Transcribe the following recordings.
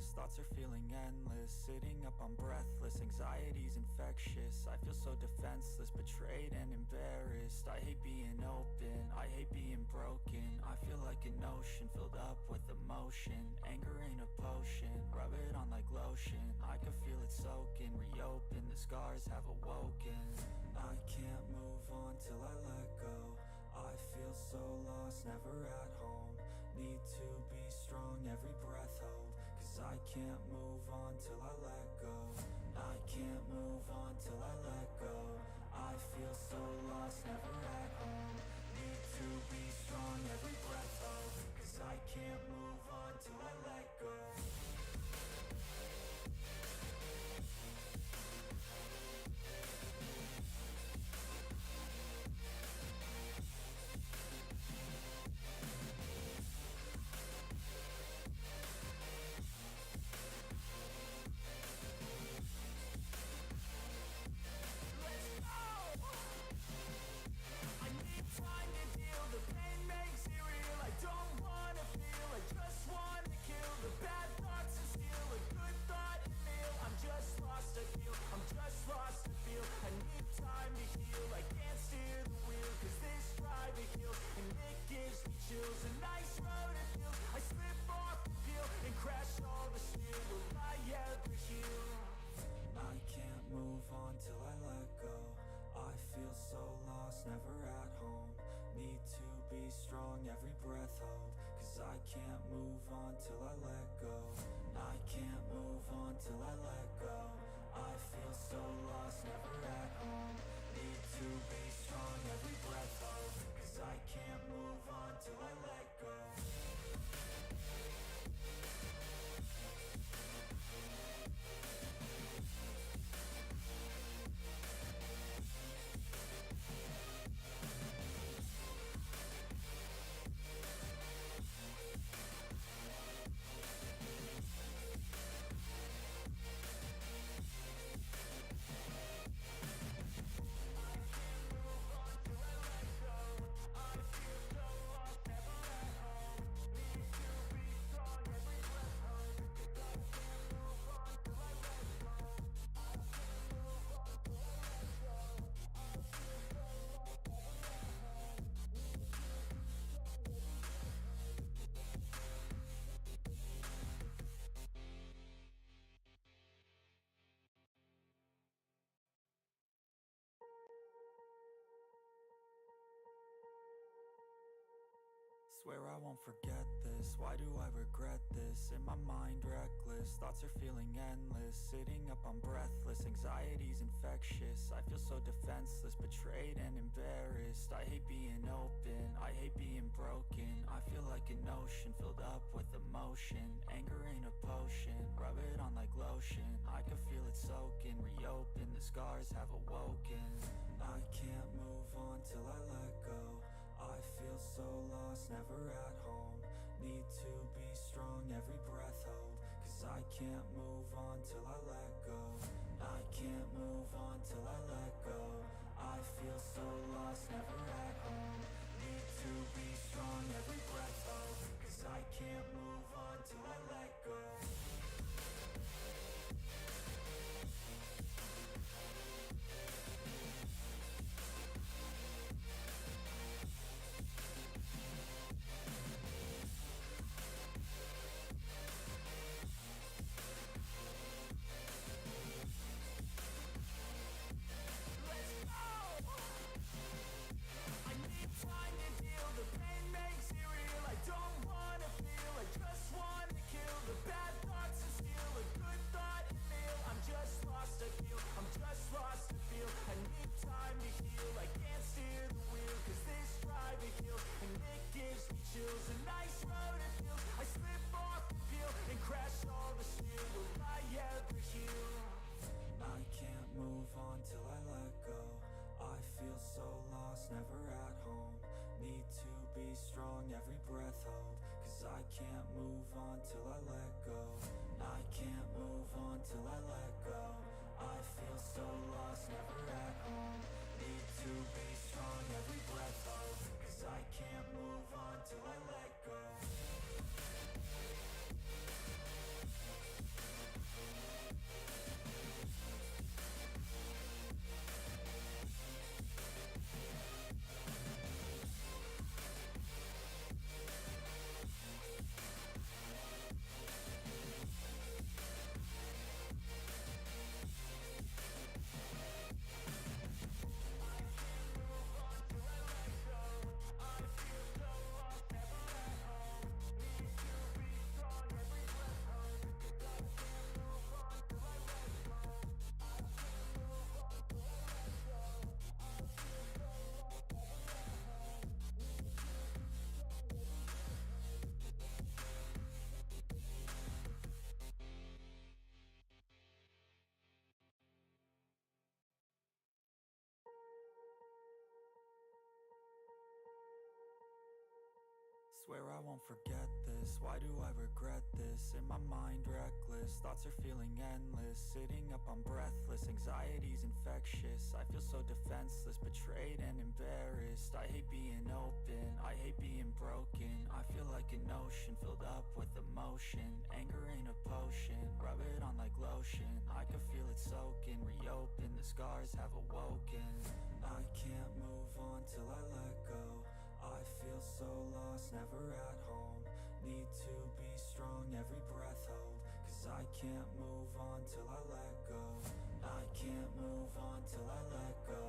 reckless, thoughts are feeling endless. Sitting up, I'm breathless, anxiety's infectious. I feel so defenseless, betrayed and embarrassed. I hate being open, I hate being broken. I feel like an ocean filled up with emotion. Anger ain't a potion, rub it on like lotion. I can feel it soaking, reopen, the scars have awoken. I can't move on till I let go. I feel so lost, never at home. Need to be strong, every breath hold. Cause I can't move on till I let go. I can't move on till I let go. I feel so lost, never at home. Need to be strong, every breath hold. Cause I can't move on till I let go. The pain makes it real, I don't wanna feel, I just wanna kill the bad thoughts and steal a good thought and feel. I'm just lost, I feel, I'm just lost, I feel. I need time to heal, I can't steer the wheel. Cause this driving kills, and it gives me chills. A nice road it feels, I slip off the peel and crash all the steel. Will I ever heal? I can't move on till I let go. I feel so lost, never at home. Need to be strong, every breath hold. Cause I can't move on till I let go. I can't move on till I let go. I feel so lost, never at home. Need to be strong, every breath hold. Cause I can't move on till I let go. Swear I won't forget this, why do I regret this? In my mind reckless, thoughts are feeling endless. Sitting up, I'm breathless, anxiety's infectious. I feel so defenseless, betrayed and embarrassed. I hate being open, I hate being broken. I feel like an ocean filled up with emotion. Anger ain't a potion, rub it on like lotion. I can feel it soaking, reopen, the scars have awoken. I can't move on till I let go. I feel so lost, never at home. Need to be strong, every breath hold. Cause I can't move on till I let go. I can't move on till I let go. I feel so lost, never at home. Need to be strong, every breath hold. Cause I can't move on till I let go. Swear I won't forget this, why do I regret this? In my mind reckless, thoughts are feeling endless. Sitting up I'm breathless, anxiety's infectious. I feel so defenseless, betrayed and embarrassed. I hate being open, I hate being broken. I feel like an ocean filled up with emotion. Anger ain't a potion, rub it on like lotion. I can feel it soaking, reopen, the scars have awoken. I can't move on till I let go. I feel so lost, never at home. Need to be strong, every breath hold. Cause I can't move on till I let go. I can't move on till I let go.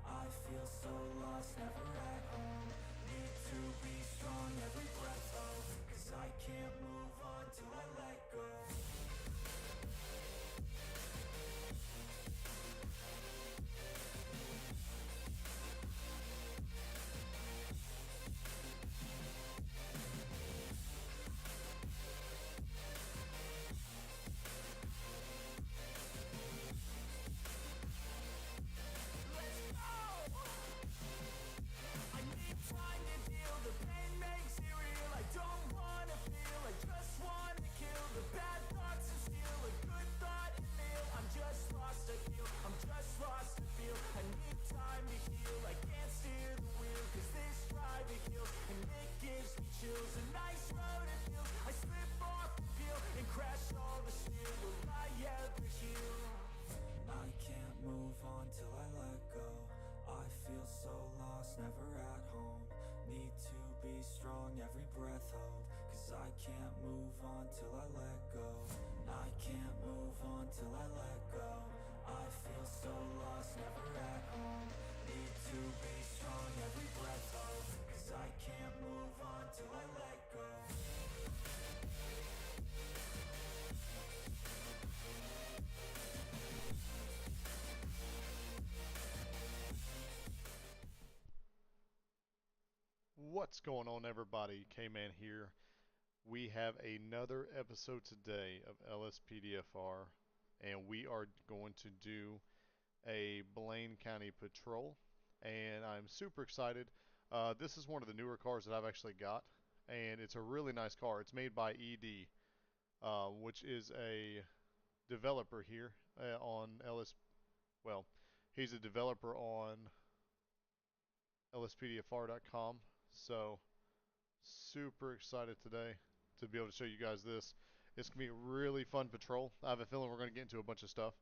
I feel so lost, never at home. Need to be strong, every breath hold. Cause I can't move on till I let go. Never at home, need to be strong, every breath hold. Cause I can't move on till I let go. I can't move on till I let go. I feel so lost, never at home. Need to be strong, every breath hold. Cause I can't move on till I let go. What's going on, everybody? K-Man here. We have another episode today of Lspdfr, and we are going to do a Blaine County patrol, and I'm super excited. This is one of the newer cars that I've actually got, and it's a really nice car. It's made by ED, which is a developer here on LS. Well, he's a developer on lspdfr.com. So super excited today to be able to show you guys this. It's going to be a really fun patrol. I have a feeling we're going to get into a bunch of stuff.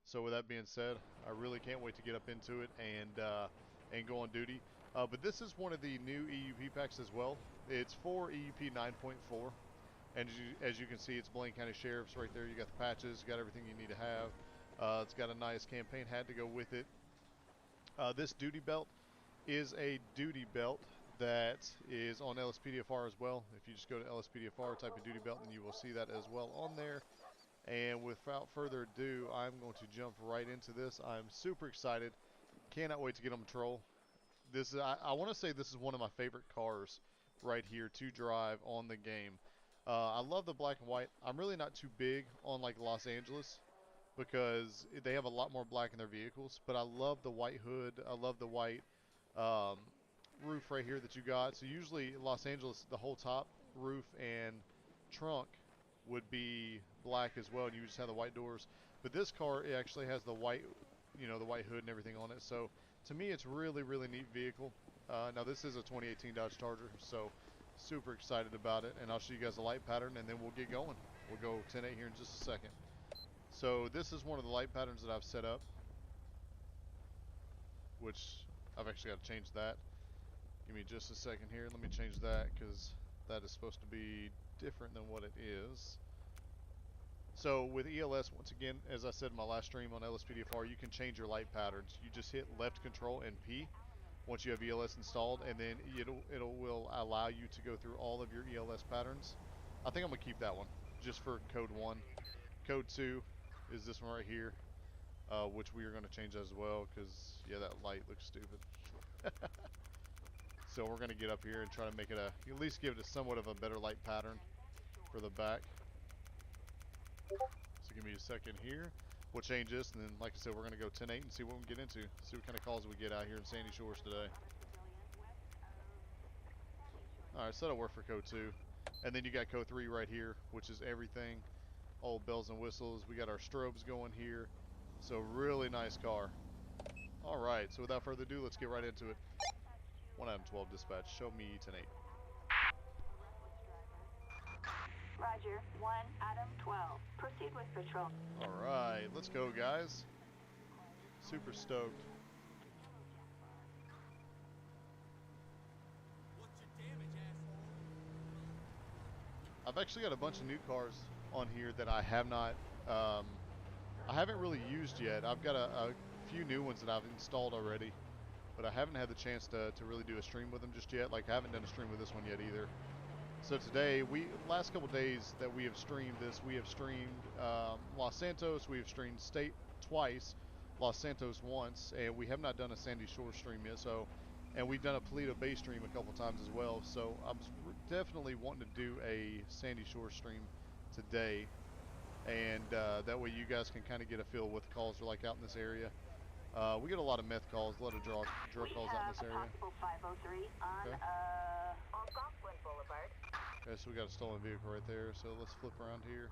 So with that being said, I really can't wait to get up into it and go on duty. But this is one of the new EUP packs as well. It's for EUP 9.4. And as you can see, it's Blaine County Sheriff's right there. You got the patches, you got everything you need to have. It's got a nice campaign hat to go with it. This duty belt is a duty belt that is on Lspdfr as well. If you just go to Lspdfr, type in duty belt, then you will see that as well on there. And without further ado, I'm going to jump right into this. I'm super excited. Cannot wait to get on patrol. This is, I want to say this is one of my favorite cars right here to drive on the game. I love the black and white. I'm really not too big on like Los Angeles because they have a lot more black in their vehicles, but I love the white hood. I love the white roof right here that you got. So usually Los Angeles, the whole top roof and trunk would be black as well, and you just have the white doors. But this car, it actually has the white, you know, the white hood and everything on it. So to me, it's really, really neat vehicle. Now this is a 2018 Dodge Charger, so super excited about it. And I'll show you guys the light pattern, and then we'll get going. We'll go 10-8 here in just a second. So this is one of the light patterns that I've set up, which I've actually got to change that. Give me just a second here. Let me change that because that is supposed to be different than what it is. So with ELS, once again, as I said in my last stream on Lspdfr, you can change your light patterns. You just hit left control and P once you have ELS installed, and then it will allow you to go through all of your ELS patterns. I think I'm going to keep that one just for code 1. Code 2 is this one right here, which we are going to change as well because, yeah, that light looks stupid. So we're going to get up here and try to make it at least give it a somewhat of a better light pattern for the back. So give me a second here. We'll change this, and then, like I said, we're going to go 10-8 and see what we can get into. See what kind of calls we get out here in Sandy Shores today. Alright, so that'll work for code 2. And then you got code 3 right here, which is everything. All bells and whistles. We got our strobes going here. So really nice car. Alright, so without further ado, let's get right into it. 1 Adam 12 dispatch, show me 10-8. Roger, 1 Adam 12. Proceed with patrol. Alright, let's go guys. Super stoked. I've actually got a bunch of new cars on here that I have not, I haven't really used yet. I've got a few new ones that I've installed already, but I haven't had the chance to really do a stream with them just yet. Like, I haven't done a stream with this one yet either. So today, last couple days that we have streamed this, we have streamed Los Santos, we have streamed State twice, Los Santos once, and we have not done a Sandy Shore stream yet. So, and we've done a Paleto Bay stream a couple times as well. So I'm definitely wanting to do a Sandy Shore stream today, and that way you guys can kind of get a feel what the calls are like out in this area. We get a lot of meth calls, a lot of drug calls out in this area. 503 on Okay. Algonquin Boulevard. Okay, so we got a stolen vehicle right there. So let's flip around here.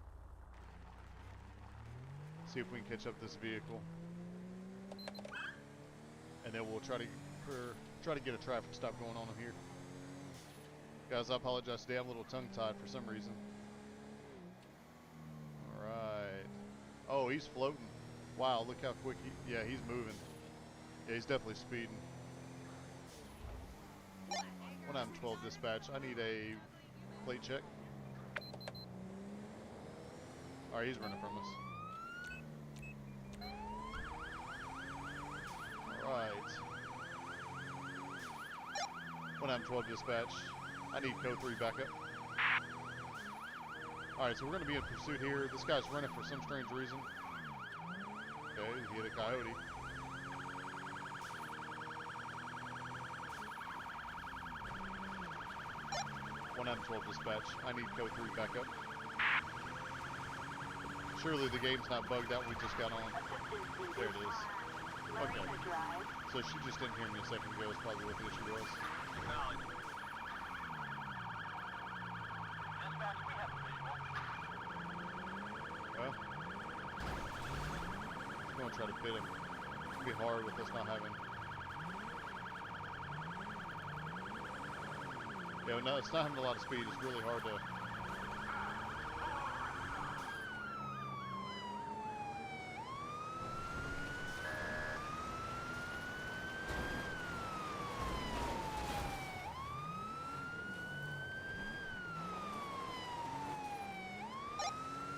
See if we can catch up this vehicle, and then we'll try to get a traffic stop going on here. Guys, I apologize today. I'm a little tongue-tied for some reason. All right. Oh, he's floating. Wow, look how quick yeah, he's moving. Yeah, he's definitely speeding. 1 Adam 12 dispatch. I need a plate check. All right, he's running from us. All right. 1 Adam 12 dispatch. I need code 3 backup. All right, so we're going to be in pursuit here. This guy's running for some strange reason. Okay, he hit a coyote. One Adam 12 dispatch. I need code 3 backup. Surely the game's not bugged out. We just got on. There it is. Okay. So she just didn't hear me a second ago. Is probably what the issue was. Well, I'm going to try to pit him. It's going to be hard with us not having. Yeah, no, it's not having a lot of speed. It's really hard to.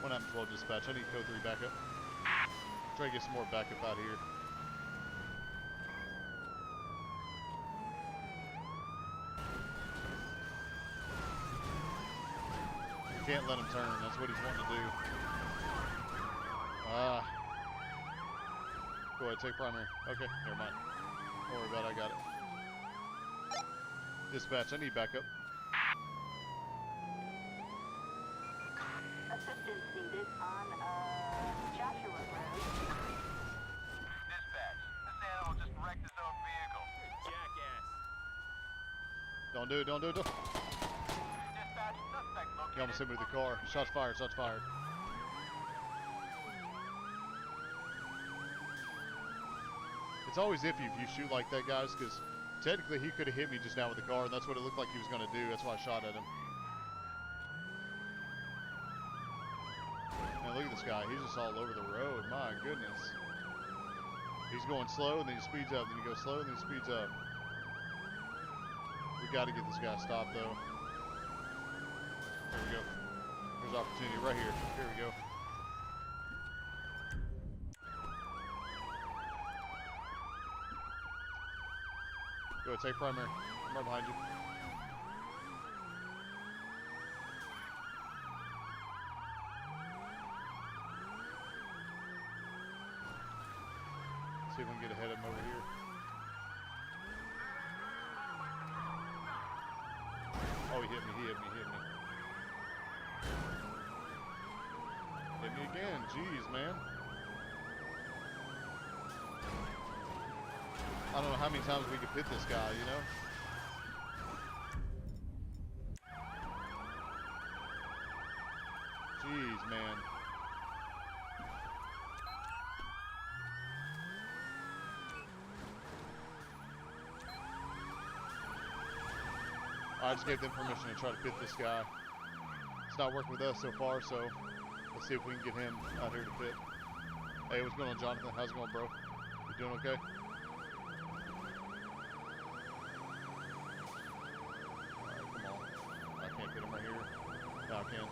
When I'm 12 dispatch, I need code 3 backup. Try to get some more backup out here. You can't let him turn. That's what he's wanting to do. Go ahead, take primary. Okay, never mind. Don't worry about it. I got it. Dispatch, I need backup. Assistance needed on Joshua Road. Dispatch, this animal just wrecked his own vehicle. Jackass. Don't do it, don't do it. Don't. Dispatch, suspect located. You almost hit me with the car. Shots fired, shots fired. It's always iffy if you shoot like that, guys, because technically he could have hit me just now with the car, and that's what it looked like he was going to do. That's why I shot at him. Man, look at this guy. He's just all over the road. My goodness. He's going slow, and then he speeds up. Then he goes slow, and then he speeds up. We got to get this guy stopped, though. There we go. There's opportunity right here. Here we go. Go ahead, take primary. I'm right behind you. See if we can get ahead of him over here. Oh, he hit me, he hit me, he hit me. Hit me again, jeez, man. I don't know how many times we could hit this guy, you know? I just gave them permission to try to pit this guy. It's not working with us so far, so let's see if we can get him out here to pit. Hey, what's going on, Jonathan? How's it going, bro? You doing okay? Alright, come on. I can't get him right here. No, I can.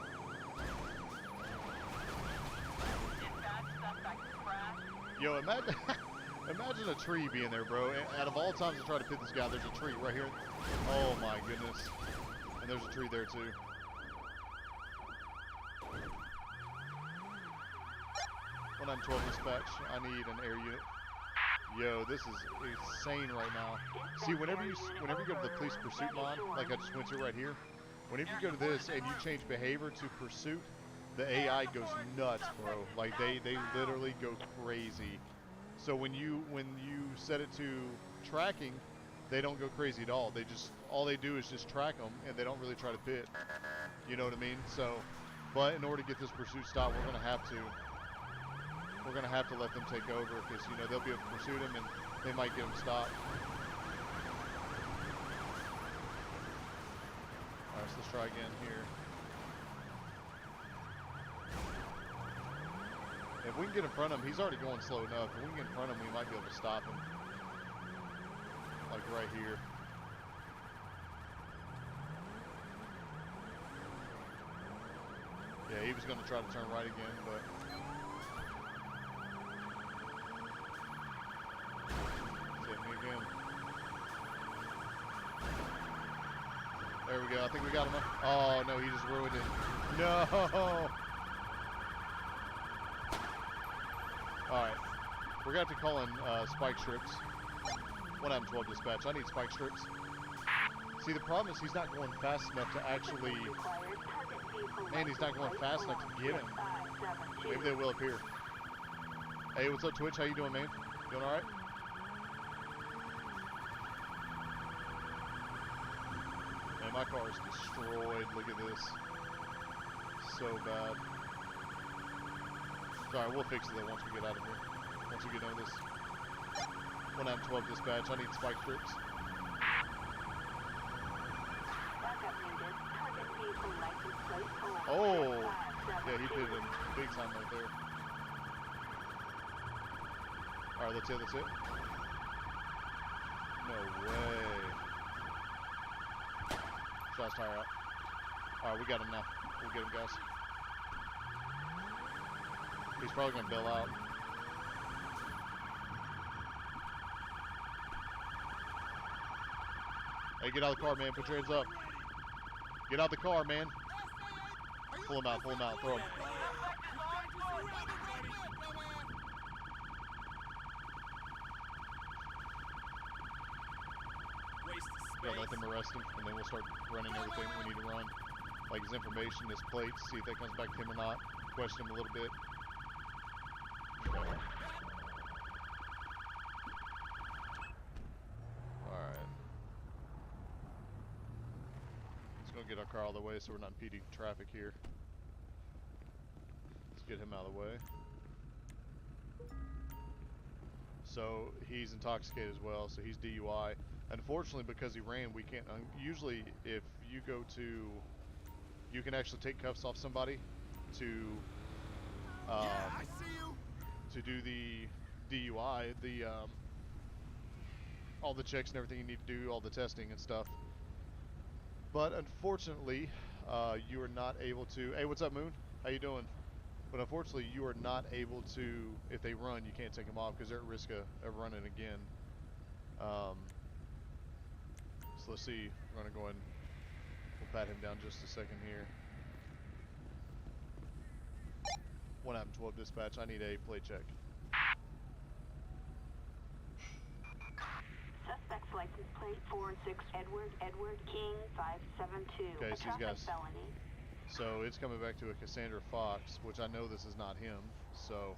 Yo, imagine, imagine a tree being there, bro. Out of all times to try to pit this guy, there's a tree right here. Oh my goodness. And there's a tree there too. When I'm 12 dispatch, I need an air unit. Yo, this is insane right now. See, whenever you go to the police pursuit mod, like I just went to right here, whenever you go to this and you change behavior to pursuit, the AI goes nuts, bro. Like they literally go crazy. So when you set it to tracking, they don't go crazy at all. All they do is just track them, and they don't really try to pit. You know what I mean? So, but in order to get this pursuit stop, we're gonna have to let them take over, because you know they'll be able to pursue him and they might get him stopped. All right, so let's try again here. If we can get in front of him, he's already going slow enough. If we can get in front of him, we might be able to stop him. Like right here. Yeah, he was going to try to turn right again, but... Hit me again. There we go. I think we got him. Oh, no, he just ruined it. No! Alright, we're going to have to call in spike strips. 1M12 dispatch, I need spike strips. See, the problem is he's not going fast enough to actually... Man, he's not going fast enough to get him. Maybe they will up here. Hey, what's up, Twitch? How you doing, man? Doing alright? Man, my car is destroyed. Look at this. So bad. Sorry, we'll fix it though once we get out of here. Once we get done with this. 1M12 dispatch, I need spike strips. Oh! Yeah, he pitted him big time right there. Alright, that's it, that's it. No way. Shot's tire out. Alright, we got him now. We'll get him, guys. He's probably going to bail out. Hey, get out of the car, man. Put your hands up. Get out of the car, man. Pull him out, throw him. Yeah, let them arrest him, and then we'll start running everything we need to run. Like his information, his plates, see if that comes back to him or not. Question him a little bit. Alright. Let's go get our car out of the way so we're not impeding traffic here. Let's get him out of the way. So he's intoxicated as well, so he's DUI. Unfortunately, because he ran, we can't. Usually, if you go to, you can actually take cuffs off somebody to do the DUI, all the checks and everything you need to do, all the testing and stuff. But unfortunately, you are not able to. Hey, what's up, Moon? How you doing? But unfortunately, you are not able to. If they run, you can't take them off because they're at risk of running again. So let's see. We're gonna go ahead and we'll pat him down just a second here. 1M12 dispatch. I need a plate check. Suspect's license plate 4 and 6 Edward King 572. Okay, A so traffic guys. felony. So it's coming back to a Cassandra Fox, which I know this is not him. So,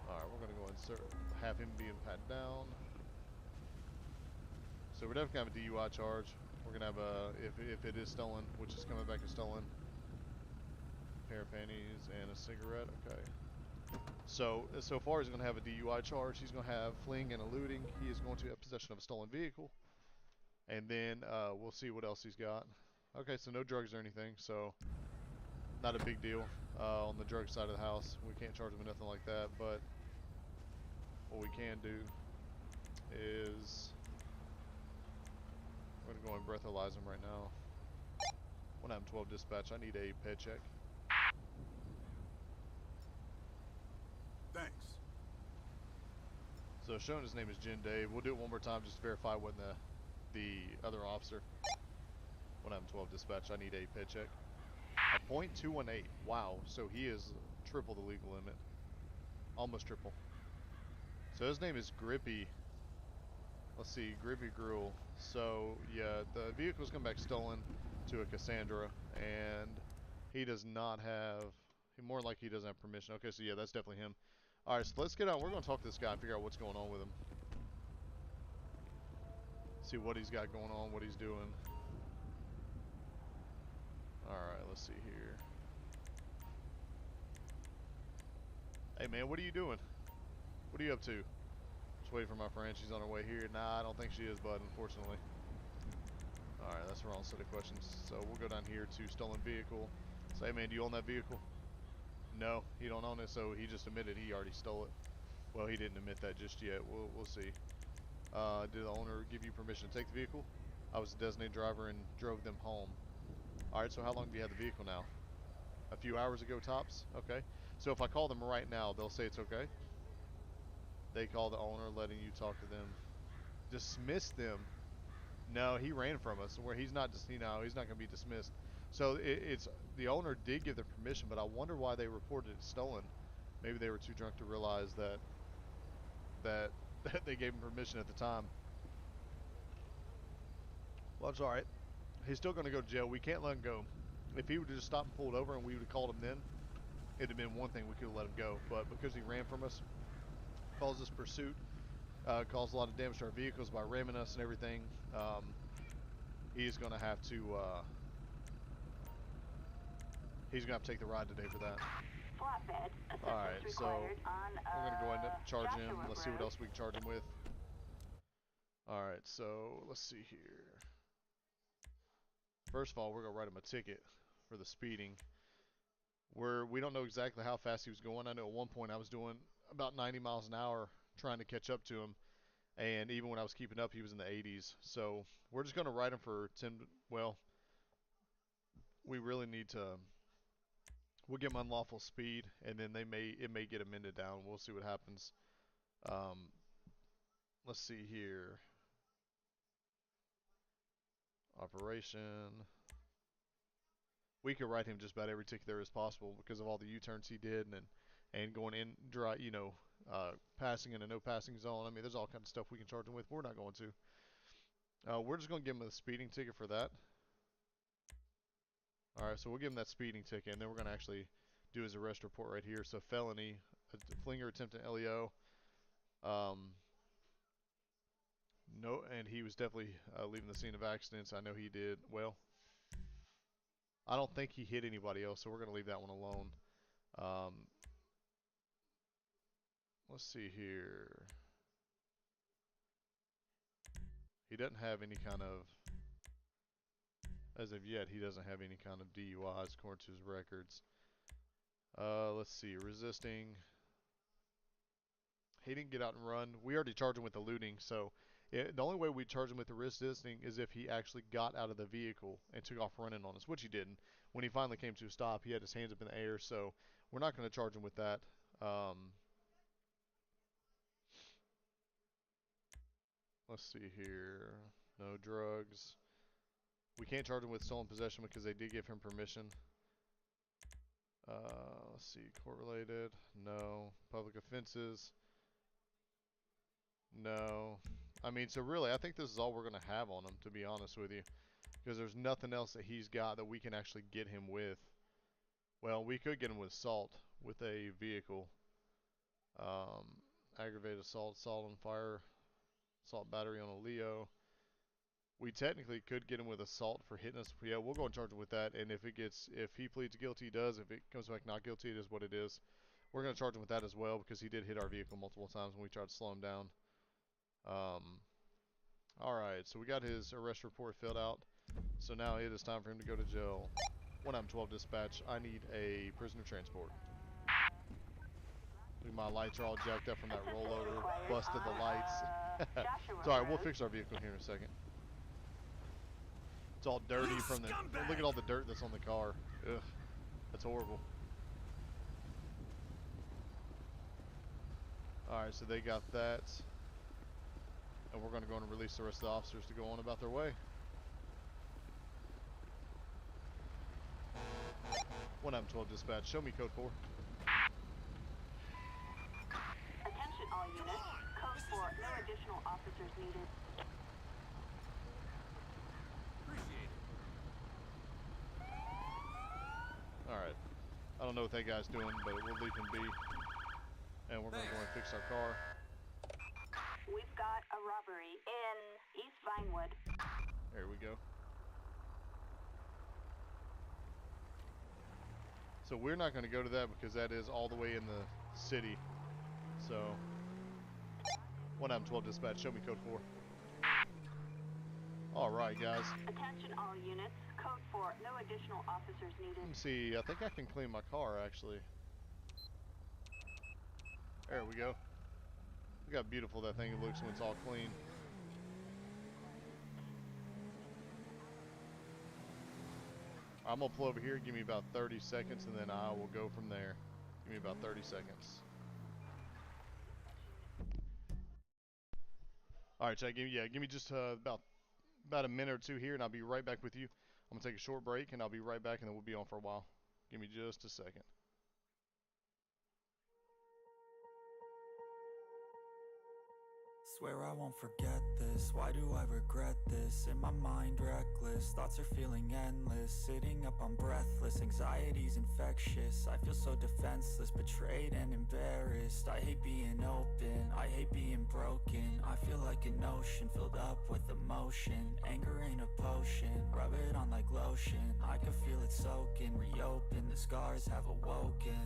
all right, we're gonna go ahead and have him being patted down. So we're definitely gonna have a DUI charge. We're gonna have a if it is stolen, which is coming back as stolen. Pair of panties and a cigarette. Okay. So far he's gonna have a DUI charge. He's gonna have fleeing and eluding. He is going to have possession of a stolen vehicle, And then we'll see what else he's got. Okay, so no drugs or anything, so not a big deal on the drug side of the house. We can't charge him with nothing like that, but what we can do is we're going to go and breathalyze him right now. 1M12 dispatch, I need a ped check. Thanks. So showing his name is Jen Dave. We'll do it one more time just to verify when the other officer. 1M12 dispatch, I need a ped check. A .218. Wow, so he is triple the legal limit. Almost triple. So his name is Grippy. Let's see, Grippy Gruel. So yeah, the vehicle's come back stolen to a Cassandra, and he does not have. More like he doesn't have permission. Okay, so yeah, that's definitely him. All right, so let's get out. We're gonna talk to this guy and figure out what's going on with him. See what he's got going on, what he's doing. All right, let's see here. Hey man, what are you doing? What are you up to? Just waiting for my friend. She's on her way here. Nah, I don't think she is, bud, unfortunately. Alright, that's the wrong set of questions. So we'll go down here to stolen vehicle. Say, hey, man, do you own that vehicle? No, he don't own it, so he just admitted he already stole it. Well, he didn't admit that just yet. We'll see. Did the owner give you permission to take the vehicle? I was the designated driver and drove them home. Alright, so how long do you have the vehicle now? A few hours ago, tops? Okay. So if I call them right now, they'll say it's okay? They call the owner, letting you talk to them. Dismiss them. No, he ran from us. Where he's not just, he's not going to be dismissed. So it's the owner did give them permission, but I wonder why they reported it stolen. Maybe they were too drunk to realize that they gave him permission at the time. Well, it's all right. He's still going to go to jail. We can't let him go. If he would have just stopped and pulled over, and we would have called him then, it'd have been one thing. We could have let him go. But because he ran from us, caused us pursuit, caused a lot of damage to our vehicles by ramming us and everything. He's gonna have to take the ride today for that. Flatbed. Alright, so on, we're gonna go ahead and charge him. Joshua Let's see what Road. else we can charge him with. Alright, so let's see here. First of all, we're gonna write him a ticket for the speeding. We don't know exactly how fast he was going. I know at one point I was doing about 90 miles an hour trying to catch up to him. And even when I was keeping up, he was in the 80s. So we're just going to write him for 10. Well, we really need to. We'll give him unlawful speed, and then it may get amended down. We'll see what happens. Let's see here. Operation. We could write him just about every ticket there is possible because of all the U-turns he did and going in dry, passing in a no passing zone. I mean, there's all kinds of stuff we can charge him with. We're not going to. We're just going to give him a speeding ticket for that. Alright, so we'll give him that speeding ticket, and then we're going to actually do his arrest report right here. So felony, flinger attempted LEO. No, and he was definitely leaving the scene of accidents. I know he did. Well, I don't think he hit anybody else, so we're going to leave that one alone. Let's see here. He doesn't have any kind of, as of yet, he doesn't have any kind of DUIs according to his records. Let's see, resisting. He didn't get out and run. We already charged him with the looting, so the only way we charge him with the resisting is if he actually got out of the vehicle and took off running on us, which he didn't. When he finally came to a stop, he had his hands up in the air, so we're not going to charge him with that. Let's see here. No drugs. We can't charge him with stolen possession because they did give him permission. Let's see. Court-related. No. Public offenses. No. I mean, so really, I think this is all we're going to have on him, to be honest with you. Because there's nothing else that he's got that we can actually get him with. Well, we could get him with assault with a vehicle. Aggravated assault, assault on fire, assault battery on a Leo. We technically could get him with assault for hitting us. Yeah, we'll go and charge him with that. And if he pleads guilty, he does. If it comes back not guilty, it is what it is. We're going to charge him with that as well because he did hit our vehicle multiple times when we tried to slow him down. Alright, so we got his arrest report filled out. So now it is time for him to go to jail. 1M12 dispatch, I need a prisoner transport. Look, my lights are all jacked up from that rollover. Busted the lights. It's alright, we'll fix our vehicle here in a second. It's all dirty from the... Look at all the dirt that's on the car. Ugh, that's horrible. Alright, so they got that. And we're going to go and release the rest of the officers to go on about their way. 1M12 dispatch, show me code 4. Attention all units. Code 4. No additional officers needed. Alright. I don't know what that guy's doing, but we'll leave him be. And we're going to go and fix our car. We've got a robbery in East Vinewood. There we go. So we're not going to go to that because that is all the way in the city. So 1M12 dispatch, show me code 4. Alright guys. Attention all units. Code 4. No additional officers needed. Let me see, I think I can clean my car actually. There we go. Look how beautiful that thing looks when it's all clean. I'm gonna pull over here, give me about 30 seconds, and then I will go from there. Give me about 30 seconds. Alright, Chad, give me just about a minute or two here, and I'll be right back with you. I'm gonna take a short break, and I'll be right back, and then we'll be on for a while. Give me just a second. Swear I won't forget this, why do I regret this? In my mind reckless, thoughts are feeling endless. Sitting up, I'm breathless, anxiety's infectious. I feel so defenseless, betrayed and embarrassed. I hate being open, I hate being broken. I feel like an ocean filled up with emotion. Anger ain't a potion, rub it on like lotion. I can feel it soaking, reopen, the scars have awoken.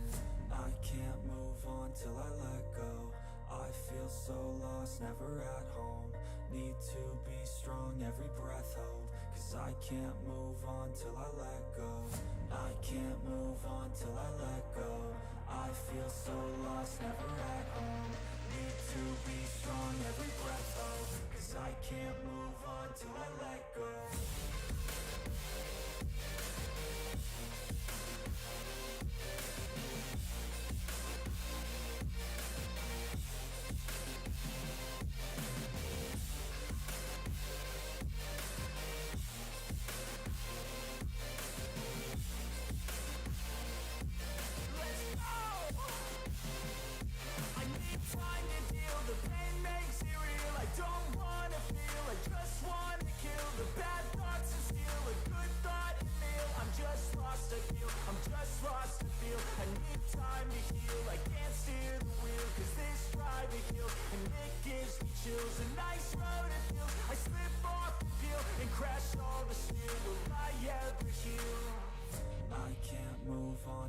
I can't move on till I let go. I feel so lost, never at home. Need to be strong, every breath hold. Cause I can't move on till I let go. I can't move on till I let go. I feel so lost, never at home. Need to be strong, every breath hold. Cause I can't move on till I let go.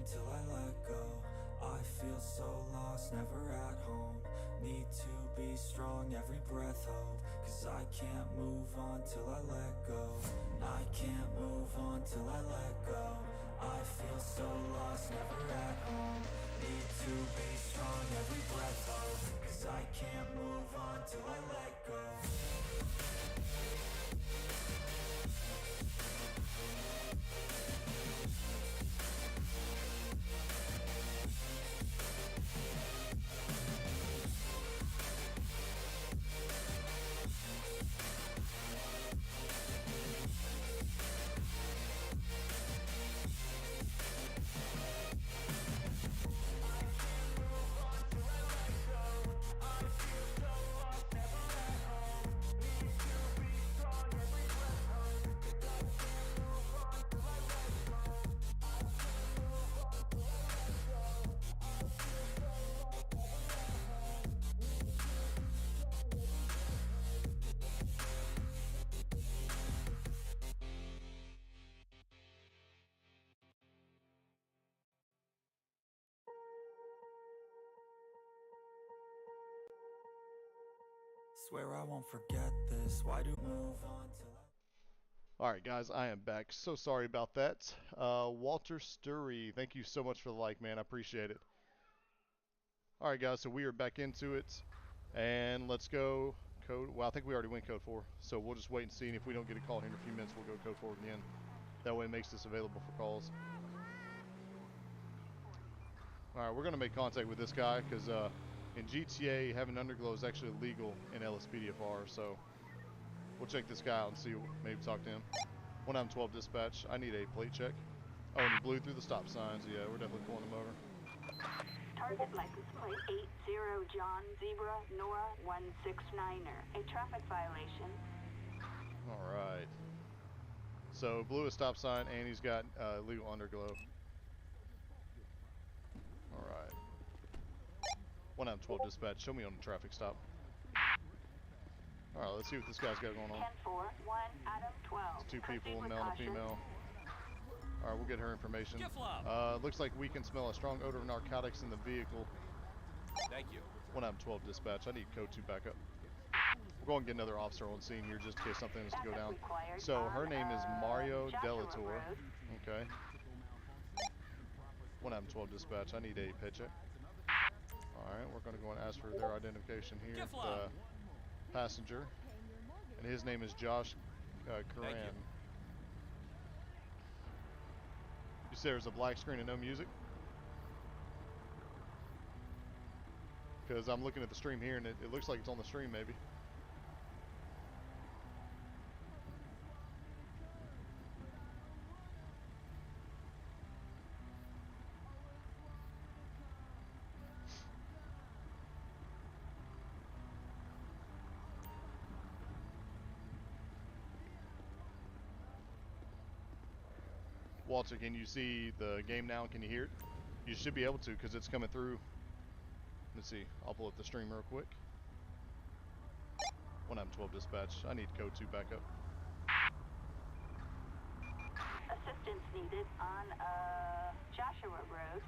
Till I let go. I feel so lost, never at home. Need to be strong, every breath hold. Cause I can't move on till I let go. I can't move on till I let go. I feel so lost, never at home. Need to be strong, every breath hold. Cause I can't move on till I let go. Swear I won't forget this. Why do move on till Alright guys, I am back. So sorry about that. Walter Sturry, thank you so much for the like, man. I appreciate it. Alright guys, so we are back into it. And let's go code. Well, I think we already went code 4. So we'll just wait and see. And if we don't get a call here in a few minutes, we'll go code 4 again. That way it makes this available for calls. Alright, we're going to make contact with this guy because in GTA, having underglow is actually illegal in Lspdfr. So we'll check this guy out and see, maybe talk to him. 1M12 dispatch, I need a plate check. Oh, and he blew through the stop signs. Yeah, we're definitely pulling him over. Target license plate 80 John Zebra Nora 169er. A traffic violation. Alright. So, blew a stop sign and he's got illegal underglow. Alright. 1M12 dispatch, show me on the traffic stop. Alright, let's see what this guy's got going on. 10-4, 1 Adam 12. It's two Proceed people, a with male and a caution. female. Alright, we'll get her information. Looks like we can smell a strong odor of narcotics in the vehicle. Thank you. 1M12 dispatch, I need code 2 backup. We'll go and get another officer on scene here just in case something has to go Backup down. required So on, her name is Mario Joshua Delator. Road. Okay. 1M12 dispatch, I need a paycheck. Alright, we're going to go and ask for their identification here. The passenger. And his name is Josh Curran. You say there's a black screen and no music? Because I'm looking at the stream here and it looks like it's on the stream maybe. Walter, can you see the game now? Can you hear it? You should be able to because it's coming through. Let's see. I'll pull up the stream real quick. 1M12 dispatch. I need code 2 backup. Assistance needed on Joshua Road.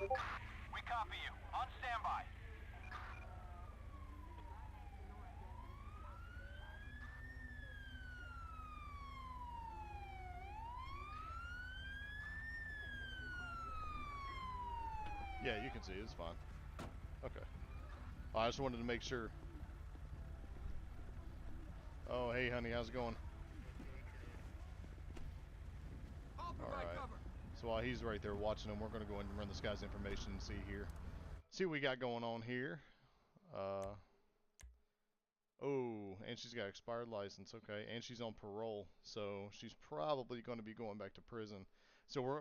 We copy you. On standby. Yeah, you can see it. It's fine. Okay. I just wanted to make sure. Oh, hey, honey. How's it going? Alright. So while he's right there watching him, we're going to go ahead and run this guy's information and see here. See what we got going on here. Oh, and she's got expired license. Okay. And she's on parole. So she's probably going to be going back to prison. So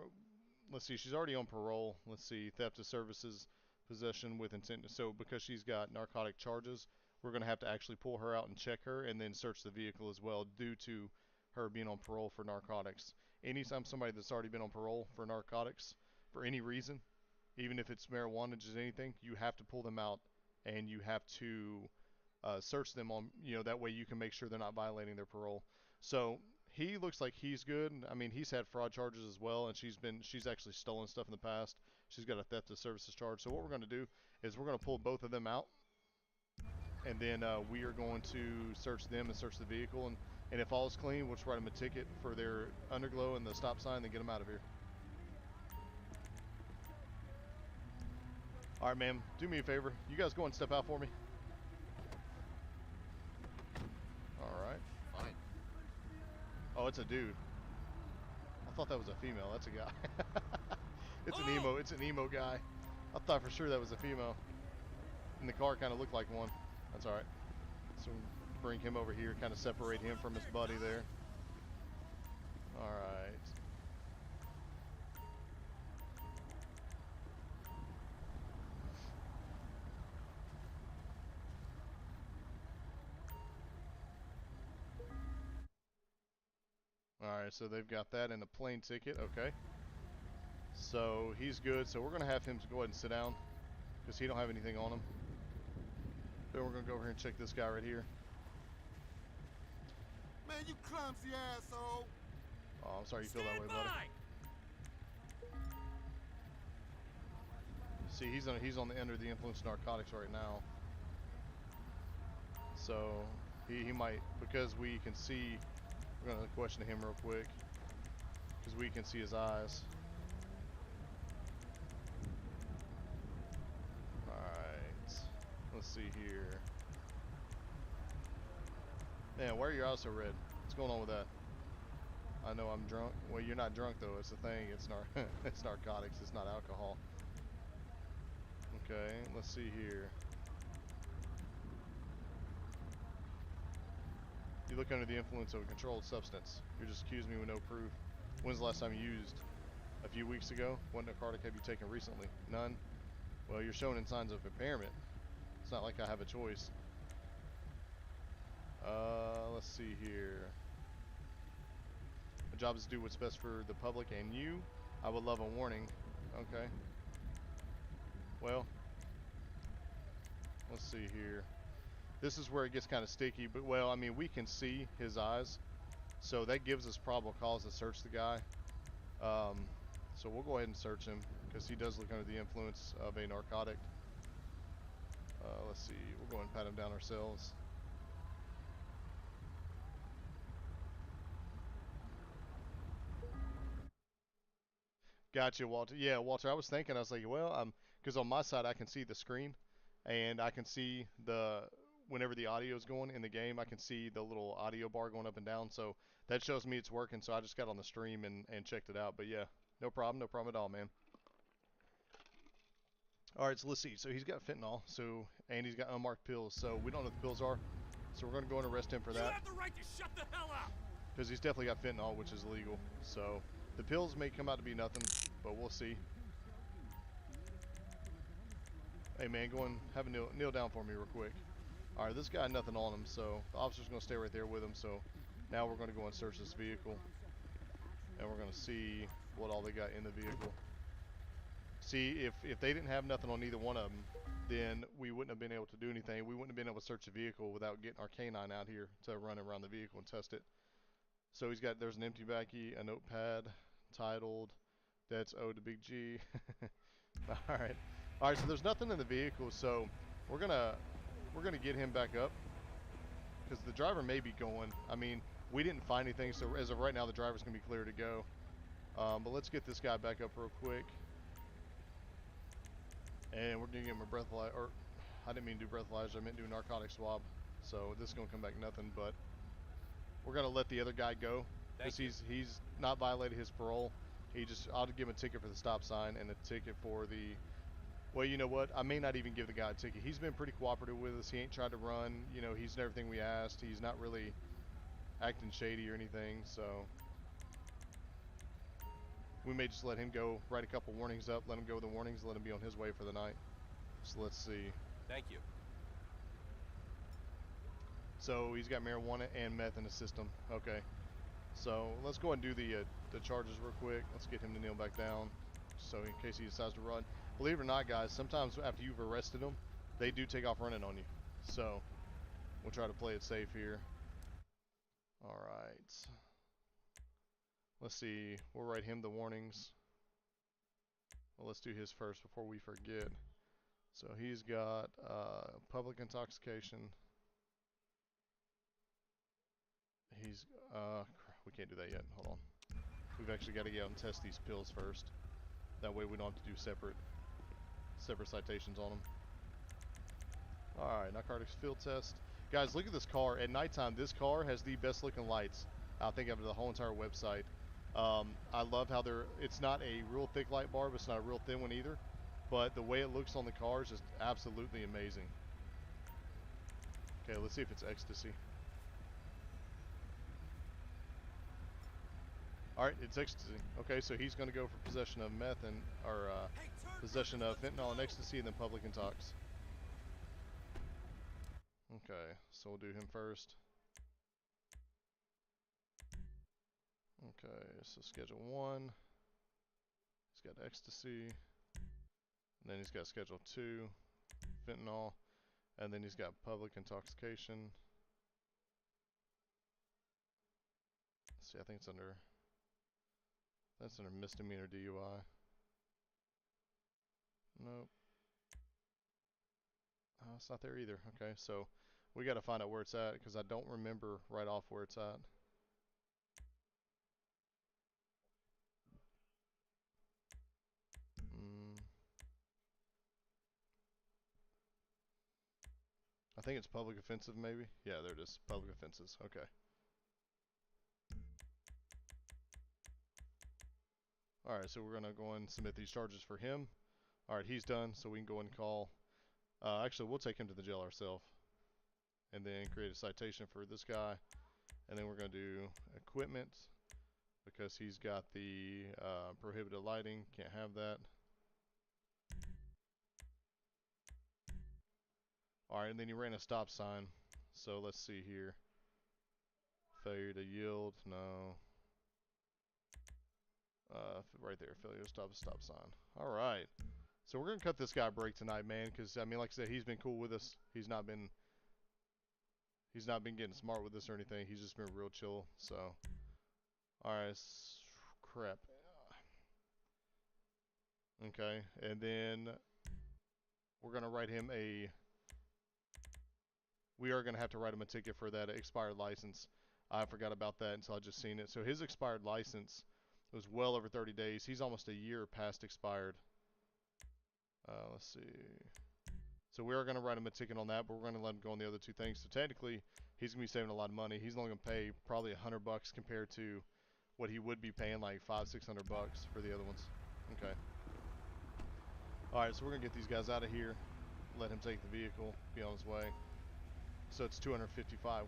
let's see, she's already on parole. Let's see, theft of services, possession with intent. So because she's got narcotic charges, we're going to have to actually pull her out and check her and then search the vehicle as well due to her being on parole for narcotics. Anytime somebody that's already been on parole for narcotics for any reason, even if it's marijuana, just anything, you have to pull them out and you have to search them on, that way you can make sure they're not violating their parole. So he looks like he's good. I mean, he's had fraud charges as well, and she's actually stolen stuff in the past. She's got a theft of services charge. So what we're going to do is we're going to pull both of them out, and then we are going to search them and search the vehicle, and if all is clean, we'll just write them a ticket for their underglow and the stop sign, and get them out of here. All right, ma'am, do me a favor. You guys go and step out for me. All right. Fine. Oh, it's a dude. I thought that was a female. That's a guy. It's an emo. It's an emo guy. I thought for sure that was a female. And the car kind of looked like one. That's all right. So bring him over here, kind of separate him from his buddy there. All right. Alright, so they've got that in a plane ticket, okay. So he's good, so we're going to have him go ahead and sit down because he don't have anything on him. Then we're going to go over here and check this guy right here. Man, you clumsy asshole. Oh, I'm sorry you feel that way, buddy. See, he's on the under the influence of narcotics right now. So he might, because we can see. We're gonna question him real quick because we can see his eyes. All right. Let's see here. Man, why are your eyes so red? What's going on with that? I know I'm drunk. Well, you're not drunk though. It's the thing. It's it's narcotics. It's not alcohol. Okay, let's see here. You look under the influence of a controlled substance. You're just accusing me with no proof. When's the last time you used? A few weeks ago. What narcotic have you taken recently? None. Well, you're showing signs of impairment. It's not like I have a choice. Let's see here. My job is to do what's best for the public and you. I would love a warning. Okay. Well, let's see here. This is where it gets kind of sticky, but well, I mean, we can see his eyes, so that gives us probable cause to search the guy. So we'll go ahead and search him because he does look under the influence of a narcotic. Let's see. We'll go ahead and pat him down ourselves. Gotcha, Walter. Yeah, Walter, I was thinking, I was like, well, because on my side I can see the screen, and I can see whenever the audio is going in the game, I can see the little audio bar going up and down, so that shows me it's working, so I just got on the stream and checked it out, but yeah, no problem at all, man. Alright, so let's see, so he's got fentanyl, and he's got unmarked pills, so we don't know what the pills are, so we're going to go and arrest him for that. You have the right to shut the hell up! Because he's definitely got fentanyl, which is illegal, so the pills may come out to be nothing, but we'll see. Hey man, go and have a kneel down for me real quick. Alright, this guy had nothing on him, so the officer's going to stay right there with him, so now we're going to go and search this vehicle. And we're going to see what all they got in the vehicle. See, if they didn't have nothing on either one of them, then we wouldn't have been able to do anything. We wouldn't have been able to search the vehicle without getting our canine out here to run around the vehicle and test it. So there's an empty backy, a notepad titled, "That's owed to Big G." Alright. Alright, so there's nothing in the vehicle, so we're gonna get him back up. Because the driver may be going. I mean, we didn't find anything, so as of right now the driver's gonna be clear to go. But let's get this guy back up real quick. And we're gonna give him a breathalyzer, or I didn't mean to do breathalyzer, I meant do a narcotic swab. So this is gonna come back nothing, but we're gonna let the other guy go. Because he's not violated his parole. I'll give him a ticket for the stop sign and a ticket for the, well, you know what? I may not even give the guy a ticket. He's been pretty cooperative with us. He ain't tried to run. You know, he's done everything we asked. He's not really acting shady or anything, so we may just let him go, write a couple warnings up, let him go with the warnings, let him be on his way for the night. So let's see. Thank you. So he's got marijuana and meth in his system. Okay. So let's go ahead and do the charges real quick. Let's get him to kneel back down, so in case he decides to run. Believe it or not, guys, sometimes after you've arrested them, they do take off running on you. So we'll try to play it safe here. All right. Let's see. We'll write him the warnings. Well, let's do his first before we forget. So he's got public intoxication. He's we can't do that yet. Hold on. We've actually got to get out and test these pills first. That way we don't have to do separate citations on them. Alright, narcotics field test. Guys, look at this car. At nighttime, this car has the best looking lights, I think, of the whole entire website. I love how it's not a real thick light bar, but it's not a real thin one either. But the way it looks on the car is just absolutely amazing. Okay, let's see if it's ecstasy. Alright, it's ecstasy. Okay, so he's going to go for possession of meth and, or possession of fentanyl and ecstasy, and then public intox. Okay, so we'll do him first. Okay, so schedule 1. He's got ecstasy. And then he's got schedule 2, fentanyl. And then he's got public intoxication. Let's see, I think it's under... That's under misdemeanor DUI. Nope. It's not there either. Okay, so we got to find out where it's at because I don't remember right off where it's at. I think it's public offensive, maybe. Yeah, there it is. Public offenses. Okay. All right, so we're gonna go and submit these charges for him. All right, he's done, so we can go and call. Actually, we'll take him to the jail ourselves, and then create a citation for this guy, and then we're gonna do equipment because he's got the prohibited lighting. Can't have that. All right, and then he ran a stop sign. So let's see here. Failure to yield, no. Right there, failure to stop a stop sign. All right. So we're gonna cut this guy a break tonight, man, because I mean, like I said, he's been cool with us. He's not been getting smart with us or anything. He's just been real chill. So, all right, crap. Okay, and then we're gonna write him a. We are gonna have to write him a ticket for that expired license. I forgot about that until I just seen it. So his expired license was well over 30 days. He's almost a year past expired. Let's see. So we are going to write him a ticket on that, but we're going to let him go on the other two things. So technically, he's going to be saving a lot of money. He's only going to pay probably $100 compared to what he would be paying, like $500-600 for the other ones. Okay. All right, so we're going to get these guys out of here. Let him take the vehicle, be on his way. So it's $255.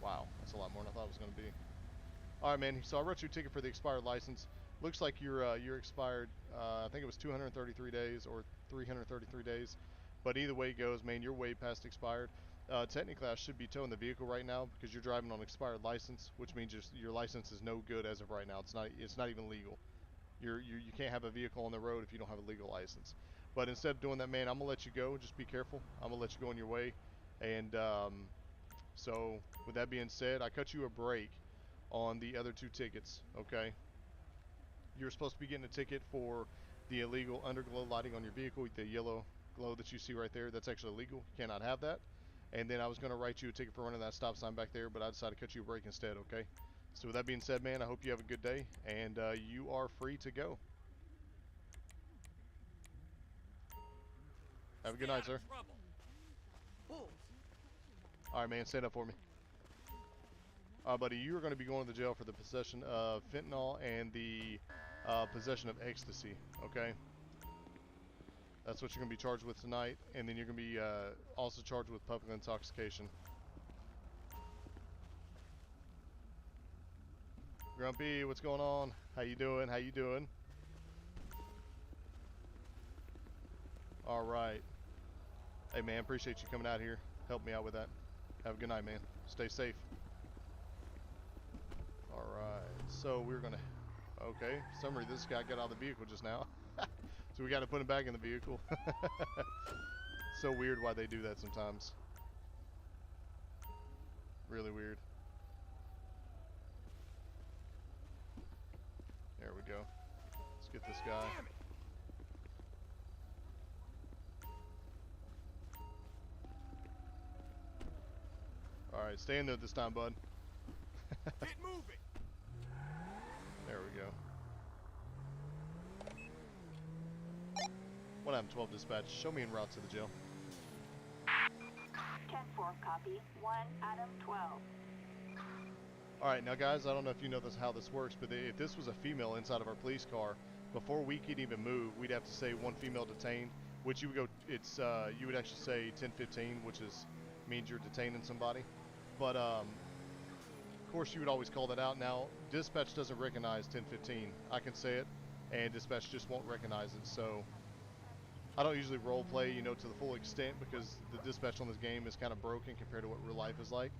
Wow, that's a lot more than I thought it was going to be. All right, man. So I wrote you a ticket for the expired license. Looks like you're expired. I think it was 233 days or 333 days. But either way it goes, man, you're way past expired. Technically, I should be towing the vehicle right now because you're driving on expired license, which means your license is no good as of right now. It's not even legal. You can't have a vehicle on the road if you don't have a legal license. But instead of doing that, man, I'm gonna let you go. Just be careful. I'm gonna let you go on your way. And so with that being said, I cut you a break on the other two tickets. Okay. You're supposed to be getting a ticket for the illegal underglow lighting on your vehicle, the yellow glow that you see right there. That's actually illegal. You cannot have that. And then I was going to write you a ticket for running that stop sign back there, but I decided to cut you a break instead, okay? So with that being said, man, I hope you have a good day, and you are free to go. Have a good night, sir. All right, man, stand up for me. Buddy, you are going to be going to the jail for the possession of fentanyl and the possession of ecstasy, okay? That's what you're going to be charged with tonight, and then you're going to be also charged with public intoxication. Grumpy, what's going on? How you doing? How you doing? All right. Hey, man, appreciate you coming out here. Help me out with that. Have a good night, man. Stay safe. All right. So we're going to... Okay. Summary, this guy got out of the vehicle just now. So we got to put him back in the vehicle. So weird why they do that sometimes. Really weird. There we go. Let's get this guy. Alright, stay in there this time, bud. Get moving. There we go. 1-12 dispatch. Show me en route to the jail. 10-4, copy. 1 Adam 12. Alright, now guys, I don't know if you know how this works, but if this was a female inside of our police car, before we could even move, we'd have to say 1 female detained, which you would go, you would actually say 10-15, which means you're detaining somebody. But, of course, you would always call that out. Now, dispatch doesn't recognize 10-15. I can say it, and dispatch just won't recognize it, so I don't usually role play, to the full extent because the dispatch on this game is kind of broken compared to what real life is like.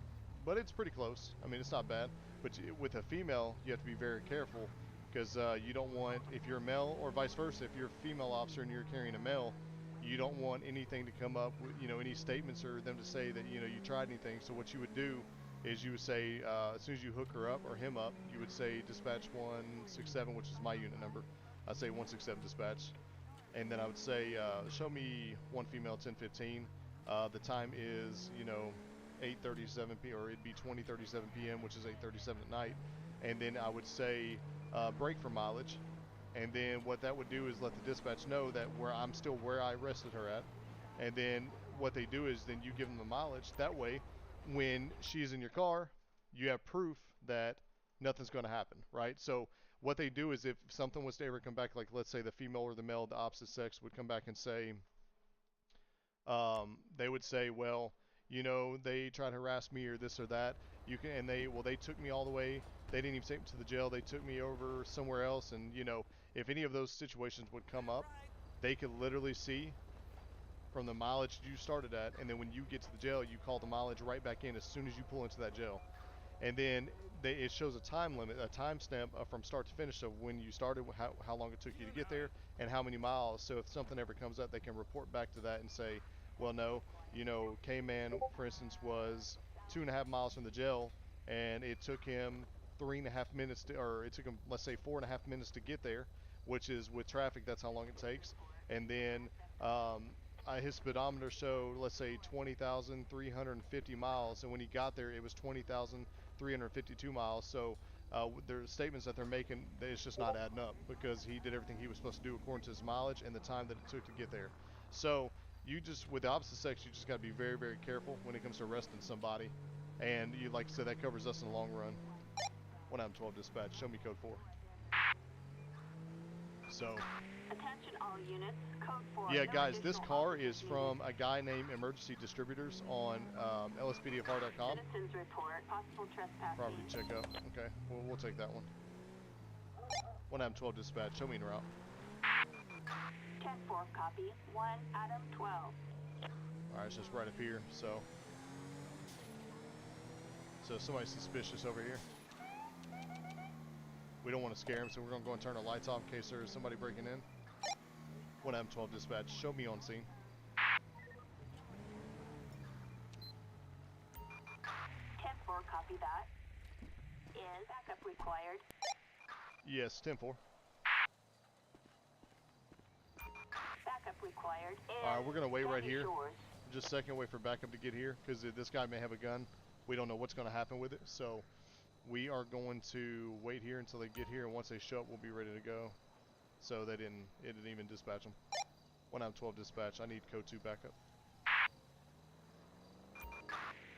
But it's pretty close. I mean, it's not bad. But with a female, you have to be very careful because you don't want, if you're a male or vice versa, if you're a female officer and you're carrying a male, you don't want anything to come up with, any statements or them to say that, you tried anything. So what you would do is you would say, as soon as you hook her up or him up, you would say dispatch 167, which is my unit number. I say 167 dispatch. and then I would say, show me one female 10:15. The time is, you know, 8:37 p. or it'd be 20:37 p.m., which is 8:37 at night. And then I would say, break for mileage. And then what that would do is let the dispatch know that I'm still where I arrested her at. And then what they do is then you give them the mileage. That way, when she's in your car, you have proof that nothing's going to happen, right? So what they do is if something was to ever come back, like let's say the female or the male, the opposite sex would come back and say, they would say, well, you know, they tried to harass me or this or that. You can, and they took me all the way. They didn't even take me to the jail. They took me over somewhere else. And, you know, if any of those situations would come up, they could literally see from the mileage you started at. And then when you get to the jail, you call the mileage right back in as soon as you pull into that jail. And then it shows a time limit, a timestamp from start to finish of when you started, how long it took you to get there, and how many miles. So if something ever comes up, they can report back to that and say, well, no, you know, K-Man, for instance, was 2.5 miles from the jail, and it took him 3.5 minutes to, or it took him, let's say, 4.5 minutes to get there, which is with traffic, that's how long it takes. And then his speedometer showed, let's say, 20,350 miles, and when he got there, it was 20,352 miles. So their statements that they're making, it's just not adding up because he did everything he was supposed to do according to his mileage and the time that it took to get there. So you just, with the opposite sex, you just got to be very, very careful when it comes to arresting somebody. And you, like I said, that covers us in the long run. 112 dispatch, show me code 4. So, Attention all units, code 4. yeah, No guys, this additional car officers is from a guy named Emergency Distributors on Lspdfr.com. Citizens report possible trespassing. Property checkup. Okay, we'll take that one. 112 dispatch, show me en route. 10-4 copy. 1 Adam 12. Alright, it's just right up here, so somebody's suspicious over here. We don't want to scare him, so we're going to go and turn our lights off in case there's somebody breaking in. 112 dispatch, show me on scene. 10-4 copy that. Is backup required? Yes, 10-4. Backup required. Alright, we're going to wait right here. Shores. Just a second, wait for backup to get here, because this guy may have a gun. We don't know what's going to happen with it, so we are going to wait here until they get here, and once they show up, we'll be ready to go. So it didn't even dispatch them. 112 dispatch, I need code 2 backup.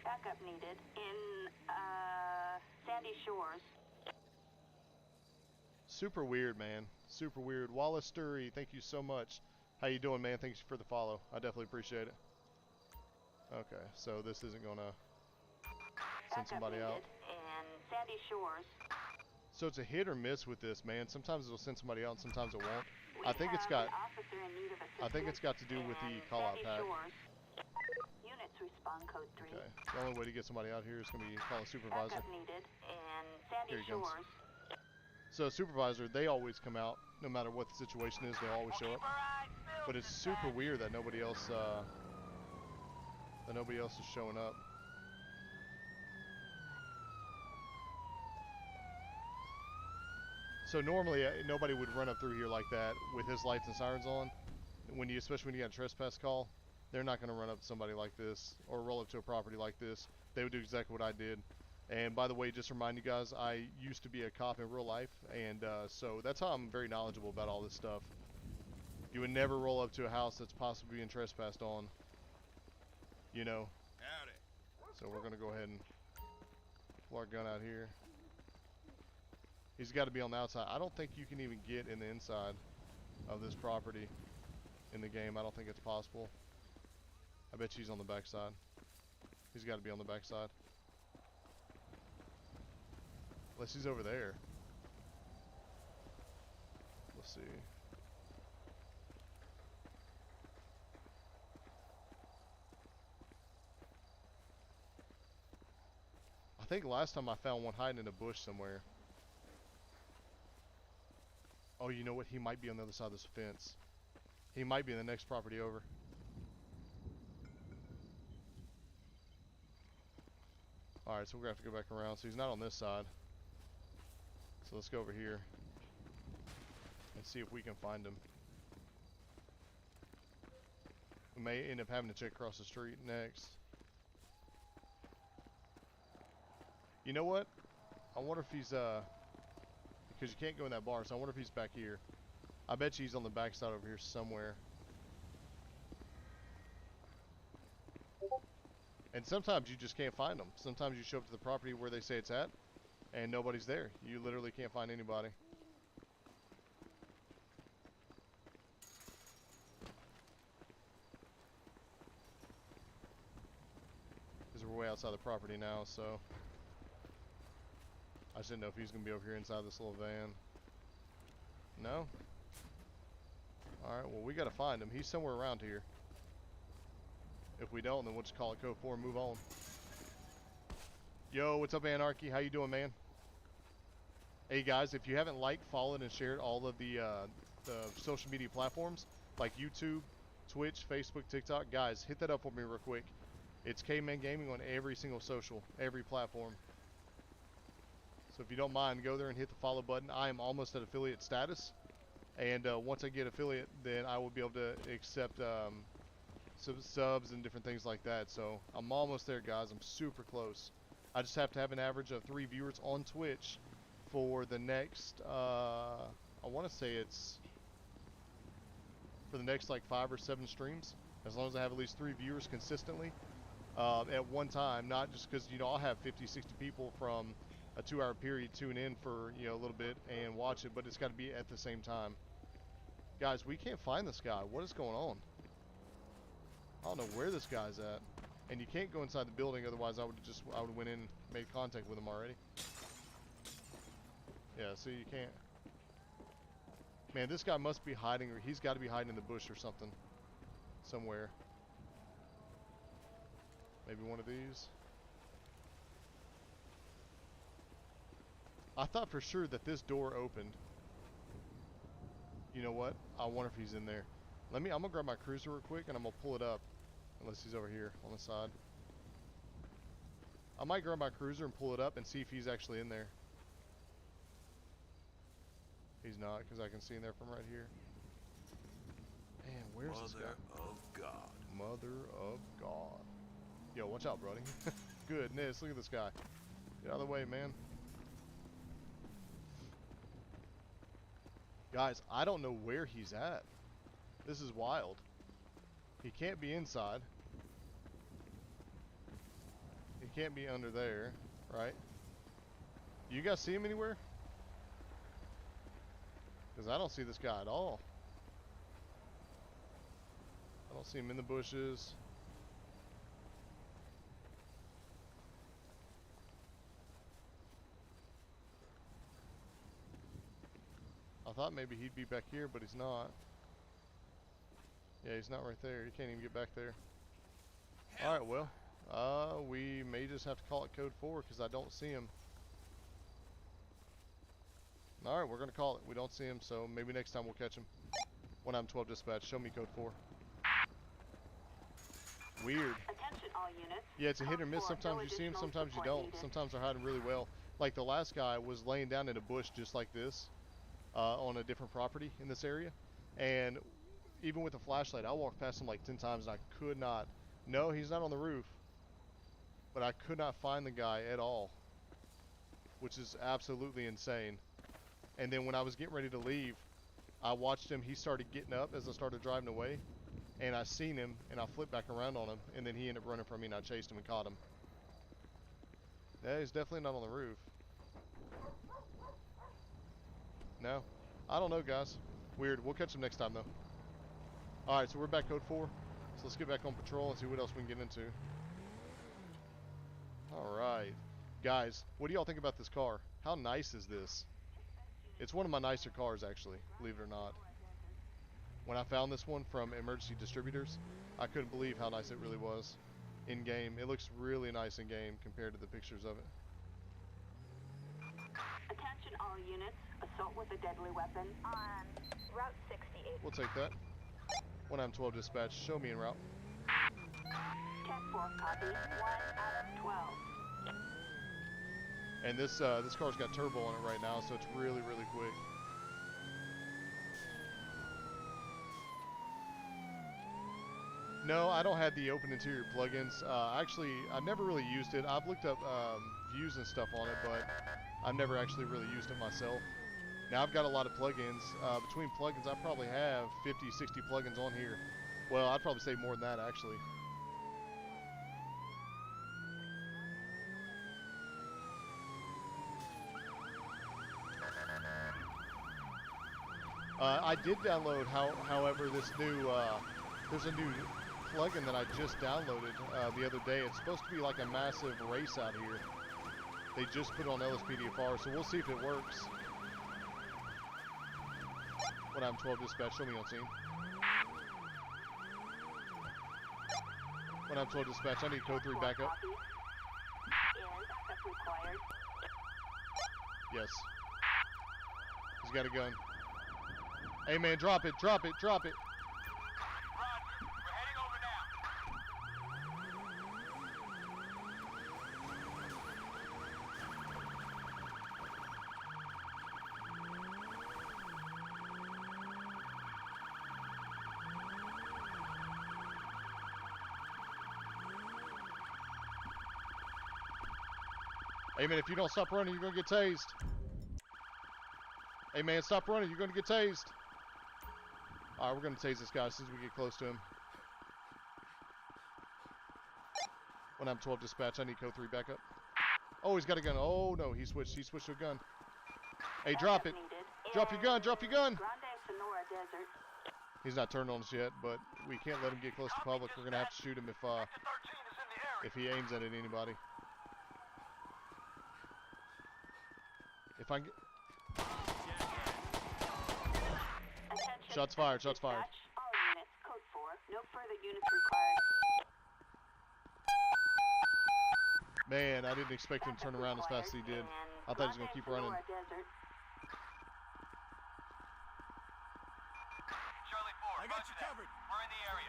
Backup needed in Sandy Shores. Super weird, man. Super weird. Wallace Sturry, thank you so much. How you doing, man? Thanks for the follow. I definitely appreciate it. Okay, so this isn't gonna send somebody out. In Sandy Shores. So it's a hit or miss with this, man. Sometimes it'll send somebody out, and sometimes it won't. I think it's got to do with the call-out pack. Units respond code 3. Okay. The only way to get somebody out here is gonna be call a supervisor. Backup needed in Sandy Here he comes. Shores. So supervisor, they always come out, no matter what the situation is. They'll always show up. But it's super weird that nobody else is showing up. So normally nobody would run up through here like that with his lights and sirens on. Especially when you got a trespass call, they're not going to run up to somebody like this or roll up to a property like this. They would do exactly what I did. And by the way, just to remind you guys, I used to be a cop in real life, and so that's how I'm very knowledgeable about all this stuff. You would never roll up to a house that's possibly being trespassed on, you know. Howdy. So we're going to go ahead and pull our gun out here. He's got to be on the outside. I don't think you can even get in the inside of this property in the game. I don't think it's possible. I bet he's on the backside. He's got to be on the backside. Unless he's over there. Let's see. I think last time I found one hiding in a bush somewhere. Oh, you know what? He might be on the other side of this fence. He might be in the next property over. Alright, so we're going to have to go back around. So he's not on this side. So let's go over here and see if we can find him. We may end up having to check across the street next. You know what? I wonder if he's, because you can't go in that bar, so I wonder if he's back here. I bet you he's on the backside over here somewhere. And sometimes you just can't find them. Sometimes you show up to the property where they say it's at, and nobody's there. You literally can't find anybody. Because we're way outside the property now, so I just didn't know if he's going to be over here inside this little van. No? Alright, well, we got to find him. He's somewhere around here. If we don't, then we'll just call it code 4 and move on. Yo, what's up, Anarchy? How you doing, man? Hey, guys, if you haven't liked, followed, and shared all of the social media platforms, like YouTube, Twitch, Facebook, TikTok, guys, hit that up for me real quick. It's Caveman Gaming on every single social, every platform. So if you don't mind, go there and hit the follow button. I am almost at affiliate status. And once I get affiliate, then I will be able to accept subs and different things like that. So I'm almost there, guys. I'm super close. I just have to have an average of 3 viewers on Twitch for the next, I want to say it's for the next like 5 or 7 streams. As long as I have at least 3 viewers consistently at one time. Not just because, you know, I'll have 50, 60 people from a 2-hour period tune in for, you know, a little bit and watch it, but it's got to be at the same time. Guys, we can't find this guy. What is going on? I don't know where this guy's at. And you can't go inside the building, otherwise I would have went in and made contact with him already. Yeah, so you can't. Man, this guy must be hiding, or he's got to be hiding in the bush or something. Somewhere. Maybe one of these. I thought for sure that this door opened. You know what? I wonder if he's in there. I'm gonna grab my cruiser real quick and I'm gonna pull it up. Unless he's over here on the side. I might grab my cruiser and pull it up and see if he's actually in there. He's not, because I can see him there from right here. Man, where's this guy? Mother of God. Mother of God. Yo, watch out, buddy. Goodness, look at this guy. Get out of the way, man. Guys, I don't know where he's at. This is wild. He can't be inside. He can't be under there, right? You guys see him anywhere? Because I don't see this guy at all. I don't see him in the bushes. I thought maybe he'd be back here, but he's not. Yeah, he's not right there. He can't even get back there. Alright, well. We may just have to call it code 4 because I don't see him. Alright, we're going to call it. We don't see him, so maybe next time we'll catch him. 1-12 dispatch, show me code 4. Weird. Attention all units. Yeah, it's a hit or miss. Sometimes you see him, sometimes you don't. Sometimes they're hiding really well. Like the last guy was laying down in a bush just like this. On a different property in this area. And even with a flashlight, I walked past him like 10 times and I could not. No, he's not on the roof. But I could not find the guy at all. Which is absolutely insane. And then when I was getting ready to leave, I watched him. He started getting up as I started driving away. And I seen him and I flipped back around on him. And then he ended up running from me and I chased him and caught him. Yeah, he's definitely not on the roof. No, I don't know, guys. Weird. We'll catch him next time, though. Alright, so we're back code 4. So let's get back on patrol and see what else we can get into. Alright. Guys, what do y'all think about this car? How nice is this? It's one of my nicer cars, actually, believe it or not. When I found this one from Emergency Distributors, I couldn't believe how nice it really was. In-game. It looks really nice in-game compared to the pictures of it. Attention all units. Assault with a deadly weapon on Route 68. We'll take that. 1-12 dispatch. Show me en route. 10-4 copy. 1 out of 12. And this car's got turbo on it right now, so it's really, really quick. No, I don't have the open interior plugins. Actually, I've never really used it. I've looked up views and stuff on it, but I've never actually really used it myself. Now I've got a lot of plugins. Between plugins, I probably have 50, 60 plugins on here. Well, I'd probably say more than that, actually. I did download, however, this new, there's a new plugin that I just downloaded the other day. It's supposed to be like a massive race out here. They just put it on Lspdfr, so we'll see if it works. When I'm 12 dispatch, show me on scene. When I'm 12 dispatch, I need code 3 backup. Yes. He's got a gun. Hey man, drop it, drop it, drop it. Roger. We're heading over now. Hey man, if you don't stop running, you're gonna get tased. Hey man, stop running, you're gonna get tased. Alright, we're gonna tase this guy as soon as we get close to him. When I'm 12 dispatch, I need code 3 backup. Oh, he's got a gun. Oh no, he switched to a gun. Hey, drop it. Drop your gun, drop your gun. He's not turned on us yet, but we can't let him get close to public. We're gonna have to shoot him if he aims it at anybody. If I can get... Shots fired, shots fired. All units, code 4. No further units required. Man, I didn't expect him to turn around as fast as he did. I thought he was gonna keep running. Charlie 4, I got roger you that. covered. We're in the area.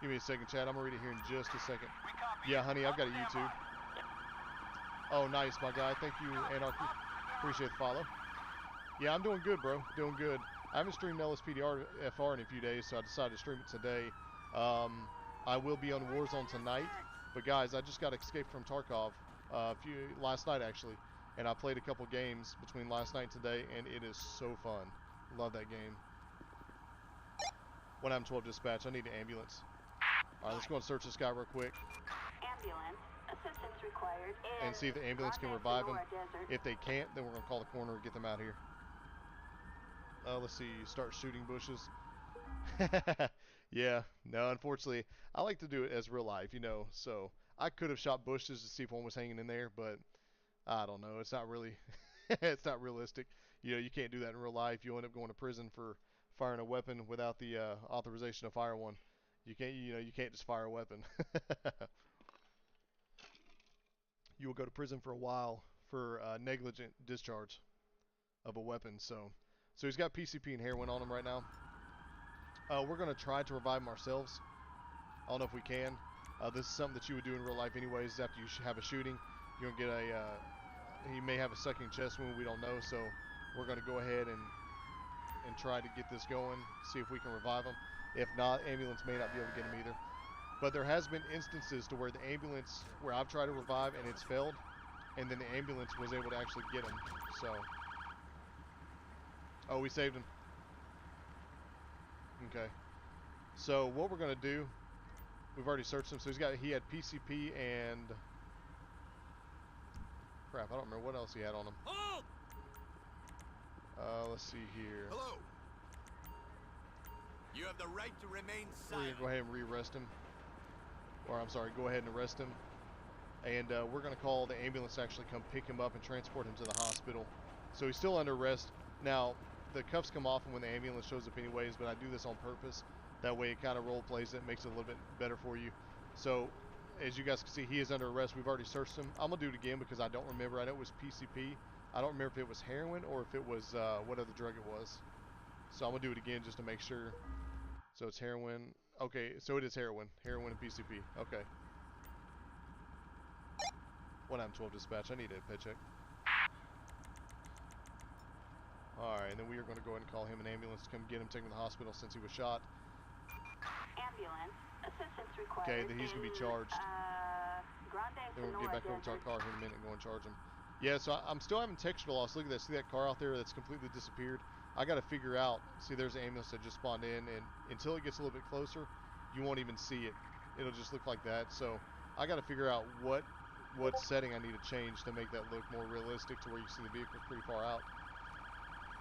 Give me a second, Chad. I'm gonna read it here in just a second. We copy. Yeah, honey, I've got a On YouTube. standby. Oh, nice, my guy. Thank you, Anarchy. Appreciate the follow. Yeah, I'm doing good, bro. Doing good. I haven't streamed Lspdfr in a few days, so I decided to stream it today. I will be on Warzone tonight, but guys, I just got escaped from Tarkov last night actually, and I played a couple games between last night and today, and it is so fun. Love that game. When I'm 12 dispatch, I need an ambulance. All right, let's go and search this guy real quick. Ambulance. Assistance required. And see if the ambulance can revive him. If they can't, then we're gonna call the coroner and get them out here. Let's see, start shooting bushes. Yeah, no, unfortunately, I like to do it as real life, you know, so I could have shot bushes to see if one was hanging in there, but I don't know, it's not really, it's not realistic. You know, you can't do that in real life. You end up going to prison for firing a weapon without the authorization to fire one. You can't just fire a weapon. You will go to prison for a while for negligent discharge of a weapon, so he's got PCP and heroin on him right now. We're going to try to revive him ourselves. I don't know if we can. This is something that you would do in real life anyways. After you have a shooting, you're going to get he may have a sucking chest wound, we don't know, so we're going to go ahead and try to get this going, see if we can revive him. If not, ambulance may not be able to get him either. But there has been instances to where the ambulance, where I've tried to revive and it's failed, and then the ambulance was able to actually get him, so... Oh, we saved him. Okay. So what we're gonna do, we've already searched him. So he had PCP and crap. I don't remember what else he had on him. Hold! Let's see here. Hello. You have the right to remain We're silent. gonna go ahead and re-arrest him, or I'm sorry, go ahead and arrest him. And we're gonna call the ambulance to actually come pick him up and transport him to the hospital. So he's still under arrest now. The cuffs come off when the ambulance shows up anyways, but I do this on purpose. That way it kind of role plays it, makes it a little bit better for you. So as you guys can see, he is under arrest. We've already searched him. I'm gonna do it again because I don't remember. I know it was PCP. I don't remember if it was heroin or if it was what other drug it was. So I'm gonna do it again just to make sure. So it's heroin. Okay, so it is heroin. Heroin and PCP. Okay. 1M12 dispatch. I need a paycheck. Alright, and then we are going to go ahead and call him an ambulance to come get him, take him to the hospital since he was shot. ambulance. Assistance required. Okay, then he's gonna be charged. Grande Then we'll get Sonora back over to our Desert. car here in a minute and go and charge him. Yeah, so I'm still having texture loss. Look at that. See that car out there that's completely disappeared? I got to figure out. See, there's an ambulance that just spawned in, and until it gets a little bit closer, you won't even see it. It'll just look like that. So I got to figure out what setting I need to change to make that look more realistic to where you see the vehicle pretty far out.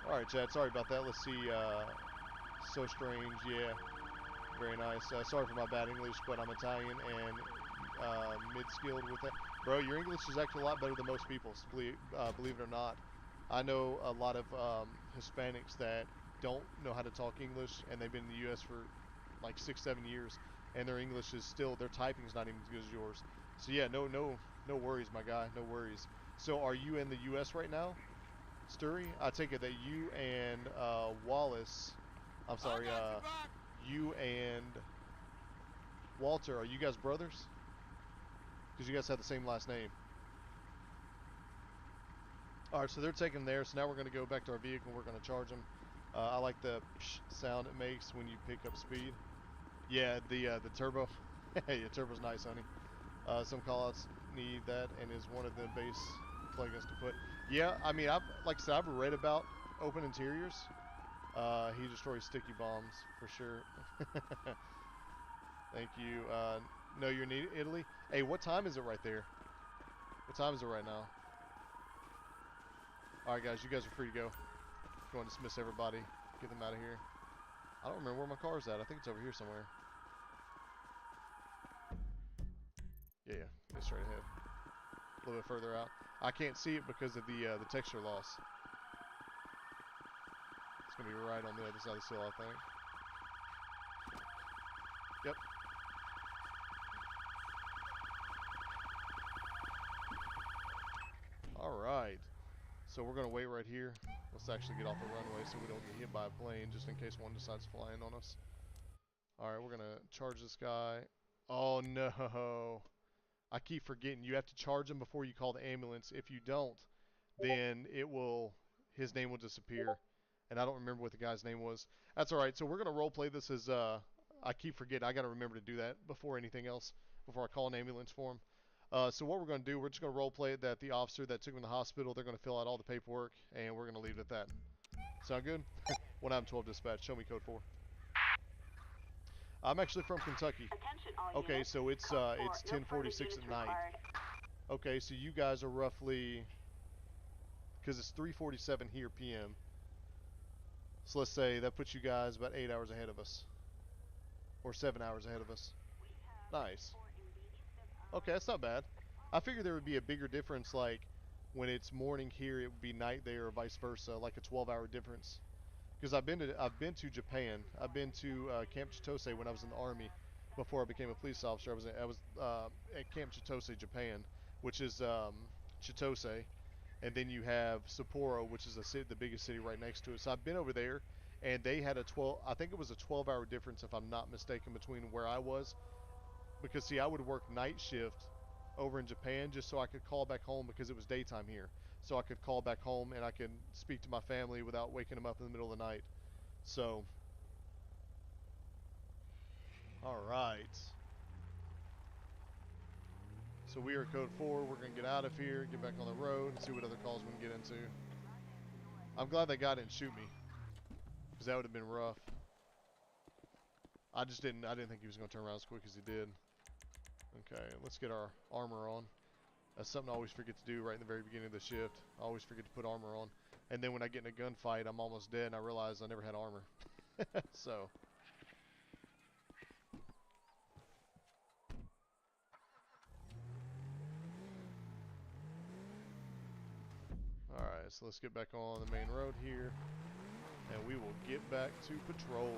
All right, Chad. Sorry about that. Let's see. So strange. Yeah. Very nice. Sorry for my bad English, but I'm Italian and mid-skilled with that. Bro, your English is actually a lot better than most people's, believe it or not. I know a lot of Hispanics that don't know how to talk English, and they've been in the U.S. for like 6-7 years, and their English is still, their typing is not even as good as yours. So yeah, no worries, my guy, no worries. So are you in the U.S. right now, Sturry? I take it that you and Wallace, I'm sorry, you and Walter, are you guys brothers? Because you guys have the same last name. Alright, so they're taking them there, so now we're going to go back to our vehicle and we're going to charge them. I like the sound it makes when you pick up speed. Yeah, the turbo. Yeah, turbo's nice, honey. Some callouts need that, and is one of the base plugins to put. Yeah, I mean, like I said, I've read about open interiors. He destroys sticky bombs, for sure. Thank you. No, you're in Italy? Hey, what time is it right there? What time is it right now? Alright, guys, you guys are free to go. Go and dismiss everybody. Get them out of here. I don't remember where my car's at. I think it's over here somewhere. Yeah, it's straight ahead. A little bit further out. I can't see it because of the texture loss. It's going to be right on the other side of the sill, I think. Yep. Alright. So we're going to wait right here. Let's actually get off the runway so we don't get hit by a plane, just in case one decides flying on us. Alright, we're going to charge this guy. Oh no. I keep forgetting. You have to charge him before you call the ambulance. If you don't, then his name will disappear. And I don't remember what the guy's name was. That's alright. So we're going to roleplay this as, I keep forgetting. I got to remember to do that before anything else, before I call an ambulance for him. So what we're going to do, we're just going to roleplay it that the officer that took him to the hospital, they're going to fill out all the paperwork, and we're going to leave it at that. Sound good? 112 dispatch. Show me code 4. I'm actually from Kentucky. Okay, so it's 10:46 at night. Okay, so you guys are roughly, because it's 3:47 here p.m. So let's say that puts you guys about 8 hours ahead of us, or 7 hours ahead of us. Nice. Okay, that's not bad. I figured there would be a bigger difference, like when it's morning here, it would be night there, or vice versa, like a 12-hour difference. Because I've been to Japan. I've been to Camp Chitose when I was in the Army. Before I became a police officer, I was at Camp Chitose, Japan, which is Chitose, and then you have Sapporo, which is the biggest city right next to it. So I've been over there, and they had I think it was a 12-hour difference, if I'm not mistaken, between where I was. Because see, I would work night shift over in Japan just so I could call back home because it was daytime here. So I could call back home and I could speak to my family without waking them up in the middle of the night. So, alright. So we are at code 4. We're going to get out of here, get back on the road, and see what other calls we can get into. I'm glad that guy didn't shoot me, because that would have been rough. I didn't think he was going to turn around as quick as he did. Okay, let's get our armor on. That's something I always forget to do right in the very beginning of the shift. I always forget to put armor on. And then when I get in a gunfight, I'm almost dead, and I realize I never had armor. So. Alright, so let's get back on the main road here. And we will get back to patrol.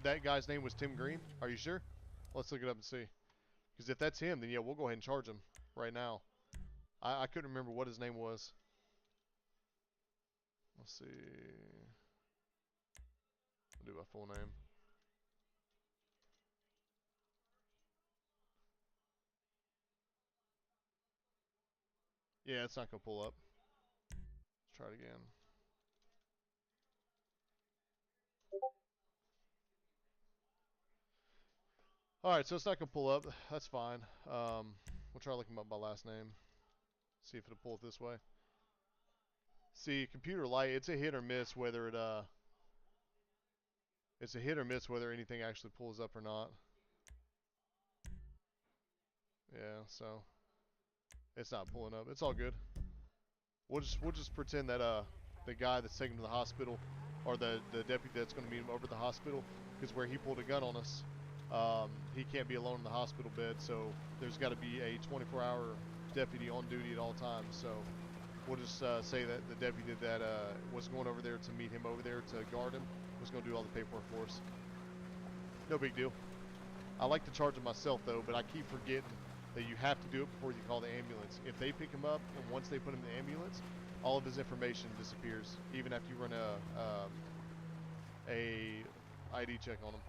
That guy's name was Tim Green? Are you sure? Let's look it up and see. Because if that's him, then yeah, we'll go ahead and charge him right now. I couldn't remember what his name was. Let's see. I'll do my full name. Yeah, it's not going to pull up. Let's try it again. Alright, so it's not going to pull up. That's fine. We'll try looking up by last name. See if it'll pull it this way. See, computer light, it's a hit or miss whether it, it's a hit or miss whether anything actually pulls up or not. Yeah, so it's not pulling up. It's all good. We'll just pretend that the guy that's taking him to the hospital, or the deputy that's going to meet him over at the hospital, because where he pulled a gun on us, he can't be alone in the hospital bed. So there's got to be a 24-hour deputy on duty at all times. So we'll just say that the deputy that was going over there to meet him over there to guard him was going to do all the paperwork for us. No big deal. I like to charge him myself though, but I keep forgetting that you have to do it before you call the ambulance. If they pick him up and once they put him in the ambulance, all of his information disappears, even after you run a ID check on him.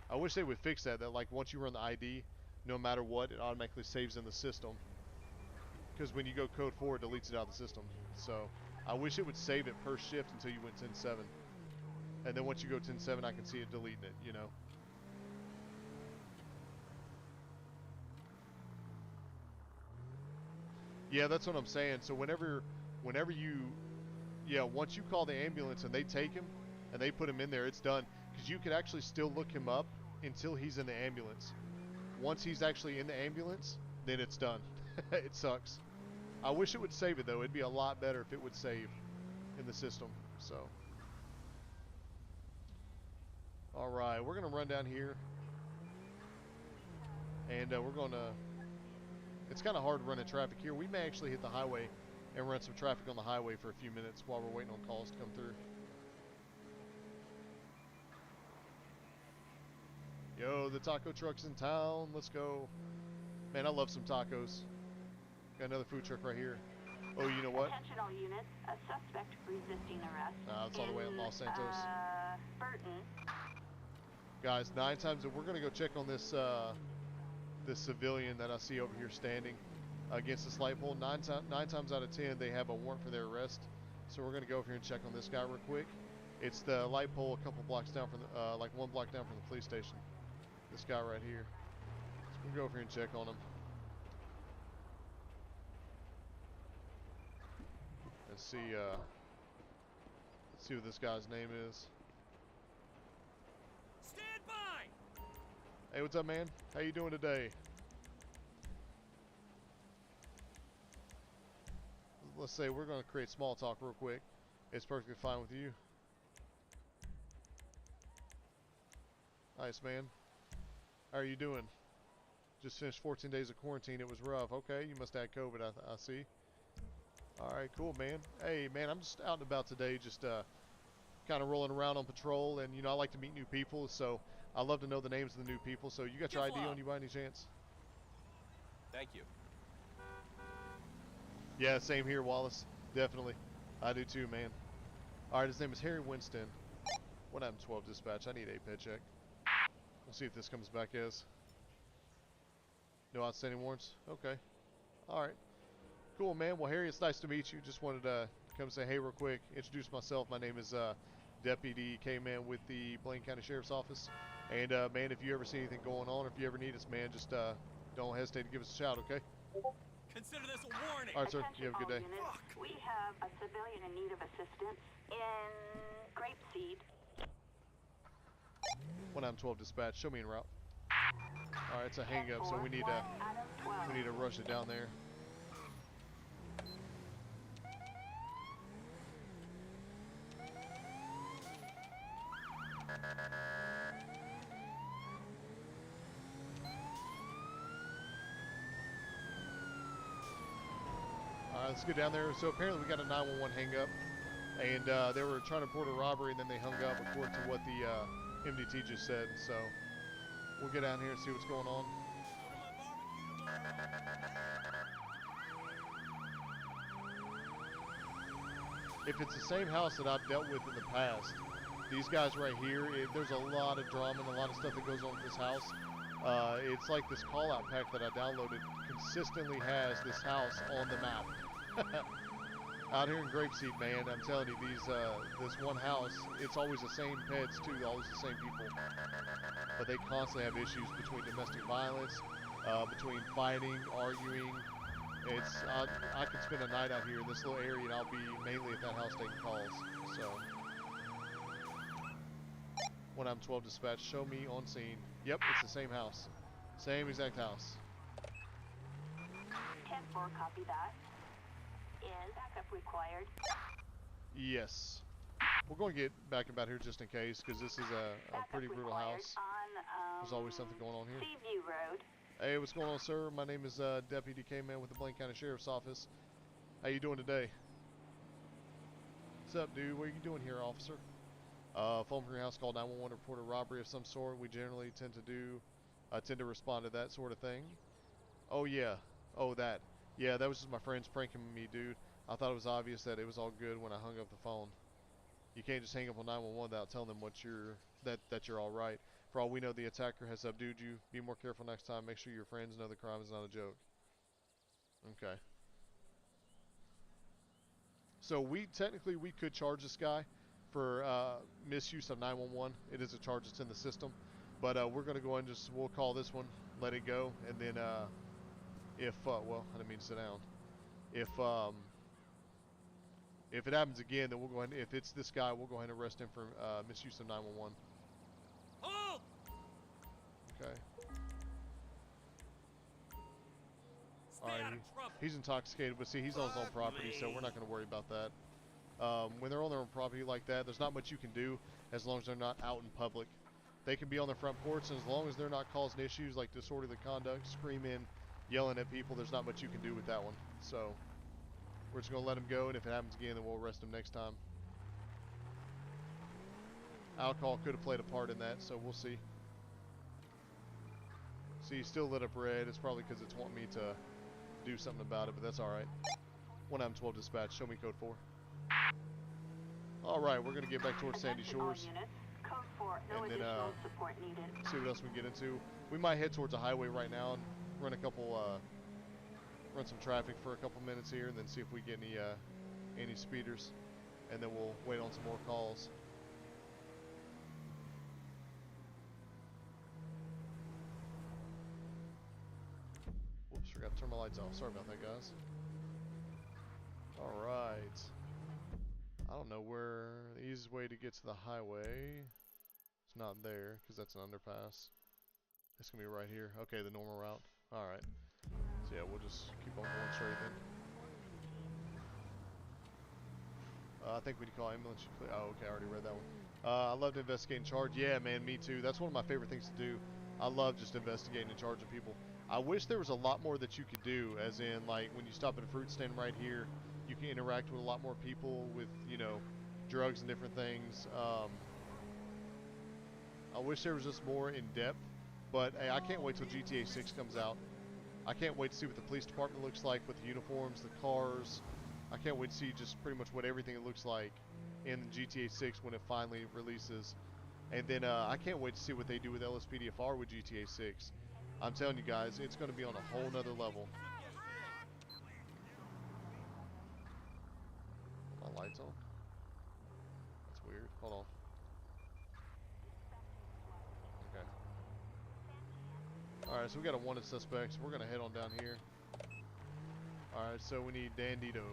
I wish they would fix that like once you run the ID, no matter what, it automatically saves in the system. Because when you go code 4, it deletes it out of the system. So I wish it would save it per shift until you went 10-7. And then once you go 10-7, I can see it deleting it, you know. Yeah, that's what I'm saying. So whenever you, yeah, once you call the ambulance and they take him and they put him in there, it's done. Because you could actually still look him up until he's in the ambulance. Once he's actually in the ambulance, then it's done. It sucks. I wish it would save it though. It'd be a lot better if it would save in the system. So, all right, we're gonna run down here, and we're gonna. It's kind of hard running traffic here. We may actually hit the highway and run some traffic on the highway for a few minutes while we're waiting on calls to come through. Yo, the taco truck's in town. Let's go. Man, I love some tacos. Got another food truck right here. Oh, you know what? Attention all units, a suspect resisting arrest. It's all the way in Los Santos. Burton. Guys, 9 times, we're gonna go check on this this civilian that I see over here standing against this light pole. 9 times out of 10, they have a warrant for their arrest. So we're gonna go over here and check on this guy real quick. It's the light pole a couple blocks down from the, like 1 block down from the police station. This guy right here. So we'll go over here and check on him. Let's see what this guy's name is. Stand by! Hey, what's up, man? How you doing today? Let's say we're going to create small talk real quick. It's perfectly fine with you. Nice, man. How are you doing? Just finished 14 days of quarantine. It was rough. Okay, you must have had COVID, I see. Alright, cool, man. Hey, man, I'm just out and about today, just kind of rolling around on patrol, and, you know, I like to meet new people, so I love to know the names of the new people. So you got your ID on you by any chance? Thank you. Yeah, same here, Wallace. Definitely. I do too, man. Alright, his name is Harry Winston. What happened, 12 dispatch? I need a ped check. We'll see if this comes back as. No outstanding warrants? Okay. Alright. Cool, man. Well, Harry, it's nice to meet you. Just wanted to come say hey real quick, introduce myself. My name is Deputy K-Man with the Blaine County Sheriff's Office. And, man, if you ever see anything going on, or if you ever need us, man, just don't hesitate to give us a shout, okay? Consider this a warning. All right, sir. Attention You have a good all day. units, we have a civilian in need of assistance in Grapeseed. 1912 dispatch. Show me en route. All right, it's a hang up, so we need Adam 12. to rush it down there. Let's get down there. So apparently we got a 911 hang up, and they were trying to report a robbery, and then they hung up according to what the MDT just said. So we'll get down here and see what's going on. If it's the same house that I've dealt with in the past, these guys right here, there's a lot of drama and a lot of stuff that goes on with this house. It's like this call-out pack that I downloaded consistently has this house on the map. Out here in Grapeseed, man, I'm telling you, this one house, it's always the same pets too, always the same people. But they constantly have issues between domestic violence, between fighting, arguing. I could spend a night out here in this little area and I'll be mainly at that house taking calls. So, when I'm 12 dispatch, show me on scene. Yep, it's the same house. Same exact house. 10-4, copy that. Is backup required? Yes. We're going to get back about here just in case, because this is a pretty brutal house. There's always something going on here. Seaview Road. Hey, what's going on, sir? My name is Deputy K-Man with the Blaine County Sheriff's Office. How you doing today? What's up, dude? What are you doing here, officer? Phone from your house, call 911, report a robbery of some sort. We generally tend to respond to that sort of thing. Oh, yeah. Oh, that. Yeah, that was just my friends pranking me, dude. I thought it was obvious that it was all good when I hung up the phone. You can't just hang up on 911 without telling them that you're all right. For all we know, the attacker has subdued you. Be more careful next time. Make sure your friends know the crime is not a joke. Okay. So technically we could charge this guy for misuse of 911. It is a charge that's in the system. But we're going to go ahead and we'll call this one, let it go, and then well, I didn't mean to sit down. If it happens again, then we'll go ahead and, if it's this guy, we'll go ahead and arrest him for misuse of 911. Hold! Okay. Stay Alright, out of trouble. he's intoxicated, but see, he's on his own property, so we're not going to worry about that. When they're on their own property like that, there's not much you can do as long as they're not out in public. They can be on their front porch, and as long as they're not causing issues like disorderly conduct, screaming, yelling at people, there's not much you can do with that one. So, we're just going to let him go, and if it happens again, then we'll arrest him next time. Alcohol could have played a part in that, so we'll see. See, he's still lit up red. It's probably because it's wanting me to do something about it, but that's alright. 1M12 dispatch, show me code 4. Alright, we're going to get back towards Sandy Shores. Code 4, no And then, additional support needed. See what else we can get into. We might head towards a highway right now and run run some traffic for a couple minutes here, and then see if we get any speeders, and then we'll wait on some more calls. Whoops, forgot to turn my lights off. Sorry about that, guys. Alright. I don't know where the easiest way to get to the highway. It's not there, because that's an underpass. It's going to be right here. Okay, the normal route. Alright. So yeah, we'll just keep on going straight then. I think we need to call ambulance. Oh, okay, I already read that one. I love to investigate and charge. Yeah, man, me too. That's one of my favorite things to do. I love just investigating and charging people. I wish there was a lot more that you could do, as in, like, when you stop at a fruit stand right here, you can interact with a lot more people with, you know, drugs and different things. I wish there was just more in depth, but hey, I can't wait till GTA 6 comes out. I can't wait to see what the police department looks like with the uniforms, the cars. I can't wait to see just pretty much what everything it looks like in GTA 6 when it finally releases. And then I can't wait to see what they do with Lspdfr with GTA 6. I'm telling you guys, it's going to be on a whole nother level. My lights on? That's weird. Hold on. Okay. Alright, so we got a wanted suspect, so we're going to head on down here. Alright, so we need Dandito.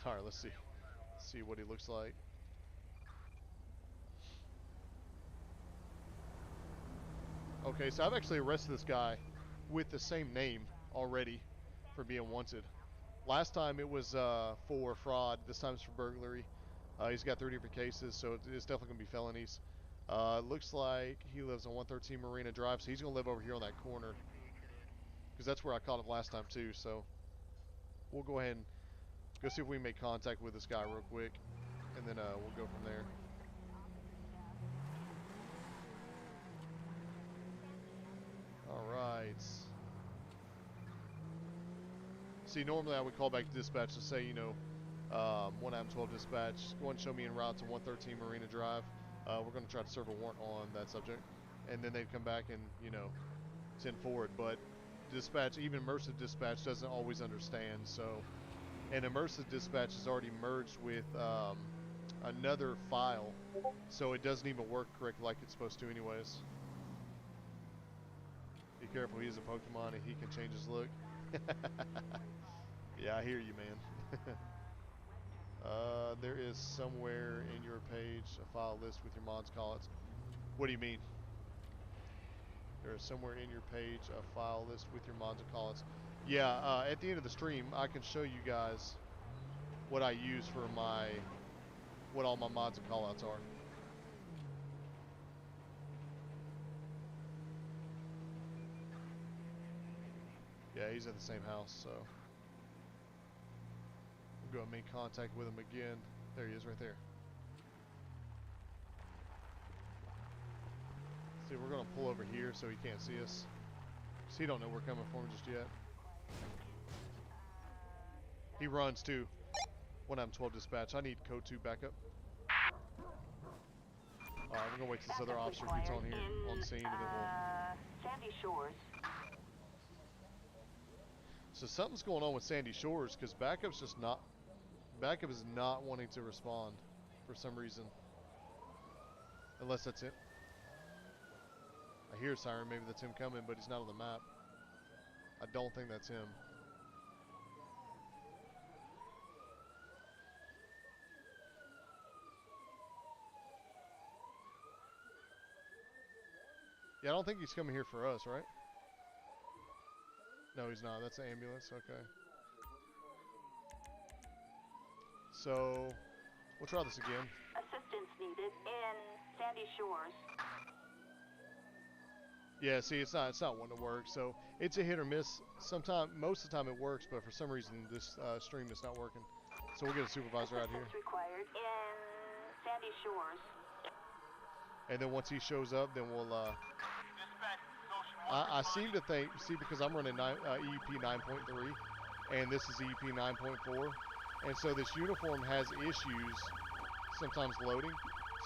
Alright, let's see. Let's see what he looks like. Okay, so I've actually arrested this guy with the same name already for being wanted. Last time it was for fraud. This time it's for burglary. He's got 3 different cases, so it's definitely going to be felonies. Looks like he lives on 113 Marina Drive, so he's going to live over here on that corner. Because that's where I caught him last time too, so we'll go ahead and go see if we can make contact with this guy real quick. And then we'll go from there. Alright. See, normally I would call back to dispatch to say, you know, 1M12 dispatch, go and show me en route to 113 Marina Drive. We're going to try to serve a warrant on that subject. And then they'd come back and, you know, send forward. But dispatch, even immersive dispatch, doesn't always understand. So and immersive dispatch is already merged with another file, so it doesn't even work correctly like it's supposed to anyways. Be careful, he is a Pokemon and he can change his look. Yeah, I hear you, man. There is somewhere in your page a file list with your mods callouts. What do you mean? There is somewhere in your page a file list with your mods and callouts. Yeah, at the end of the stream, I can show you guys what I use for what all my mods and callouts are. Yeah, he's at the same house, so we'll go and make contact with him again. There he is right there. See, we're gonna pull over here so he can't see us. So he don't know we're coming for him just yet. He runs too. 1M12 dispatch. I need code 2 backup. Alright, we're gonna wait till this other officer gets on here on the scene and then we'll... Sandy Shores. So something's going on with Sandy Shores because backup is not wanting to respond for some reason. Unless that's it. I hear a siren, maybe that's him coming, but he's not on the map. I don't think that's him. Yeah, I don't think he's coming here for us, right? No, he's not. That's the ambulance. Okay. So, we'll try this again. Assistance needed in Sandy Shores. Yeah, see, it's not one to work. So it's a hit or miss. Most of the time it works, but for some reason this stream is not working. So we'll get a supervisor out here. Required in Sandy Shores. And then once he shows up, then we'll. I seem to think, because I'm running EEP 9.3, and this is EEP 9.4, and so this uniform has issues sometimes loading.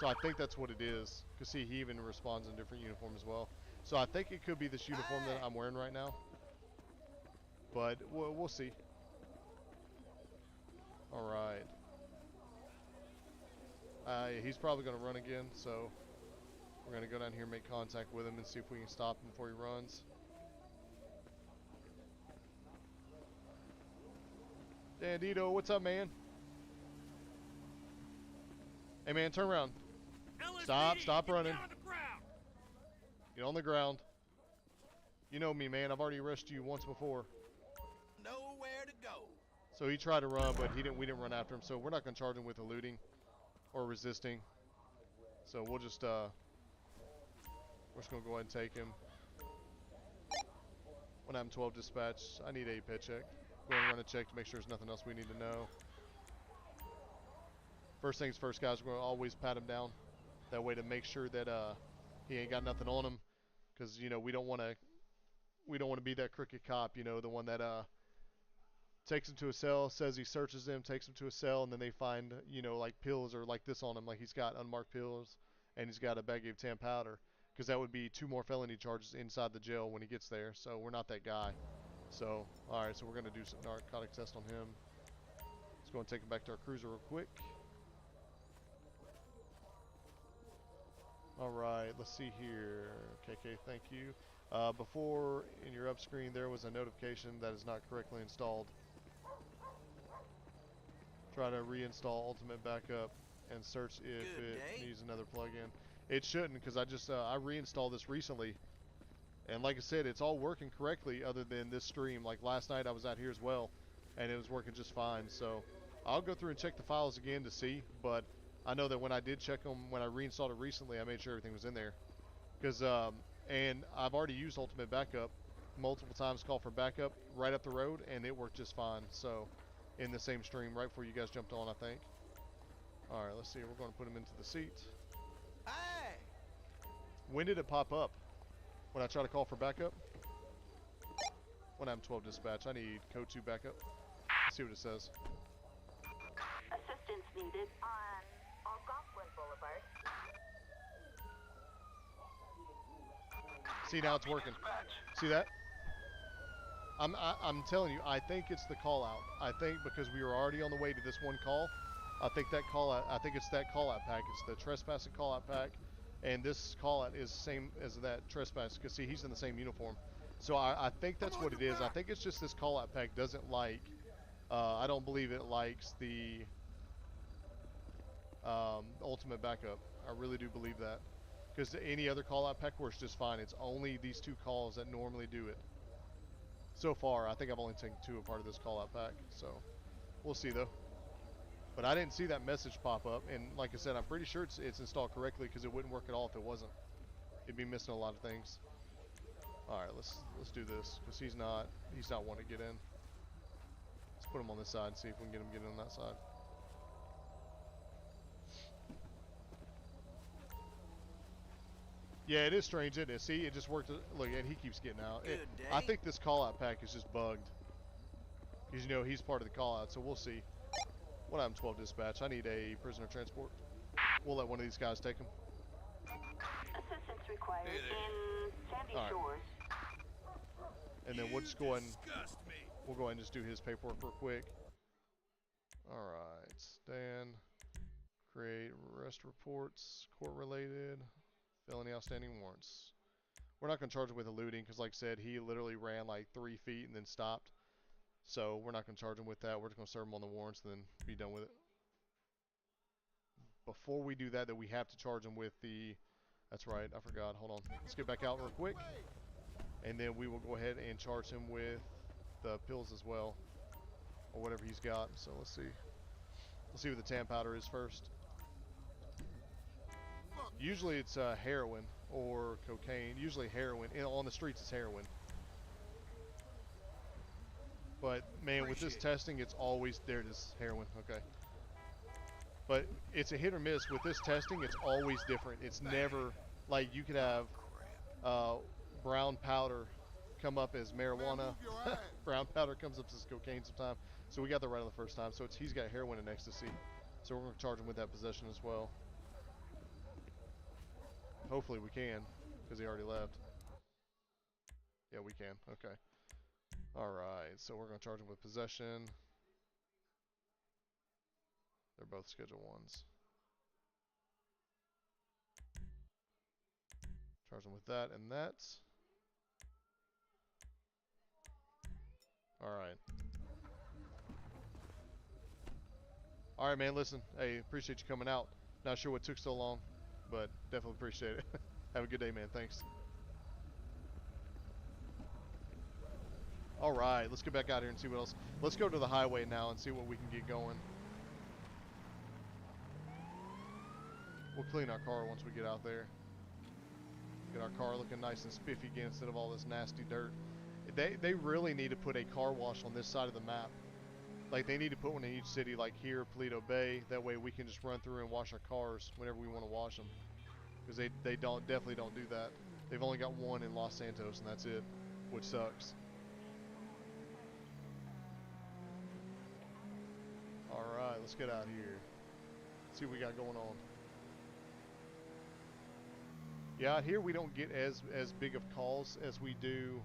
So I think that's what it is. Cause see, he even responds in different uniform as well. So I think it could be this uniform that I'm wearing right now. But we'll see. All right. He's probably going to run again, so we're going to go down here and make contact with him and see if we can stop him before he runs. Dandito, what's up, man? Hey, man, turn around. Stop running. Get on the ground. You know me, man. I've already arrested you once before. Nowhere to go. So he tried to run, but we didn't run after him. So we're not going to charge him with eluding or resisting. So we're just going to go ahead and take him. 1M12 dispatch. I need a pet check. Go ahead and run a check to make sure there's nothing else we need to know. First things first, guys. We're going to always pat him down. That way to make sure that he ain't got nothing on him. Because, you know, we don't want to be that crooked cop, you know, the one that takes him to a cell, says he searches him, takes him to a cell, and then they find, you know, like pills or like this on him, like he's got unmarked pills and he's got a bag of tan powder. Because that would be 2 more felony charges inside the jail when he gets there. So we're not that guy. So, alright, so we're going to do some narcotic test on him. Let's go and take him back to our cruiser real quick. Alright, let's see here. KK, thank you. Before, in your up screen, there was a notification that is not correctly installed. Try to reinstall Ultimate Backup and search if it needs another plugin. It shouldn't, because I reinstalled this recently. And like I said, it's all working correctly other than this stream. Like last night I was out here as well, and it was working just fine. So I'll go through and check the files again to see, but I know that when I did check them, when I reinstalled it recently, I made sure everything was in there. Because, and I've already used Ultimate Backup multiple times, called for backup right up the road, and it worked just fine. So, in the same stream, right before you guys jumped on, I think. Alright, let's see. We're going to put him into the seat. Hey! When did it pop up? When I try to call for backup? When I'm 12 dispatch, I need code 2 backup. Let's see what it says. Assistance needed on Algonquin Boulevard. See, now it's working. See that? I'm telling you, I think it's the call out. I think because we were already on the way to this one call, I think that call out. I think it's that call out pack. It's the trespassing call out pack, and this call out is same as that trespass. Cause see, he's in the same uniform, so I think that's what it is. I think it's just this call out pack doesn't like. I don't believe it likes the ultimate backup. I really do believe that. Because any other call out pack works just fine. It's only these 2 calls that normally do it. So far, I think I've only taken 2 apart of this call out pack. So we'll see though. But I didn't see that message pop up, and like I said, I'm pretty sure it's installed correctly because it wouldn't work at all if it wasn't. It'd be missing a lot of things. All right, let's do this because he's not wanting to get in. Let's put him on this side and see if we can get him on that side. Yeah, it is strange, isn't it? See, it just worked. Look, and he keeps getting out. I think this call out pack is just bugged. Because, you know, he's part of the call out, so we'll see. What happened, 12 dispatch? I need a prisoner transport. We'll let one of these guys take him. Assistance required in Sandy Shores. And then we'll just go ahead and we'll go ahead and just do his paperwork real quick. Alright, Stan. Create arrest reports, court related, felony outstanding warrants. We're not going to charge him with eluding because, like I said, he literally ran like 3 feet and then stopped. So we're not going to charge him with that. We're just going to serve him on the warrants and then be done with it. Before we do that, we have to charge him with the... That's right, I forgot. Hold on. Let's get back out real quick. And then we will go ahead and charge him with the pills as well. Or whatever he's got. So let's see. Let's see what the tan powder is first. Usually it's heroin or cocaine. Usually heroin. On the streets it's heroin. But man, with this testing, it's always there. It is heroin. Okay. But it's a hit or miss. With this testing, it's always different. It's never like you could have brown powder come up as marijuana. Brown powder comes up as cocaine sometimes. So we got that right on the first time. So he's got heroin and ecstasy. So we're going to charge him with that possession as well. Hopefully we can, because he already left. Yeah, we can. Okay. Alright, so we're going to charge him with possession. They're both Schedule 1s. Charge him with that and that. Alright. Alright, man, listen. Hey, appreciate you coming out. Not sure what took so long, but definitely appreciate it. Have a good day, man. Thanks. Alright, let's get back out here and see what else. Let's go to the highway now and see what we can get going. We'll clean our car once we get out there. Get our car looking nice and spiffy again instead of all this nasty dirt. They really need to put a car wash on this side of the map. Like, they need to put one in each city, like here, Paleto Bay. That way we can just run through and wash our cars whenever we want to wash them. Because they definitely don't do that. They've only got one in Los Santos, and that's it, which sucks. Alright, let's get out here. See what we got going on. Yeah, out here we don't get as big of calls as we do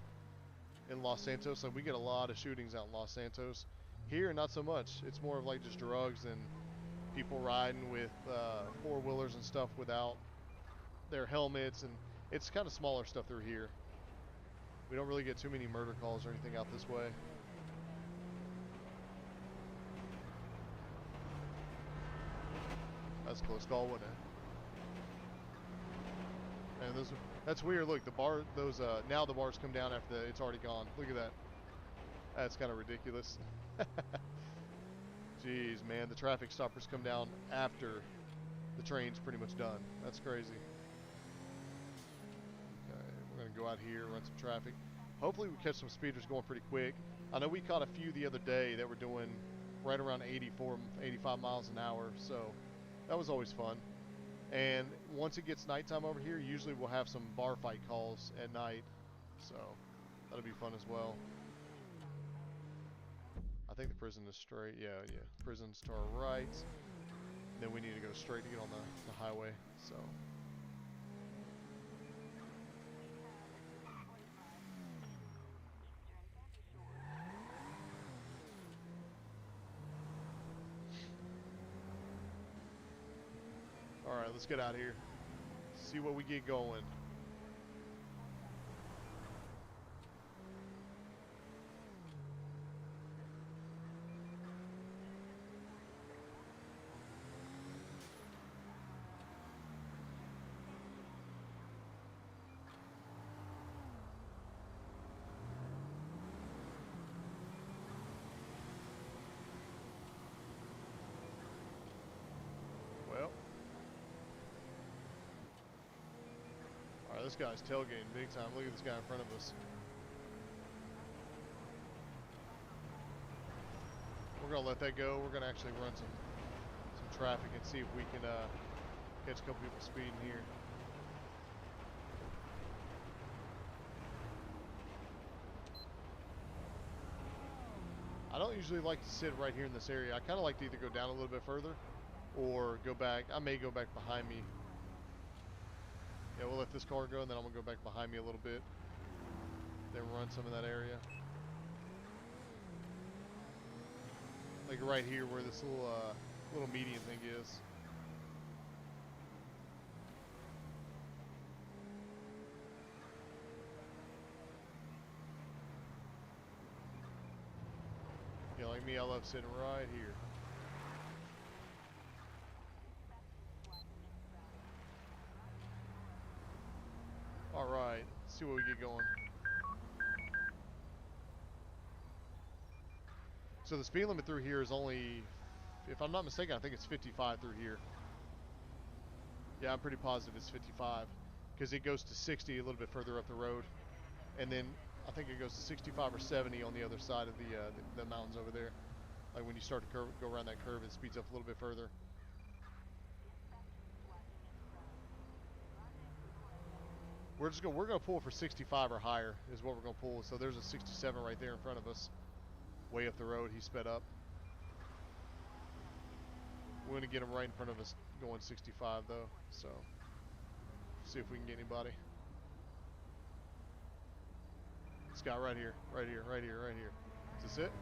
in Los Santos. Like, we get a lot of shootings out in Los Santos. Here, not so much. It's more of like just drugs and people riding with four-wheelers and stuff without their helmets, and it's kind of smaller stuff through here. We don't really get too many murder calls or anything out this way. That's a close call, wasn't it? And that's weird. Look, the bar, now the bars come down after it's already gone. Look at that. That's kind of ridiculous. Jeez, man, the traffic stoppers come down after the train's pretty much done. That's crazy. Okay, we're gonna go out here, run some traffic. Hopefully we catch some speeders going pretty quick. I know we caught a few the other day that were doing right around 84, 85 miles an hour, so that was always fun. And once it gets nighttime over here, usually we'll have some bar fight calls at night, so that'll be fun as well. I think the prison is straight. Yeah. Prison's to our right. And then we need to go straight to get on the highway. So. Alright, let's get out of here. See what we get going. Well. Alright, this guy's tailgating big time. Look at this guy in front of us. We're going to let that go. We're going to actually run some traffic and see if we can catch a couple people speeding here. I don't usually like to sit right here in this area. I kind of like to either go down a little bit further or go back. I may go back behind me. Yeah, we'll let this car go, and then I'm going to go back behind me a little bit. Then run some in that area. Like right here where this little median thing is. Yeah, like me, I love sitting right here. Alright, let's see what we get going. So the speed limit through here is only, if I'm not mistaken, I think it's 55 through here. Yeah, I'm pretty positive it's 55. Because it goes to 60 a little bit further up the road. And then I think it goes to 65 or 70 on the other side of the mountains over there. Like when you start to go around that curve, it speeds up a little bit further. We're gonna pull for 65 or higher is what we're gonna pull. So there's a 67 right there in front of us, way up the road. He sped up. We're gonna get him right in front of us, going 65 though. So see if we can get anybody. This guy right here, right here, right here, right here. Is this it?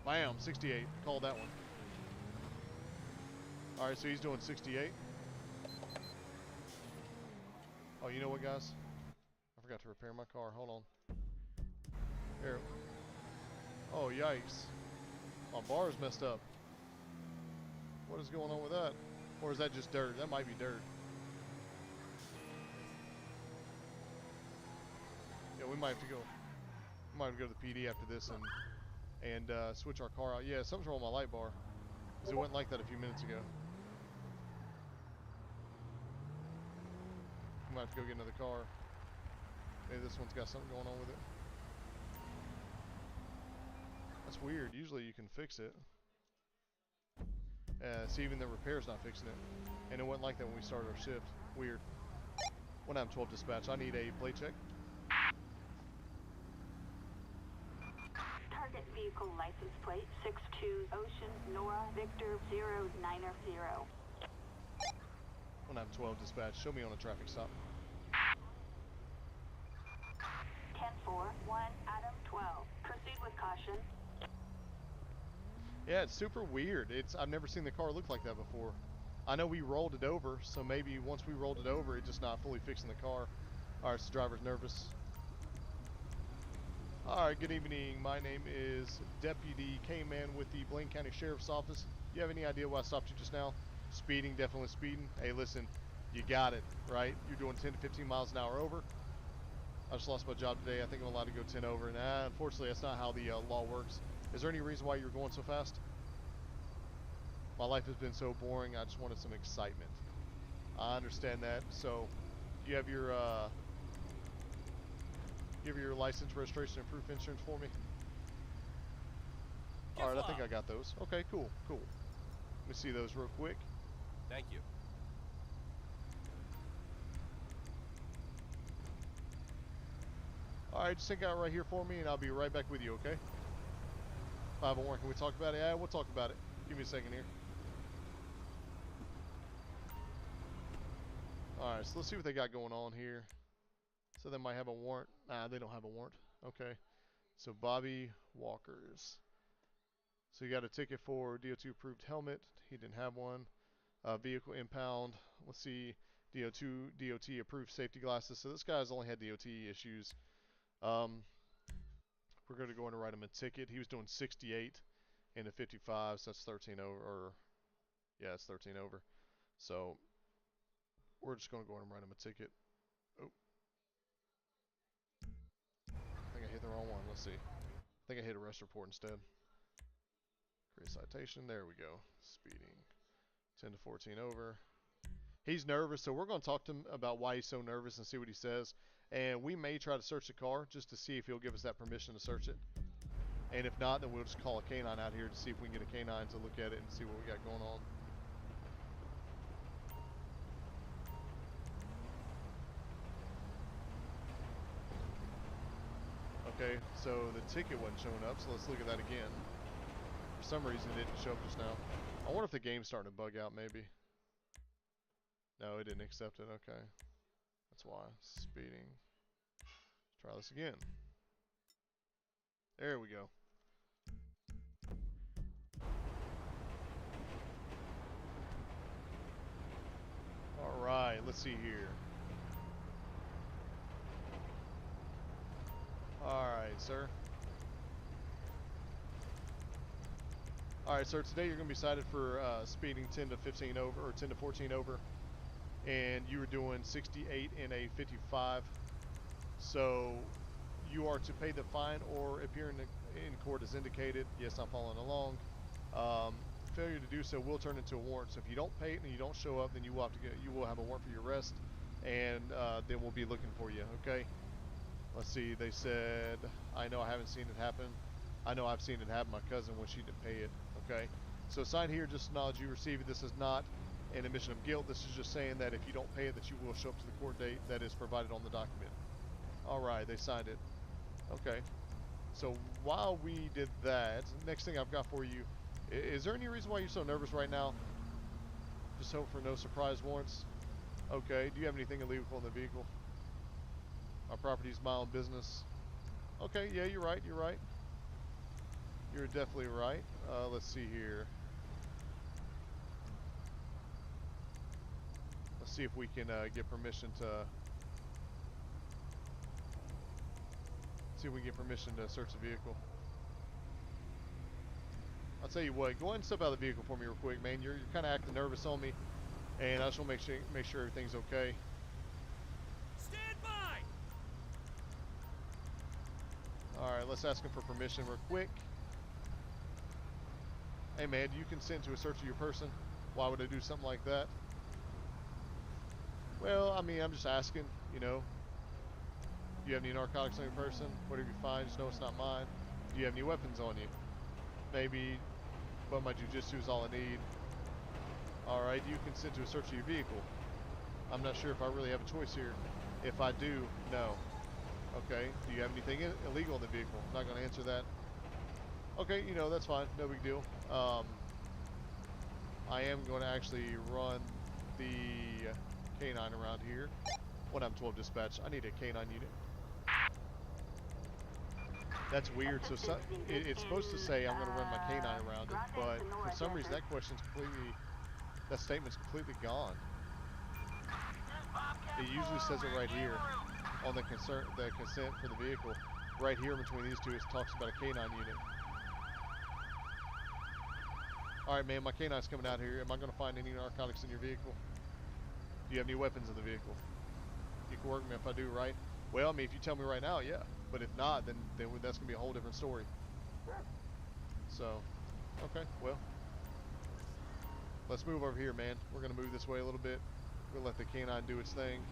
Bam, 68. Called that one. All right, so he's doing 68. Oh, you know what, guys? I forgot to repair my car. Hold on. Here. Oh, yikes. My bar is messed up. What is going on with that? Or is that just dirt? That might be dirt. Yeah, we might have to go. We might have to go to the PD after this and switch our car out. Yeah, something's wrong with my light bar. Because it wasn't like that a few minutes ago. We might have to go get another car. Maybe this one's got something going on with it. That's weird. Usually you can fix it. See, even the repair's not fixing it. And it wasn't like that when we started our shift. Weird. 1M12 dispatch. I need a plate check. Target vehicle license plate 62 Ocean Nora Victor 090. 1M12 dispatch. Show me on a traffic stop. 10-4, 1 Adam 12. Proceed with caution. Yeah, it's super weird. I've never seen the car look like that before. I know we rolled it over, so maybe once we rolled it over, it's just not fully fixing the car. Alright, so the driver's nervous. Alright, good evening. My name is Deputy K-Man with the Blaine County Sheriff's Office. You have any idea why I stopped you just now? Speeding, definitely speeding. Hey, listen, you got it, right? You're doing 10 to 15 miles an hour over. I just lost my job today. I think I'm allowed to go 10 over. And unfortunately, that's not how the law works. Is there any reason why you're going so fast? My life has been so boring. I just wanted some excitement. I understand that. So, you have your license, registration, and proof insurance for me? Alright, I think I got those. Okay, cool, cool. Let me see those real quick. Thank you. Alright, just hang out right here for me and I'll be right back with you, okay? 501, can we talk about it? Yeah, we'll talk about it. Give me a second here. Alright, so let's see what they got going on here. So they might have a warrant. Nah, they don't have a warrant. Okay. So Bobby Walkers. So you got a ticket for DOT approved helmet. He didn't have one. Vehicle impound. Let's see. DOT approved safety glasses. So this guy's only had DOT issues. We're going to go in and write him a ticket. He was doing 68 in a 55, so that's 13 over. Or yeah, it's 13 over. So we're just going to go in and write him a ticket. Oh, I think I hit the wrong one. Let's see. I think I hit arrest report instead. Create citation. There we go. Speeding. 10 to 14 over. He's nervous, so we're going to talk to him about why he's so nervous and see what he says. And we may try to search the car just to see if he'll give us that permission to search it. And if not, then we'll just call a canine out here to see if we can get a canine to look at it and see what we got going on. Okay, so the ticket wasn't showing up, so let's look at that again. For some reason it didn't show up just now. I wonder if the game's starting to bug out maybe. No, it didn't accept it, okay. That's why. Speeding. Let's try this again. There we go. Alright, let's see here. Alright, sir. Alright, sir, today you're going to be cited for speeding 10 to 15 over, or 10 to 14 over. And you were doing 68 in a 55. So you are to pay the fine or appear in court as indicated. Yes, I'm following along. Failure to do so will turn into a warrant. So if you don't pay it and you don't show up, then you will have a warrant for your arrest, and then we'll be looking for you. Okay. Let's see. They said, I know I haven't seen it happen. I know I've seen it happen. My cousin when she didn't pay it. Okay. So sign here. Just acknowledge you received it. This is not an admission of guilt. This is just saying that if you don't pay it, that you will show up to the court date that is provided on the document. All right. They signed it. Okay. So while we did that, next thing I've got for you. Is there any reason why you're so nervous right now? Just hope for no surprise warrants. Okay. Do you have anything illegal in the vehicle? Our property is my own business. Okay. Yeah, you're right. You're right. You're definitely right. Let's see here. Let's see if we can get permission to. See if we can get permission to search the vehicle. I'll tell you what, go ahead and step out of the vehicle for me real quick, man. You're kind of acting nervous on me, and I just want to make sure everything's okay. Stand by! Alright, let's ask him for permission real quick. Hey man, do you consent to a search of your person? Why would I do something like that? Well, I mean, I'm just asking, you know. Do you have any narcotics on your person? Whatever you find, just know it's not mine. Do you have any weapons on you? Maybe. But my jujitsu is all I need. Alright, do you consent to a search of your vehicle? I'm not sure if I really have a choice here. If I do, no. Okay, do you have anything illegal in the vehicle? I'm not going to answer that. Okay, you know, that's fine. No big deal. I am going to actually run the canine around here. 1M12 dispatch. I need a canine unit. That's weird. So it's supposed to say I'm going to run my canine around it, but for some reason that that statement's completely gone. It usually says it right here on the consent for the vehicle. Right here between these two, it talks about a canine unit. Alright, man, my canine's coming out here. Am I going to find any narcotics in your vehicle? Do you have any weapons in the vehicle? You can work me if I do, right? Well, I mean, if you tell me right now, yeah. But if not, then that's going to be a whole different story. So, okay, well. Let's move over here, man. We're going to move this way a little bit. We'll let the canine do its thing.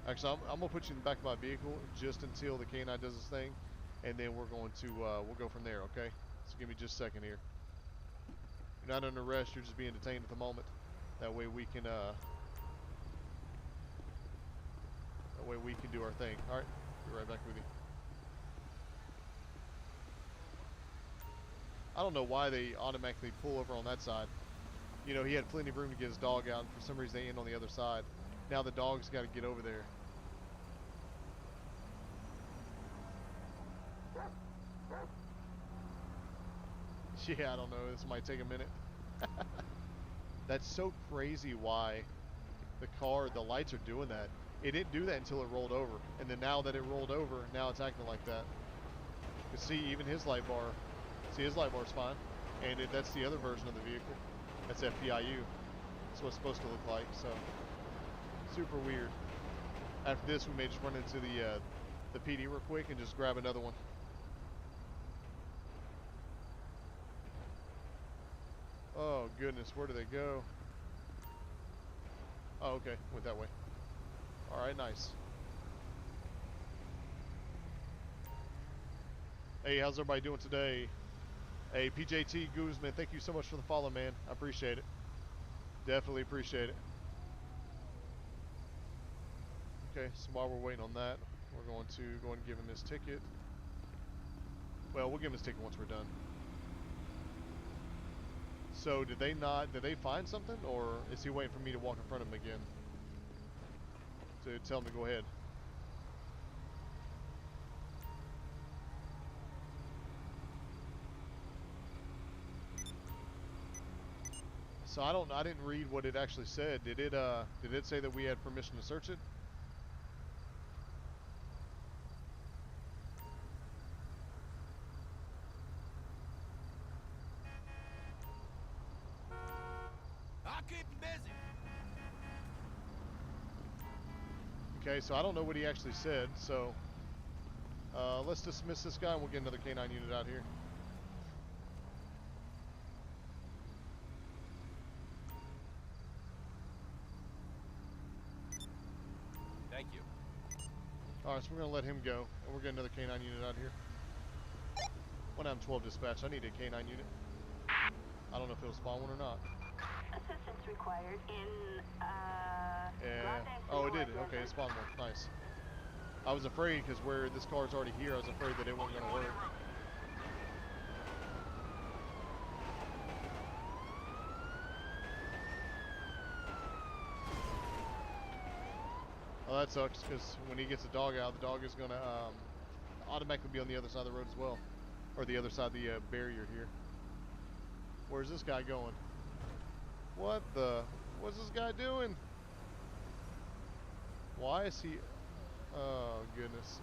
Actually, I'm going to put you in the back of my vehicle just until the canine does its thing. And then we're going to, we'll go from there, okay? So give me just a second here. You're not under arrest, you're just being detained at the moment. That way we can, do our thing. Alright, be right back with you. I don't know why they automatically pull over on that side. You know, he had plenty of room to get his dog out, and for some reason they end on the other side. Now the dog's got to get over there. Yeah, I don't know. This might take a minute. That's so crazy why the lights are doing that. It didn't do that until it rolled over. And then now that it rolled over, now it's acting like that. You can see even his light bar, his light bar's fine. And that's the other version of the vehicle. That's FPIU. That's what it's supposed to look like, so super weird. After this, we may just run into the PD real quick and just grab another one. Oh goodness, where do they go? Oh, okay, went that way. Alright, nice. Hey, how's everybody doing today? Hey, PJT Guzman, thank you so much for the follow, man. I appreciate it. Definitely appreciate it. Okay, so while we're waiting on that, we're going to go and give him his ticket. Well, we'll give him his ticket once we're done. So, did they find something, or is he waiting for me to walk in front of him again? To tell him to go ahead? So I didn't read what it actually said. Did it say that we had permission to search it? I'll keep him busy. Okay, so I don't know what he actually said, so let's dismiss this guy and we'll get another K9 unit out here. Thank you. Alright, so we're going to let him go, and we're getting another K9 unit out here. 1M12 dispatch, I need a K9 unit. I don't know if it'll spawn one or not. Assistance required in, Yeah. Oh, it did. Okay, it spawned one. Nice. I was afraid, because where this car's already here, I was afraid that it wasn't going to work. Oh, that sucks, because when he gets the dog out, the dog is going to automatically be on the other side of the road as well. Or the other side of the barrier here. Where's this guy going? What's this guy doing? Why is he... Oh, goodness.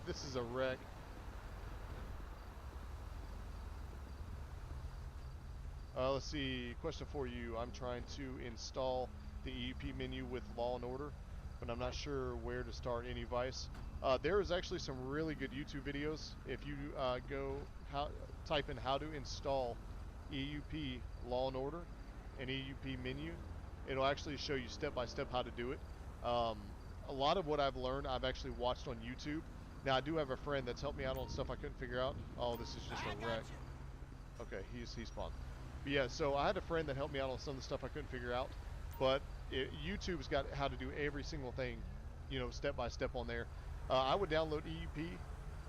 This is a wreck. Let's see. Question for you. I'm trying to install the EUP menu with Law and Order, but I'm not sure where to start any advice. There is actually some really good YouTube videos. If you type in how to install EUP Law and Order and EUP menu, it'll actually show you step by step how to do it. A lot of what I've learned, I've actually watched on YouTube. Now, I do have a friend that's helped me out on stuff I couldn't figure out. Oh, this is just a wreck. Okay, he's spawned. But yeah, so I had a friend that helped me out on some of the stuff I couldn't figure out. But YouTube's got how to do every single thing, you know, step by step on there. I would download EUP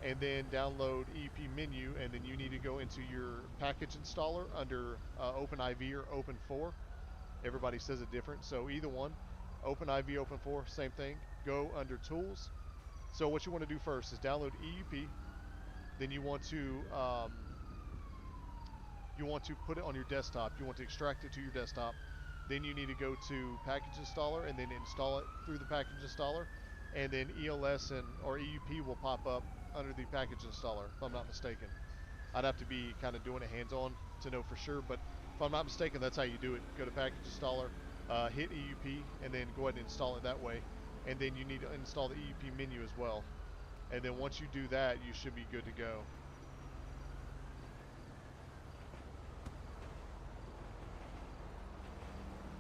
and then download EUP menu, and then you need to go into your package installer under OpenIV or Open4. Everybody says it different, so either one. OpenIV, Open4, same thing. Go under Tools. So what you want to do first is download EUP. Then you want to put it on your desktop. You want to extract it to your desktop. Then you need to go to Package Installer and then install it through the Package Installer. And then ELS or EUP will pop up under the Package Installer, if I'm not mistaken. I'd have to be kind of doing it hands-on to know for sure, but if I'm not mistaken, that's how you do it. Go to Package Installer, hit EUP, and then go ahead and install it that way. And then you need to install the EUP menu as well. And then once you do that, you should be good to go.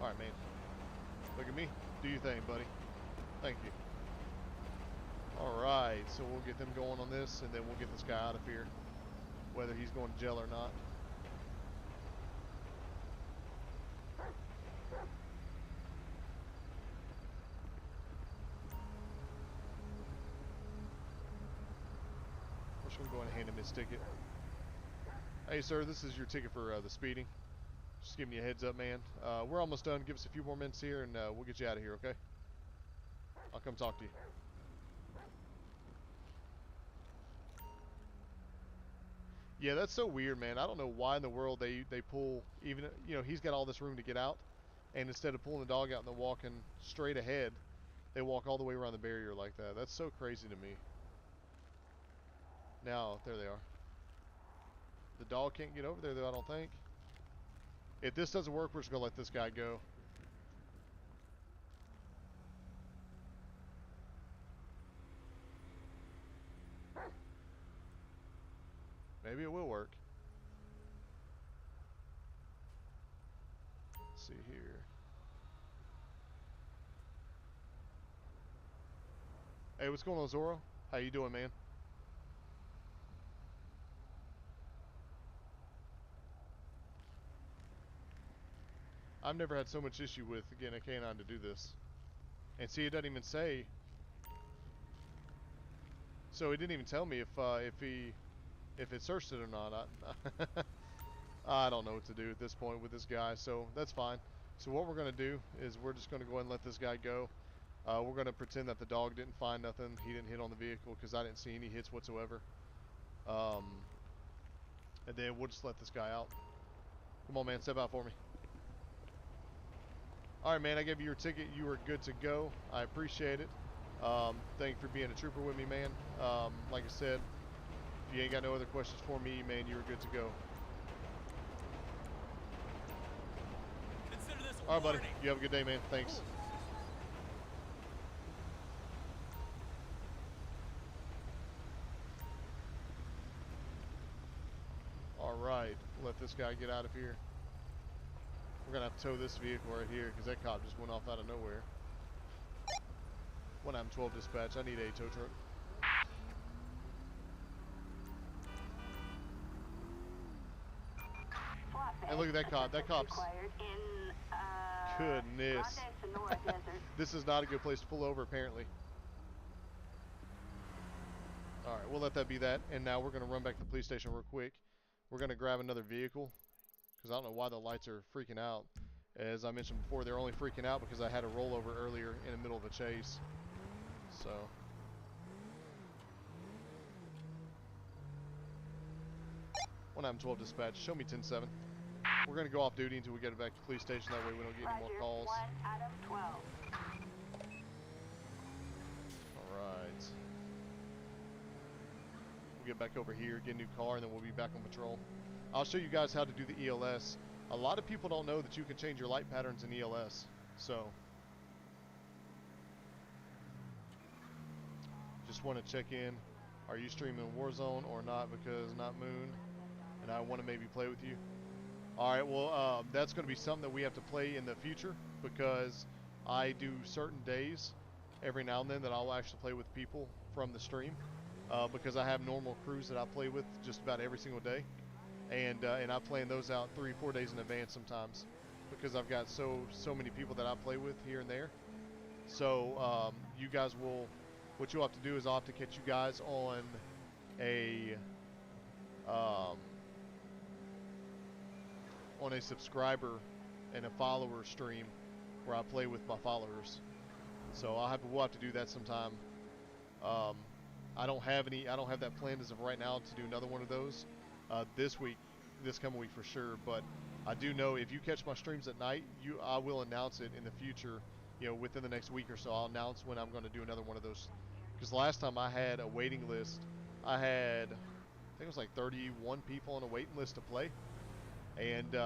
Alright, man. Look at me. Do your thing, buddy. Thank you. Alright, so we'll get them going on this, and then we'll get this guy out of here, whether he's going to jail or not. We're just going to go ahead and hand him his ticket. Hey, sir, this is your ticket for the speeding. Just giving you a heads up, man. We're almost done. Give us a few more minutes here, and we'll get you out of here, okay? I'll come talk to you. Yeah, that's so weird, man. I don't know why in the world they pull, even, you know, he's got all this room to get out. and instead of pulling the dog out and then walking straight ahead, they walk all the way around the barrier like that. That's so crazy to me. Now, there they are. The dog can't get over there, though, I don't think. If this doesn't work, we're just going to let this guy go. Maybe it will work. Let's see here. Hey, what's going on, Zoro? How you doing, man? I've never had so much issue with getting a canine to do this. And see, it doesn't even say. So he didn't even tell me if it searched it or not. I don't know what to do at this point with this guy, so that's fine. So what we're gonna do is we're just gonna go ahead and let this guy go. We're gonna pretend that the dog didn't find nothing. He didn't hit on the vehicle because I didn't see any hits whatsoever. And then we'll just let this guy out. Come on, man, step out for me. All right, man, I gave you your ticket. You were good to go. I appreciate it. Thank you for being a trooper with me, man. Like I said, if you ain't got no other questions for me, man, you were good to go. Consider this a All right, buddy. warning. You have a good day, man. Thanks. All right, let this guy get out of here. We're gonna have to tow this vehicle right here because that cop just went off out of nowhere. 1M12 dispatch. I need a tow truck. And look at that cop. That cop's. Goodness. This is not a good place to pull over, apparently. All right, we'll let that be that. And now we're gonna run back to the police station real quick. We're gonna grab another vehicle because I don't know why the lights are freaking out. As I mentioned before, they're only freaking out because I had a rollover earlier in the middle of a chase. So. 1M12 dispatch. Show me 10-7. We're going to go off duty until we get back to the police station. That way we don't get any more calls. 1 Adam 12. Alright. We'll get back over here, get a new car, and then we'll be back on patrol. I'll show you guys how to do the ELS. A lot of people don't know that you can change your light patterns in ELS. So, just want to check in. Are you streaming Warzone or not? Because not Moon, and I want to maybe play with you. Alright, well, that's going to be something that we have to play in the future because I do certain days every now and then that I'll actually play with people from the stream because I have normal crews that I play with just about every single day. And I plan those out 3-4 days in advance sometimes because I've got so many people that I play with here and there. So you guys will, what you'll have to do is I'll have to catch you guys on a subscriber and a follower stream where I play with my followers. So we'll have to do that sometime. I don't have that planned as of right now to do another one of those this coming week for sure. But I do know if you catch my streams at night, I will announce it in the future. You know, within the next week or so, I'll announce when I'm going to do another one of those. Because last time I had a waiting list, I think it was like 31 people on a waiting list to play. And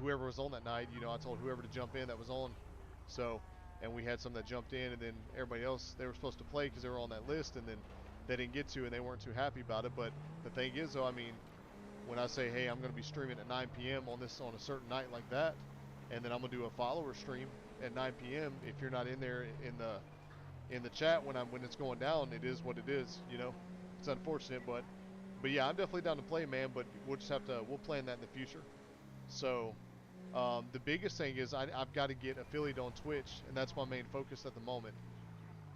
whoever was on that night, you know, I told whoever to jump in that was on. So, and we had some that jumped in, and then everybody else, they were supposed to play because they were on that list, and then they didn't get to, and they weren't too happy about it. But the thing is, though, I mean, when I say, hey, I'm going to be streaming at 9 p.m. on a certain night like that, and then I'm going to do a follower stream at 9 p.m. If you're not in there in the chat when it's going down, it is what it is. You know, it's unfortunate, but yeah, I'm definitely down to play, man. But we'll plan that in the future. So the biggest thing is I've got to get affiliate on Twitch, and that's my main focus at the moment.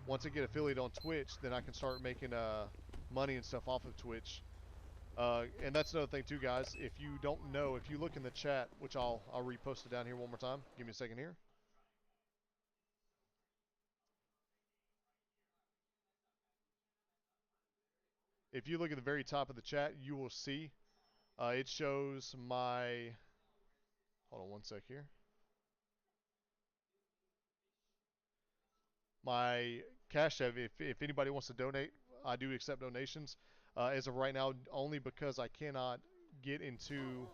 Once I get affiliate on Twitch, then I can start making money and stuff off of Twitch. And that's another thing too, guys. If you don't know, if you look in the chat, which I'll repost it down here one more time. Give me a second here. If you look at the very top of the chat, you will see it shows my. Hold on one sec here. my Cash App, if anybody wants to donate, I do accept donations. As of right now, only because I cannot get into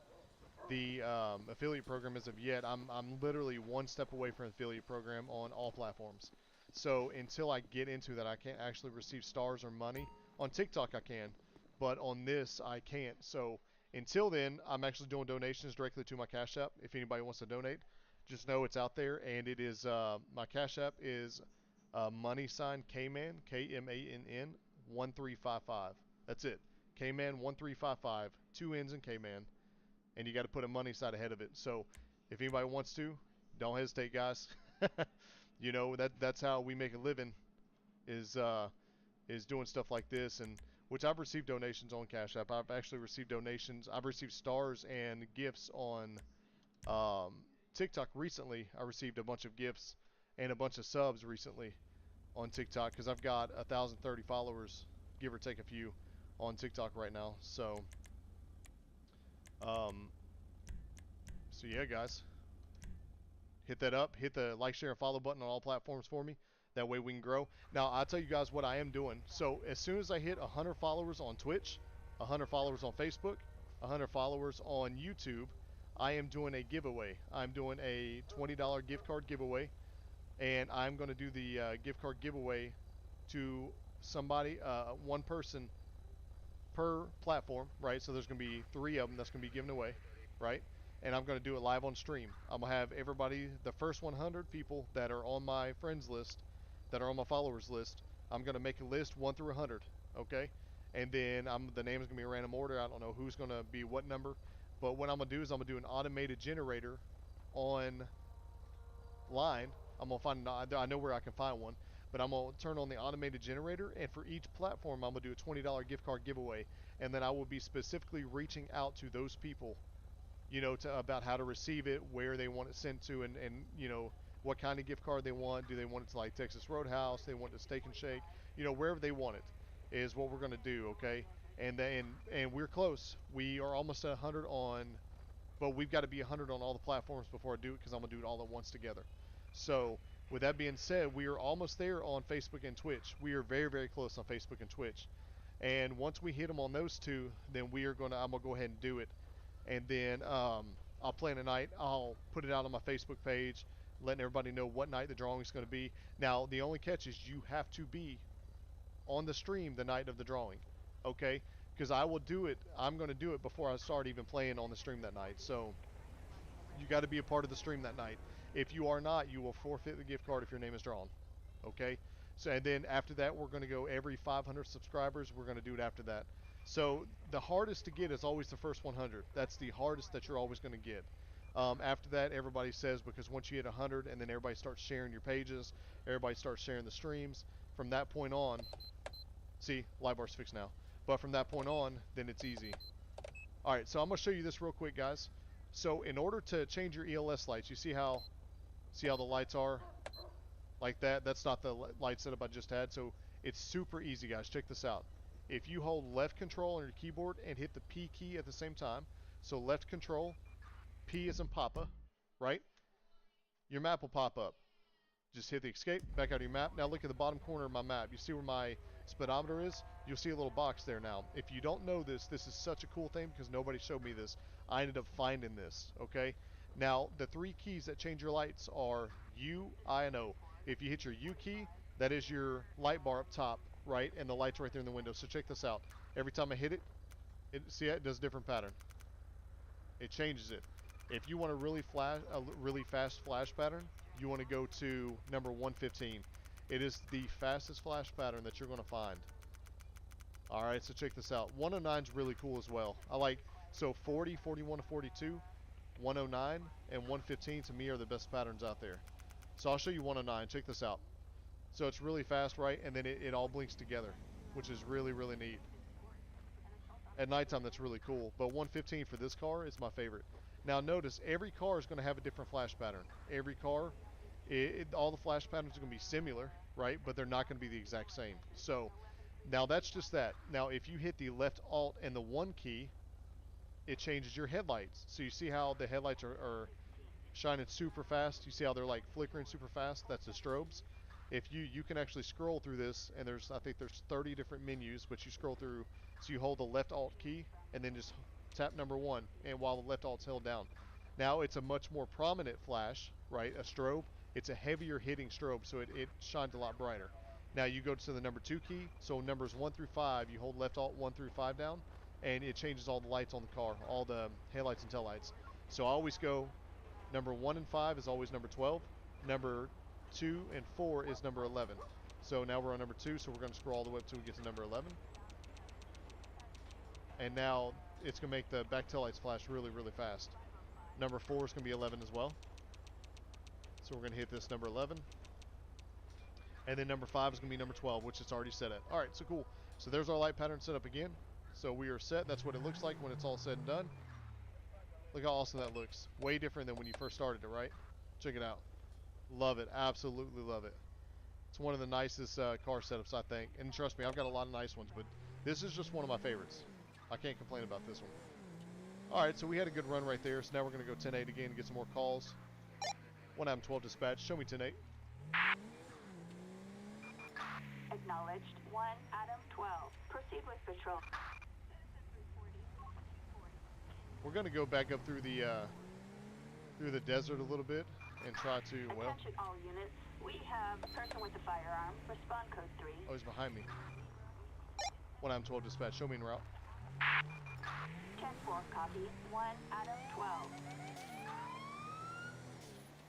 the affiliate program as of yet. I'm literally one step away from affiliate program on all platforms. So until I get into that, I can't actually receive stars or money. On TikTok I can, but on this I can't. So until then, I'm actually doing donations directly to my Cash App. If anybody wants to donate, just know it's out there, and it is my Cash App is money sign Kman KMANN 1355. That's it. Kman 1355. Two N's in Kman, and you got to put a money side ahead of it. So if anybody wants to, don't hesitate, guys. You know, that's how we make a living, is doing stuff like this, and which I've received donations on Cash App. I've actually received donations. I've received stars and gifts on TikTok recently. I received a bunch of gifts and a bunch of subs recently on TikTok because I've got 1,030 followers, give or take a few, on TikTok right now. Um, so yeah, guys, hit that up. Hit the like, share, and follow button on all platforms for me. That way we can grow. Now, I'll tell you guys what I am doing. So as soon as I hit 100 followers on Twitch, 100 followers on Facebook, 100 followers on YouTube, I am doing a giveaway. I'm doing a $20 gift card giveaway, and I'm going to do the gift card giveaway to somebody, one person per platform, right? So there's going to be 3 of them that's going to be given away, right? And I'm going to do it live on stream. I'm going to have everybody, the first 100 people that are on my friends list, that are on my followers list, I'm going to make a list 1 through 100, okay? And then the name is going to be a random order. I don't know who's going to be what number. But what I'm going to do is I'm going to do an automated generator online. I'm going to find, I know where I can find one, but I'm going to turn on the automated generator, and for each platform I'm going to do a $20 gift card giveaway, and then I will be specifically reaching out to those people, you know, about how to receive it, where they want it sent to, and you know, what kind of gift card they want. Do they want it to like Texas Roadhouse? They want it to Steak and Shake? You know, wherever they want it is what we're going to do, okay? And we're close. We are almost at 100 on, but we've got to be 100 on all the platforms before I do it, because I'm going to do it all at once together. So with that being said, we are almost there on Facebook and Twitch. We are very, very close on Facebook and Twitch. And once we hit them on those two, then I'm going to go ahead and do it. And then I'll plan a night. I'll put it out on my Facebook page, letting everybody know what night the drawing is going to be. Now, the only catch is you have to be on the stream the night of the drawing, okay? Because I will do it. I'm going to do it before I start even playing on the stream that night. So you got to be a part of the stream that night. If you are not, you will forfeit the gift card if your name is drawn, okay? So, and then after that, we're going to go every 500 subscribers. We're going to do it after that. So the hardest to get is always the first 100. That's the hardest that you're always going to get. After that, everybody says, because once you hit 100 and then everybody starts sharing your pages, everybody starts sharing the streams, from that point on, see, live bar's fixed now. But from that point on, then it's easy. All right, so I'm going to show you this real quick, guys. So in order to change your ELS lights, you see how the lights are like that? That's not the light setup I just had. So it's super easy, guys. Check this out. If you hold left control on your keyboard and hit the P key at the same time, so left control, P as in Papa, right? Your map will pop up. Just hit the escape, back out of your map. Now look at the bottom corner of my map. You see where my speedometer is? You'll see a little box there now. If you don't know this, this is such a cool thing because nobody showed me this. I ended up finding this, okay? Now, the 3 keys that change your lights are U, I, and O. If you hit your U key, that is your light bar up top, right? And the light's right there in the window. So check this out. Every time I hit it, see it does a different pattern. It changes it. If you want a really fast flash pattern, you want to go to number 115. It is the fastest flash pattern that you're going to find. All right, so check this out. 109 is really cool as well. I like, so 40, 41 to 42, 109, and 115 to me are the best patterns out there. So I'll show you 109. Check this out. So it's really fast, right? And then it all blinks together, which is really, really neat. At nighttime, that's really cool. But 115 for this car is my favorite. Now notice, every car is going to have a different flash pattern. Every car, all the flash patterns are going to be similar, right? But they're not going to be the exact same. So now that's just that. Now if you hit the left Alt and the 1 key, it changes your headlights. So you see how the headlights are shining super fast? You see how they're like flickering super fast? That's the strobes. if you can actually scroll through this, and I think there's 30 different menus, but you scroll through, so you hold the left alt key and then just tap number 1, and while the left alt's held down. Now it's a much more prominent flash, right? A strobe. It's a heavier hitting strobe, so it shines a lot brighter. Now you go to the number 2 key, so numbers 1 through 5, you hold left alt 1 through 5 down, and it changes all the lights on the car, all the headlights and taillights. So I always go number 1 and 5 is always number 12. Number 2 and 4 is number 11. So now we're on number 2, so we're going to scroll all the way up till we get to number 11. And now it's going to make the back taillights flash really, really fast. Number 4 is going to be 11 as well. So we're going to hit this number 11. And then number 5 is going to be number 12, which it's already set at. Alright, so cool. So there's our light pattern set up again. So we are set. That's what it looks like when it's all said and done. Look how awesome that looks. Way different than when you first started it, right? Check it out. Love it. Absolutely love it. It's one of the nicest car setups, I think. And trust me, I've got a lot of nice ones, but this is just one of my favorites. I can't complain about this one. Alright, so we had a good run right there. So now we're going to go 10-8 again and get some more calls. 1 Adam 12 dispatch. Show me 10-8. Acknowledged. 1 Adam 12. Proceed with patrol. We're going to go back up through the desert a little bit and try to, well... Attention all units. We have a person with a firearm. Respond code 3. Oh, he's behind me. 1 Adam 12 dispatch. Show me en route. 10-4 copy. 1 Adam 12.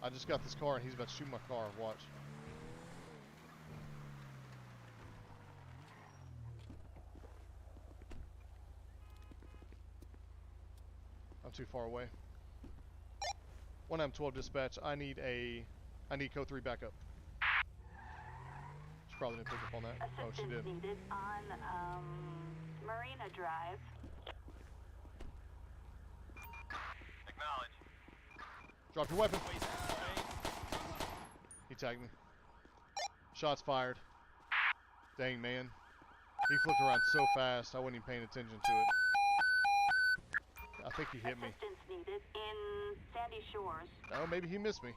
I just got this car and he's about to shoot my car. Watch. I'm too far away. 1 Adam 12 dispatch. I need code 3 backup. She probably didn't pick up on that. Oh, she did. Needed on Marina Drive. Acknowledge. Drop your weapon. He tagged me. Shots fired. Dang, man. He flipped around so fast, I wasn't even paying attention to it. I think he hit me. Assistance needed in Sandy Shores. Oh, maybe he missed me.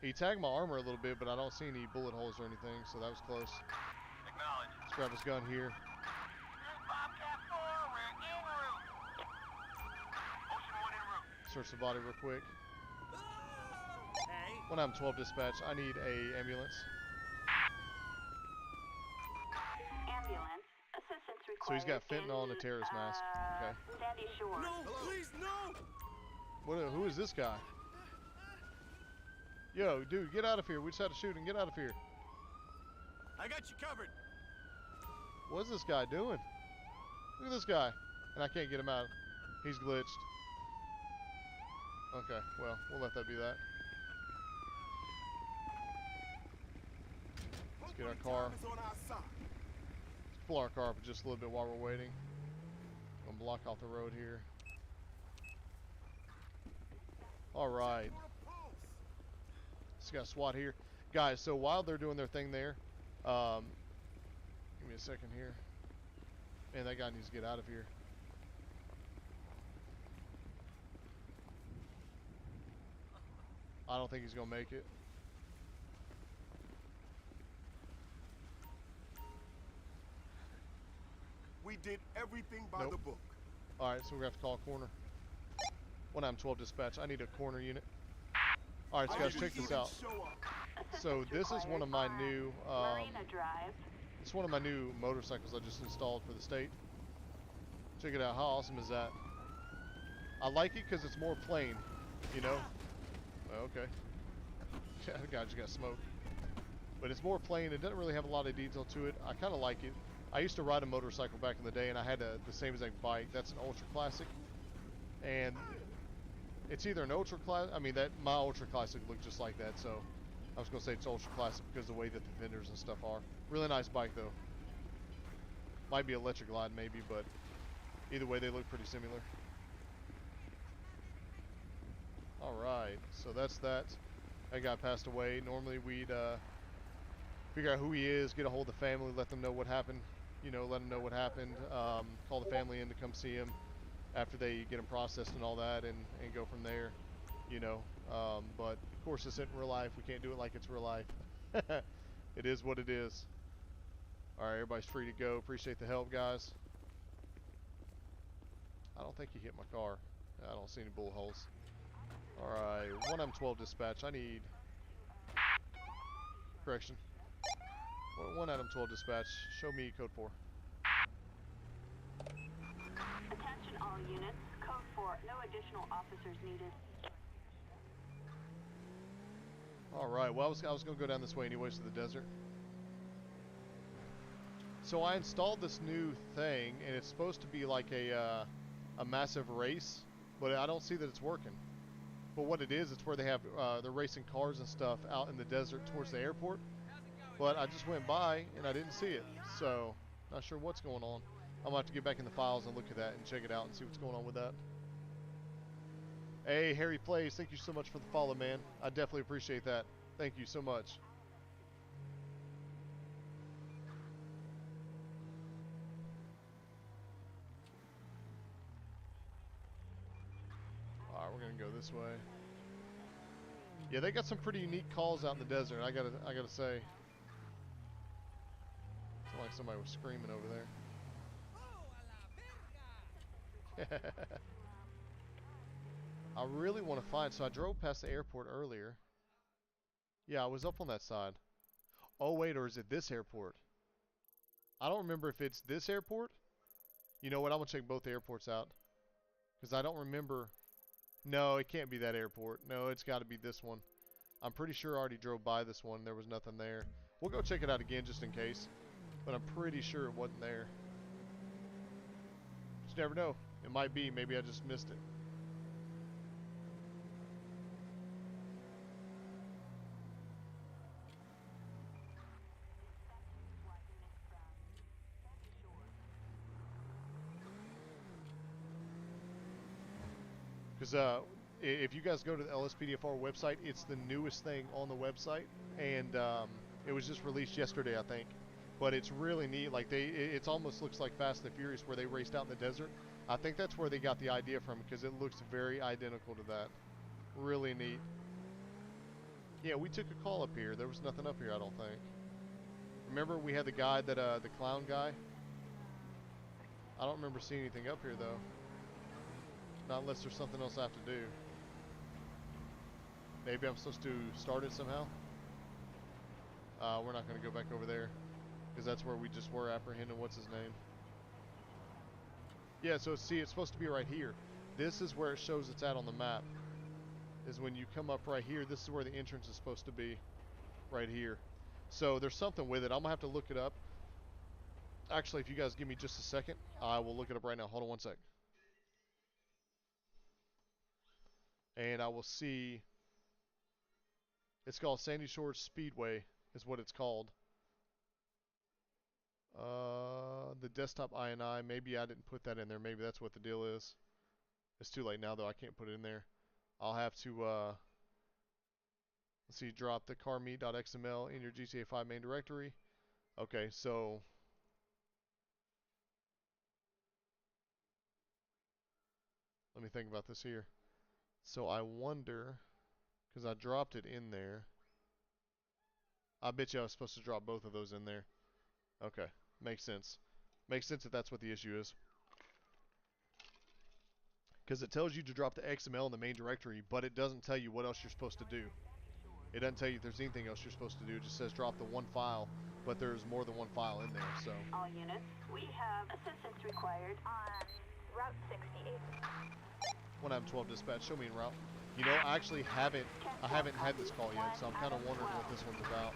He tagged my armor a little bit, but I don't see any bullet holes or anything, so that was close. Acknowledge. Let's grab his gun here. Bobcat 4, we're en route. Ocean 1 en route. Search the body real quick. Hey. 1 Adam 12 dispatch. I need a ambulance. Ambulance. Assistance required. So he's got fentanyl and a terrorist mask. Okay. Sandy Shores. No, please, no! Who is this guy? Yo, dude, get out of here. We just had a shooting. Get out of here. I got you covered. What's this guy doing? Look at this guy. And I can't get him out. He's glitched. Okay, well, we'll let that be that. Let's get our car. Let's pull our car up just a little bit while we're waiting. I'm gonna block off the road here. Alright. Just got SWAT here. Guys, so while they're doing their thing there, give me a second here. Man, that guy needs to get out of here. I don't think he's gonna make it. We did everything by Nope. the book. Alright, so we're gonna have to call a corner. 1 Adam 12 dispatch. I need a corner unit. Alright, so guys, check this out. So this is one of my new Marina Drive. it's one of my new motorcycles I just installed for the state. Check it out. How awesome is that? I like it because it's more plain, you know? Oh, okay. Yeah, the guy just got smoked. But it's more plain. It doesn't really have a lot of detail to it. I kind of like it. I used to ride a motorcycle back in the day, and I had the same exact bike. That's an ultra classic, and it's either an ultra classic. I mean, my ultra classic looked just like that. So I was gonna say it's ultra classic because of the way that the fenders and stuff are. Really nice bike though. Might be electric glide maybe, but either way they look pretty similar. All right, so that's that. That guy passed away. Normally we'd figure out who he is, get a hold of the family, let them know what happened. You know, let them know what happened. Call the family in to come see him after they get him processed and all that, and go from there. You know, but of course this isn't real life. We can't do it like it's real life. It is what it is. Alright, everybody's free to go. Appreciate the help, guys. I don't think he hit my car. I don't see any bullet holes. Alright, 1M12 dispatch. I need... Correction. 1M12 dispatch. Show me code 4. Attention all units. Code 4. No additional officers needed. Alright, well I was going to go down this way anyways to the desert. So I installed this new thing, and it's supposed to be like a massive race, but I don't see that it's working. But what it is, it's where they have they're racing cars and stuff out in the desert towards the airport. But I just went by and I didn't see it, so not sure what's going on. I'm gonna have to get back in the files and look at that and check it out and see what's going on with that. Hey, Harry Plays, thank you so much for the follow, man. I definitely appreciate that. Thank you so much. Alright, we're gonna go this way. Yeah, they got some pretty unique calls out in the desert, I gotta say. Sounds like somebody was screaming over there. I really want to find, so I drove past the airport earlier. Yeah, I was up on that side. Oh wait, or is it this airport? I don't remember if it's this airport. You know what, I'm gonna check both airports out. Because I don't remember. No, it can't be that airport. No, it's gotta be this one. I'm pretty sure I already drove by this one, there was nothing there. We'll go check it out again just in case. But I'm pretty sure it wasn't there. Just never know. It might be, maybe I just missed it. Because if you guys go to the Lspdfr website, it's the newest thing on the website, and it was just released yesterday, I think. But it's really neat. Like it almost looks like Fast and the Furious, where they raced out in the desert. I think that's where they got the idea from, because it looks very identical to that. Really neat. Yeah, we took a call up here. There was nothing up here, I don't think. Remember we had the guy that the clown guy? I don't remember seeing anything up here though. Not unless there's something else I have to do. Maybe I'm supposed to start it somehow. We're not going to go back over there, because that's where we just were apprehending what's his name. Yeah, so see, it's supposed to be right here. This is where it shows it's at on the map. Is when you come up right here, this is where the entrance is supposed to be. Right here. So there's something with it. I'm going to have to look it up. Actually, if you guys give me just a second, I will look it up right now. Hold on one sec. And I will see. It's called Sandy Shores Speedway is what it's called. The desktop INI, maybe I didn't put that in there. Maybe that's what the deal is. It's too late now though, I can't put it in there. I'll have to, let's see, drop the carmeet.xml in your GTA 5 main directory. Okay, so let me think about this here. So I wonder, because I dropped it in there. I bet you I was supposed to drop both of those in there. Okay, makes sense. Makes sense if that's what the issue is. Because it tells you to drop the XML in the main directory, but it doesn't tell you what else you're supposed to do. It doesn't tell you if there's anything else you're supposed to do. It just says drop the one file, but there's more than one file in there, so. All units, we have assistance required on Route 68. 1M12 dispatch, show me en route. You know, I actually haven't had this call yet, so I'm kind of wondering what this one's about.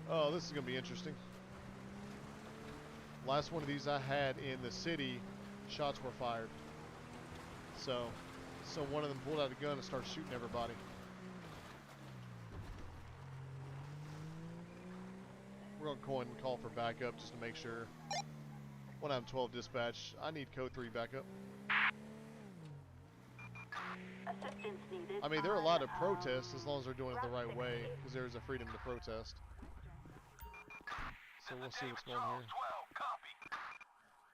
Oh, this is going to be interesting. Last one of these I had in the city, shots were fired. So one of them pulled out a gun and started shooting everybody. We're going to go ahead and call for backup just to make sure. 1M12 dispatch, I need code 3 backup. Assistance needed. I mean, they're allowed to protest as long as they're doing it the right way, because there's a freedom to protest. So we'll see what's going on here.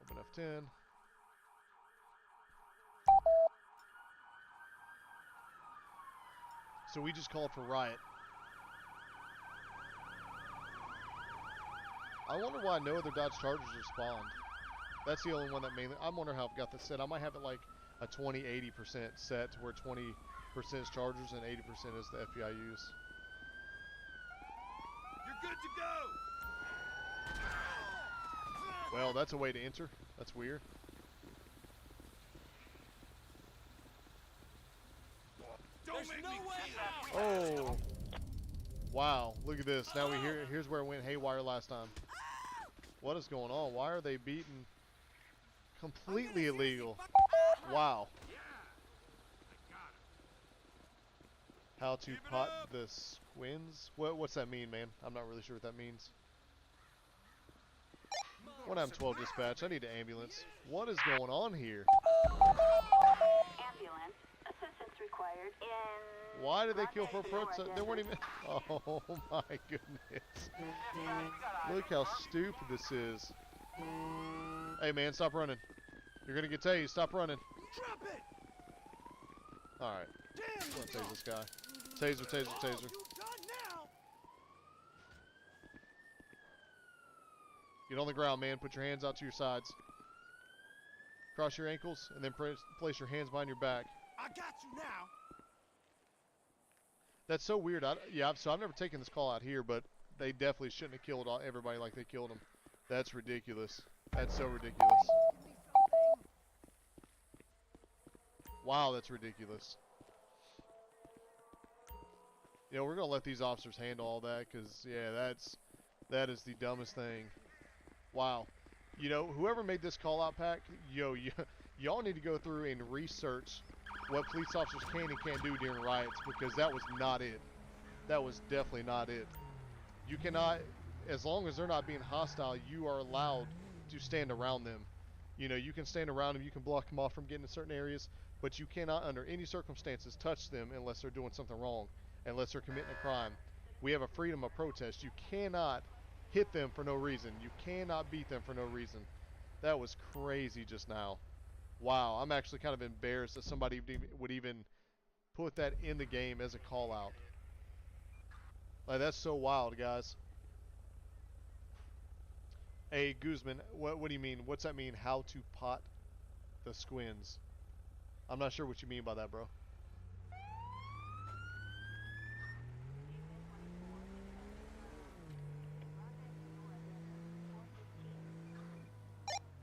Open F10. So we just called for riot. I wonder why no other Dodge Chargers are spawned. That's the only one that mainly... I wonder how I've got this set. I might have it like a 20-80% set where 20% is Chargers and 80% is the FPIUs. You're good to go. Well, that's a way to enter. That's weird. Don't make me Oh. Wow, look at this. Now here's where it went haywire last time. What is going on? Why are they beating completely illegal? Wow. How to pot the squins? What's that mean, man? I'm not really sure what that means. 1M12 dispatch. I need an ambulance. What is going on here? Ambulance. Assistance required in... Why did they kill for a protest? They weren't even... Oh my goodness. Look how stupid this is. Hey man, stop running. You're gonna get tased. Stop running. Drop it. Alright. Damn. I'm gonna tase this guy. Taser, taser, taser. You done now? Get on the ground, man. Put your hands out to your sides. Cross your ankles, and then place your hands behind your back. I got you now. That's so weird. So I've never taken this call out here, but they definitely shouldn't have killed everybody like they killed them. That's ridiculous. That's so ridiculous. Wow, that's ridiculous. You know, we're going to let these officers handle all that because, yeah, that is the dumbest thing. Wow. You know, whoever made this call-out pack, y'all need to go through and research what police officers can and can't do during riots because that was not it. That was definitely not it. You cannot, as long as they're not being hostile, you are allowed to stand around them. You know, you can stand around them, you can block them off from getting to certain areas, but you cannot, under any circumstances, touch them unless they're doing something wrong, unless they're committing a crime. We have a freedom of protest. You cannot hit them for no reason. You cannot beat them for no reason. That was crazy just now. Wow, I'm actually kind of embarrassed that somebody would even put that in the game as a call out. Like, that's so wild, guys. Hey, Guzman, what do you mean? What's that mean, how to pot the squins? I'm not sure what you mean by that, bro.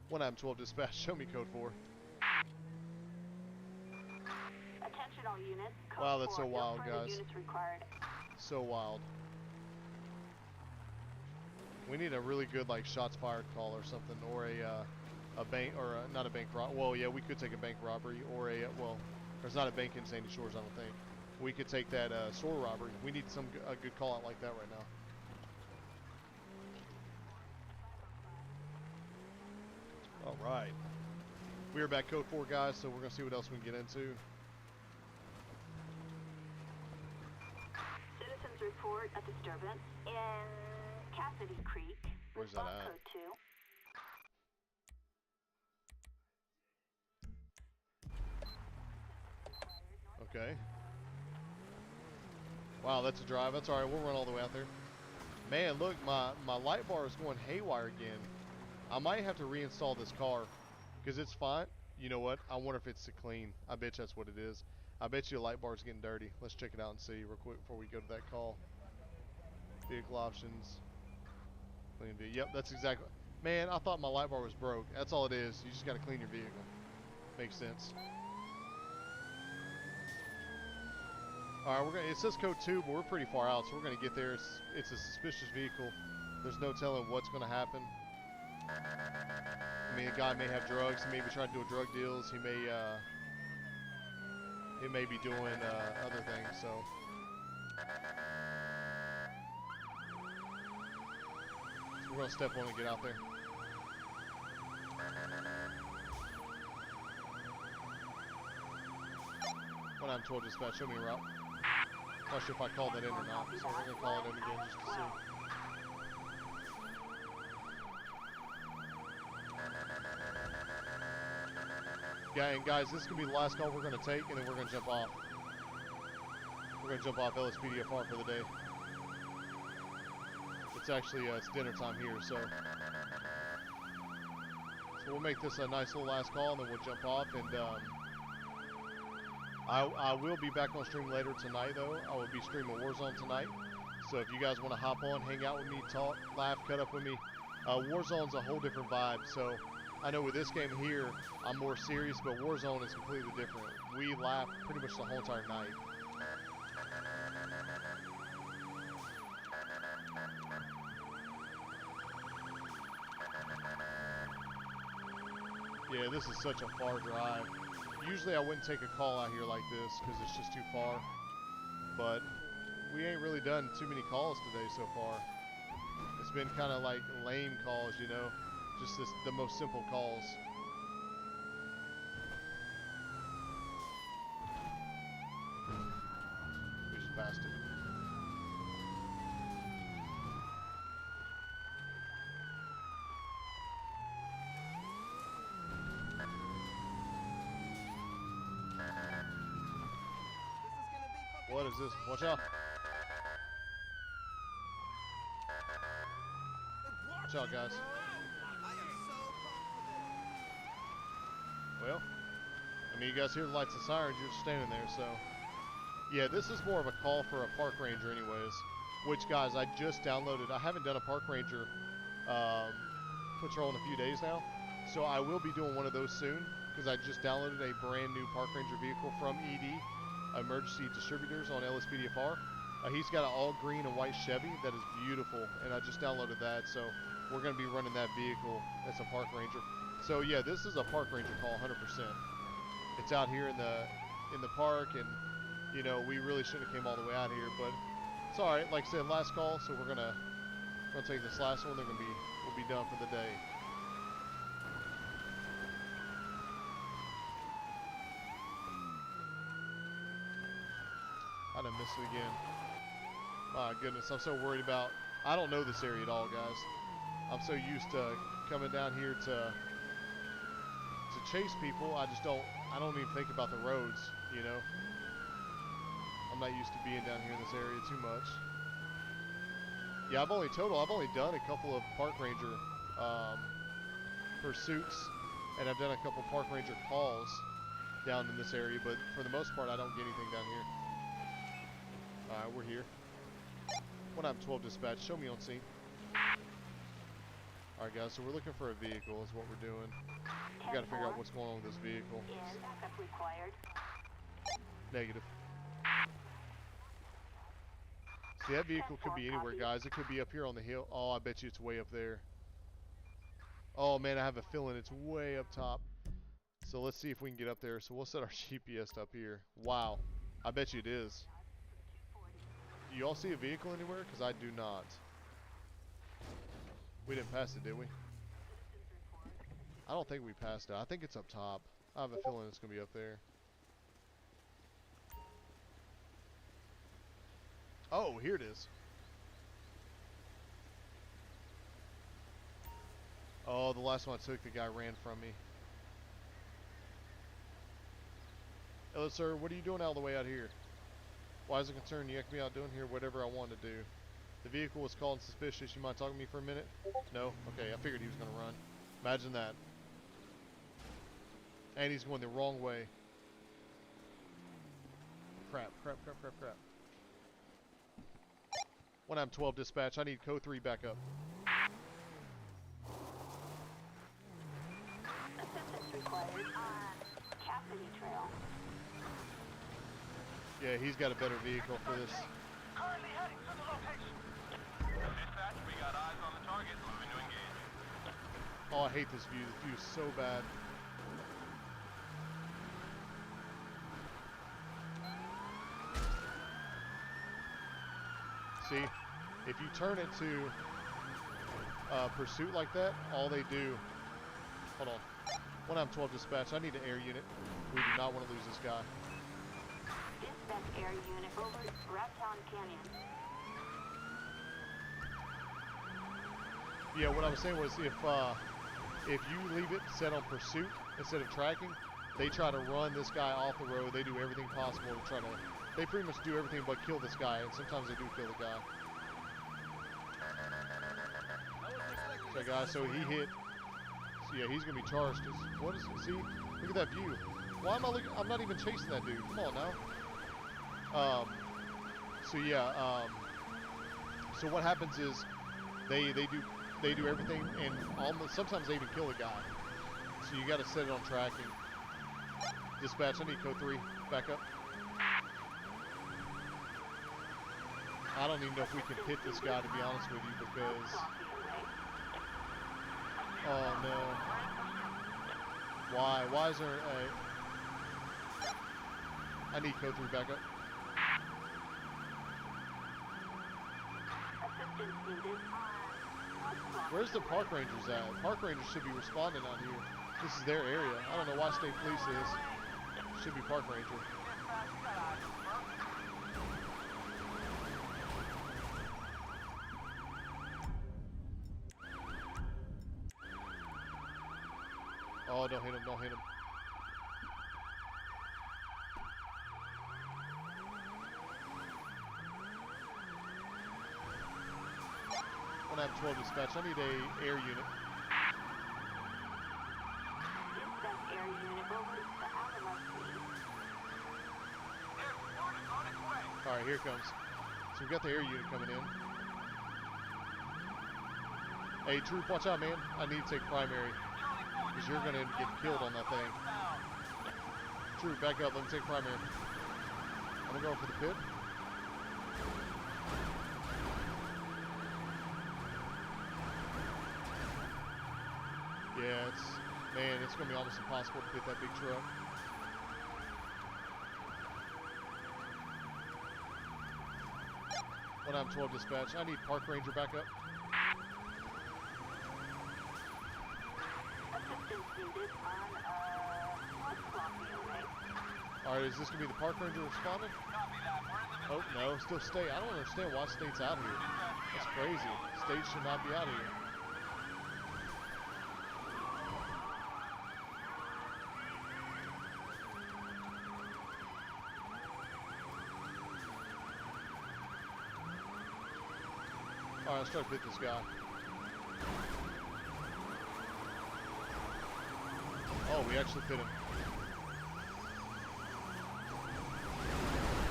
One M12 dispatch, show me code 4. Attention all units. Code Wow, that's 4. so wild, No further guys. units required. So wild. We need a really good like shots fired call or something, or a bank, or not a bank rob. Well, yeah, we could take a bank robbery, or well, there's not a bank in Sandy Shores, I don't think. We could take that store robbery. We need a good call out like that right now. All right, we are back code 4, guys. So we're gonna see what else we can get into. Citizens report a disturbance in Cassidy Creek. Where's that Response at? code 2. Okay. Wow, that's a drive. That's all right. We'll run all the way out there. Man, look, my light bar is going haywire again. I might have to reinstall this car because it's fine. You know what? I wonder if it's clean. I bet you that's what it is. I bet you the light bar is getting dirty. Let's check it out and see real quick before we go to that call. Vehicle options. Clean vehicle. Yep, that's exactly. Man, I thought my light bar was broke. That's all it is. You just got to clean your vehicle. Makes sense. All right, it says code 2, but we're pretty far out, so we're going to get there. It's a suspicious vehicle. There's no telling what's going to happen. I mean, a guy may have drugs. He may be trying to do drug deals. He may be doing other things. So we're going to step on and get out there. When I'm told dispatch, show me a route. Not sure if I called that in or not, so we're gonna call it in again just to see. Yeah, and guys, this is gonna be the last call we're gonna take, and then we're gonna jump off. We're gonna jump off Lspdfr for the day. It's actually it's dinner time here, so we'll make this a nice little last call, and then we'll jump off. And I will be back on stream later tonight, though. I will be streaming Warzone tonight. So if you guys want to hop on, hang out with me, talk, laugh, cut up with me, Warzone's a whole different vibe. So I know with this game here, I'm more serious, but Warzone is completely different. We laugh pretty much the whole entire night. Yeah, this is such a far drive. Usually I wouldn't take a call out here like this because it's just too far. But we ain't really done too many calls today so far. It's been kind of like lame calls, you know, just the most simple calls. We just passed it. What is this? Watch out. Watch out, guys. Well, I mean, you guys hear the lights and sirens, you're just standing there, so. Yeah, this is more of a call for a park ranger anyways. Which, guys, I just downloaded. I haven't done a park ranger patrol in a few days now. So I will be doing one of those soon, because I just downloaded a brand new park ranger vehicle from ED. Emergency Distributors on Lspdfr. He's got an all green and white Chevy that is beautiful, and I just downloaded that, so we're going to be running that vehicle as a park ranger. So yeah, this is a park ranger call 100%. It's out here in the park, and you know, we really shouldn't have came all the way out here, but it's all right. Like I said, last call, so we're gonna take this last one. We'll be done for the day. I done missed it again. My goodness, I'm so worried about. I don't know this area at all, guys. I'm so used to coming down here to chase people. I don't even think about the roads, you know. I'm not used to being down here in this area too much. Yeah, I've only done a couple of park ranger pursuits, and I've done a couple park ranger calls down in this area, but for the most part, I don't get anything down here. Alright, we're here. 112 dispatch, show me on scene. Alright guys, so we're looking for a vehicle is what we're doing. We gotta figure out what's going on with this vehicle. Backup required. Negative. See, that vehicle could be anywhere, guys. It could be up here on the hill. Oh, I bet you it's way up there. Oh man, I have a feeling it's way up top. So let's see if we can get up there. So we'll set our GPS up here. Wow. I bet you it is. Do you all see a vehicle anywhere? Because I do not. We didn't pass it, did we? I don't think we passed it. I think it's up top. I have a feeling it's going to be up there. Oh, here it is. Oh, the last one I took, the guy ran from me. Hello, sir. What are you doing all the way out here? Why is it concerned? You have me out doing here whatever I want to do. The vehicle was called suspicious. You mind talking to me for a minute? No? Okay, I figured he was going to run. Imagine that. And he's going the wrong way. Crap, crap, crap, crap, crap. 1M12 dispatch. I need code 3 back up. Assistance required on Cassidy Trail. Yeah, he's got a better vehicle for this. Currently heading to the location. Dispatch, we got eyes on the target. Moving to engage. Oh, I hate this view. This view is so bad. See, if you turn it to pursuit like that, all they do. Hold on. 1M12 dispatch. I need an air unit. We do not want to lose this guy. Dispatch air unit over Raptown Canyon. Yeah, what I was saying was if you leave it set on pursuit instead of tracking, they try to run this guy off the road. They do everything possible to try to they pretty much do everything but kill this guy, and sometimes they do kill the guy. So guys, so he hit. So yeah, he's gonna be charged. What is it? See? Look at that view. Why am I looking? I'm not even chasing that dude. Come on now. So yeah. So what happens is they do everything, and almost sometimes they even kill a guy. So you got to set it on tracking. Dispatch, I need code 3. Back up. I don't even know if we can hit this guy, to be honest with you, because... Oh, no. Why? Why is there a... I need code 3. Back up. Where's the park rangers at? Park rangers should be responding out here. This is their area. I don't know why state police is. Should be park ranger. Oh, don't hit him, don't hit him. I have 12 dispatch. I need a air unit. Dispatch air unit over to Alamo, please. Alright, here it comes. So we've got the air unit coming in. Hey, Troop, watch out, man. I need to take primary. Because you're going to get killed on that thing. Troop, back up. Let me take primary. I'm going to go for the pit. Yeah, it's going to be almost impossible to hit that big truck. When I'm 12 dispatch, I need park ranger backup. Alright, is this going to be the park ranger responding? Oh, no, still state. I don't understand why state's out here. That's crazy. State should not be out here. Alright, let's try to hit this guy. Oh, we actually hit him.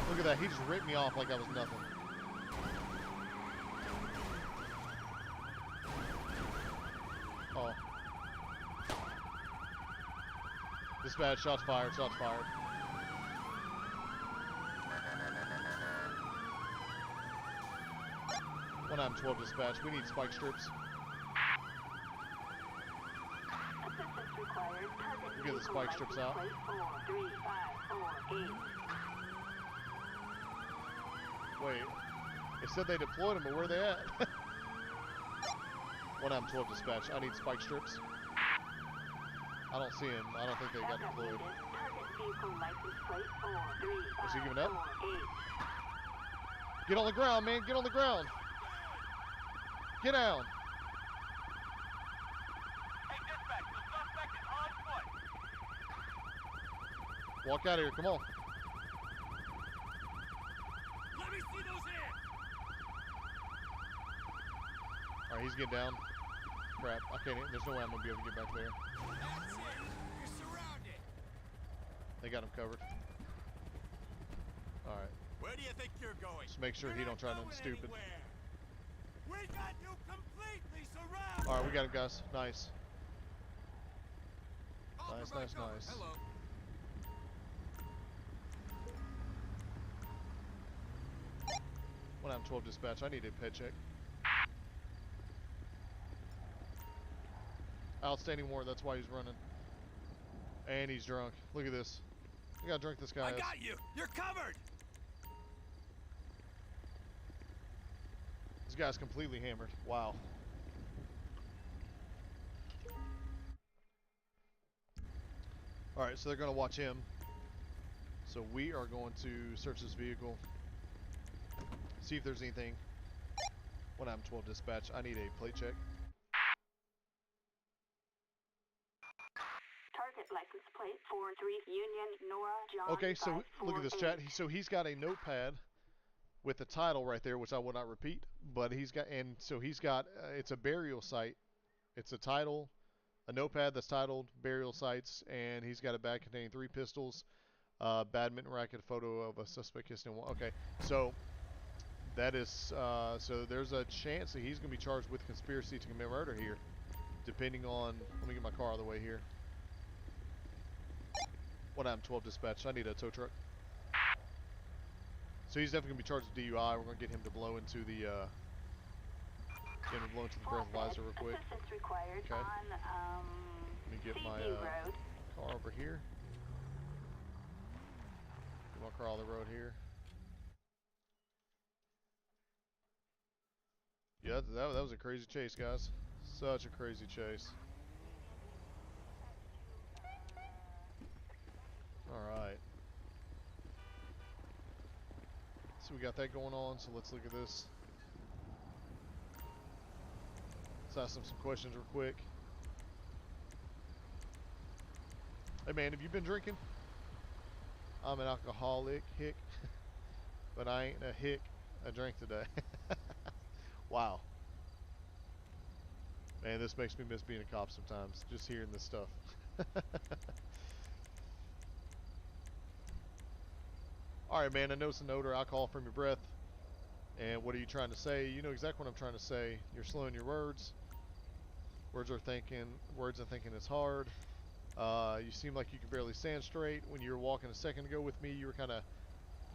Look at that, he just ripped me off like I was nothing. Oh. Dispatch, shots fired, shots fired. When I'm 12 dispatch, we need spike strips. We'll get the spike strips out. Wait, it said they deployed them, but where are they at? When I'm 12 dispatch, I need spike strips. I don't see him. I don't think they got deployed. Is he giving up? Get on the ground, man. Get on the ground. Get down. Hey, dispatch, the suspect is on foot. Walk out of here. Come on. Let me see those hands! All right, he's getting down. Crap. I can't. There's no way I'm going to be able to get back there. That's it! You're surrounded! They got him covered. All right. Where do you think you're going? Just make sure he don't try nothing stupid. Anywhere. We got you completely surrounded! All right, we got him, guys. Nice. I'll Nice, provide nice, cover. nice. Hello. When I'm 12 dispatch, I need a pet check. Outstanding warrant, that's why he's running. And he's drunk. Look at this. Look how drunk this guy I is. got you! You're covered! This guy's completely hammered. Wow. Alright, so they're going to watch him. So we are going to search this vehicle. See if there's anything. When I'm 12 dispatch, I need a plate check. Target license plate 43 Union Nora John. Okay, so look at this chat. So he's got a notepad with the title right there, which I will not repeat. But he's got, and so he's got, it's a burial site. It's a title, a notepad that's titled burial sites, and he's got a bag containing 3 pistols, badminton racket, photo of a suspect kissing one. Okay, so that is, so there's a chance that he's going to be charged with conspiracy to commit murder here, depending on, let me get my car out of the way here. What happened, 12 dispatch? I need a tow truck. So he's definitely going to be charged with DUI. We're going to get him to blow into the, breathalyzer real quick. Assistance required Okay. on, Let me get my Road. car over here. Get my car on the road here. Yeah, that was a crazy chase, guys. Such a crazy chase. Alright. So we got that going on, so let's look at this. Let's ask him some questions real quick. Hey man, have you been drinking? I'm an alcoholic, hick. But I ain't a hick. I drank today. Wow. Man, this makes me miss being a cop sometimes, just hearing this stuff. Alright man, I notice an odor of alcohol from your breath. And what are you trying to say? You know exactly what I'm trying to say. You're slowing your words. Words and thinking is hard. You seem like you can barely stand straight. When you were walking a second ago with me, you were kind of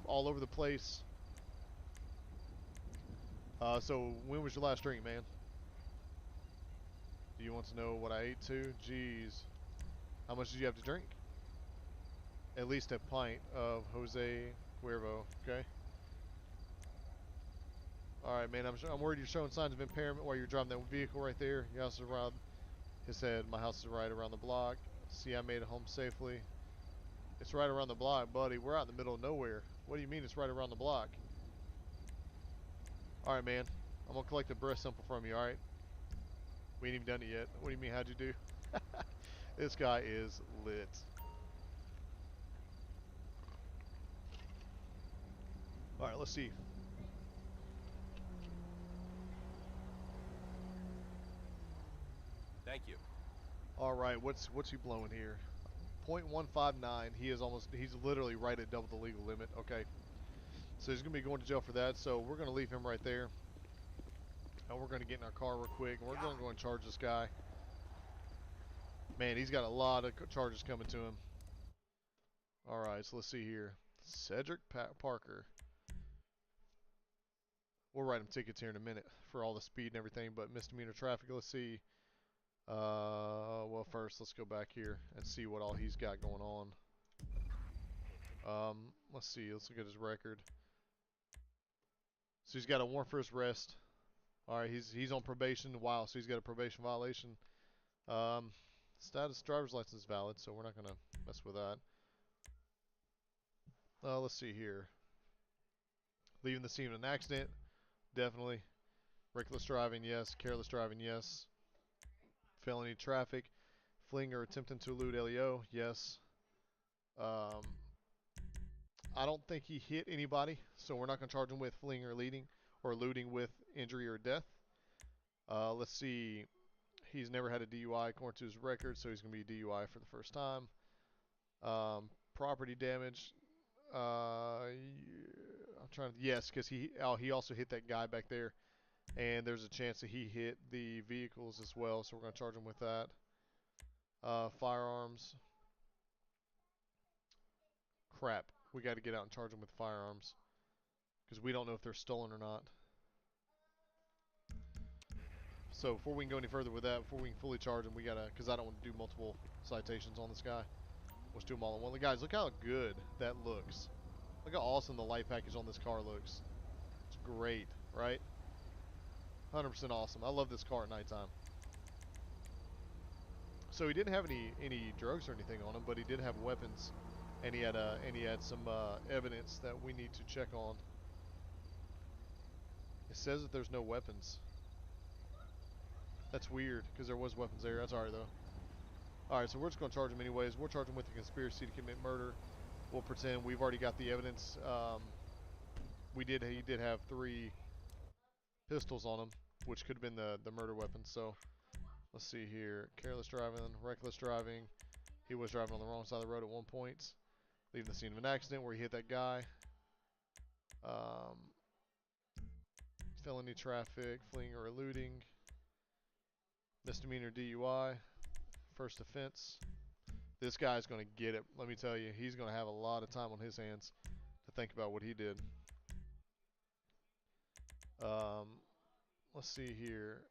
all over the place. So when was your last drink, man? Do you want to know what I ate too? Jeez. How much did you have to drink? At least a pint of Jose Cuervo, okay? Alright, man, I'm worried you're showing signs of impairment while you're driving that vehicle right there. Your house is around, he said, my house is right around the block. See, I made it home safely. It's right around the block, buddy. We're out in the middle of nowhere. What do you mean it's right around the block? Alright, man. I'm going to collect a breath sample from you, alright? We ain't even done it yet. What do you mean, how'd you do? This guy is lit. Alright, let's see. Thank you. Alright, what's he blowing here? 0.159. He's literally right at double the legal limit. Okay. So he's going to be going to jail for that. So we're going to leave him right there. And we're going to get in our car real quick. And we're going to go and charge this guy. Man, he's got a lot of charges coming to him. Alright, so let's see here. Cedric Parker. We'll write him tickets here in a minute for all the speed and everything, but misdemeanor traffic, let's see. Well, first, let's go back here and see what all he's got going on. Let's see. Let's look at his record. So he's got a warrant for his arrest. Alright, he's on probation. Wow, so he's got a probation violation. Status driver's license is valid, so we're not going to mess with that. Let's see here. Leaving the scene of an accident. Definitely. Reckless driving, yes. Careless driving, yes. Felony traffic. Fleeing or attempting to elude LEO, yes. I don't think he hit anybody, so we're not going to charge him with fleeing or eluding with injury or death. Let's see. He's never had a DUI according to his record, so he's going to be DUI for the first time. Property damage. I'm trying to, yes, because he also hit that guy back there, and there's a chance that he hit the vehicles as well, so we're going to charge him with that. Firearms. Crap, we got to get out and charge him with firearms, because we don't know if they're stolen or not. So before we can go any further with that, before we can fully charge him, we gotta, because I don't want to do multiple citations on this guy. Let's do them all in one. Guys, look how good that looks. Look how awesome the light package on this car looks. It's great, right? 100% awesome. I love this car at nighttime. So he didn't have any drugs or anything on him, but he did have weapons, and he had some evidence that we need to check on. It says that there's no weapons. That's weird, because there was weapons there. That's alright though. Alright, so we're just going to charge him anyways. We'll charge him with the conspiracy to commit murder. We'll pretend we've already got the evidence. He did have 3 pistols on him, which could have been the murder weapon. So let's see here. Careless driving, reckless driving. He was driving on the wrong side of the road at one point, leaving the scene of an accident where he hit that guy. Felony traffic, fleeing or eluding. Misdemeanor DUI, first offense. This guy's going to get it. Let me tell you, he's going to have a lot of time on his hands to think about what he did. Let's see here.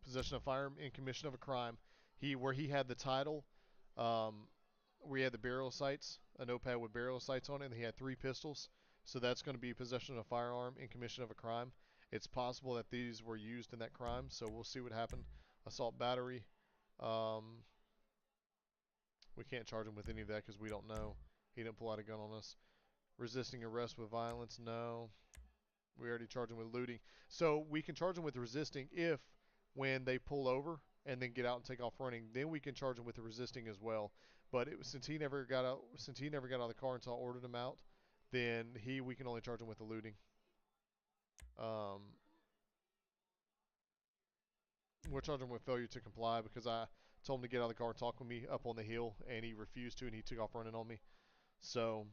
Possession of firearm in commission of a crime. Where he had the title, where he had the burial sites, a notepad with burial sites on it, and he had 3 pistols. So that's going to be possession of a firearm in commission of a crime. It's possible that these were used in that crime, so we'll see what happened. Assault battery. We can't charge him with any of that because we don't know. He didn't pull out a gun on us. Resisting arrest with violence, no. We already charged him with looting. So we can charge him with resisting if, when they pull over and then get out and take off running, then we can charge him with the resisting as well. But since he never got out of the car until I ordered him out, then we can only charge him with the looting. We're charging him with failure to comply because I told him to get out of the car and talk with me up on the hill, and he refused to, and he took off running on me. So,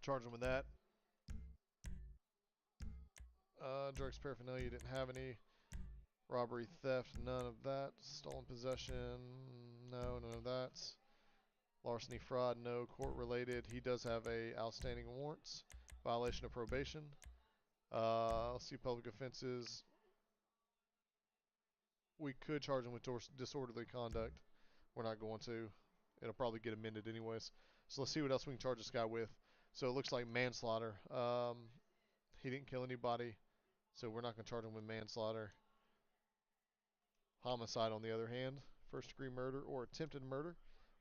charge him with that. Drugs paraphernalia, didn't have any. Robbery, theft, none of that. Stolen possession, no, none of that. Larceny, fraud, no. Court related, he does have a outstanding warrants. Violation of probation. Let's see, public offenses. We could charge him with disorderly conduct. We're not going to. It'll probably get amended anyways. So let's see what else we can charge this guy with. So it looks like manslaughter. He didn't kill anybody, so we're not going to charge him with manslaughter. Homicide, on the other hand, first degree murder or attempted murder.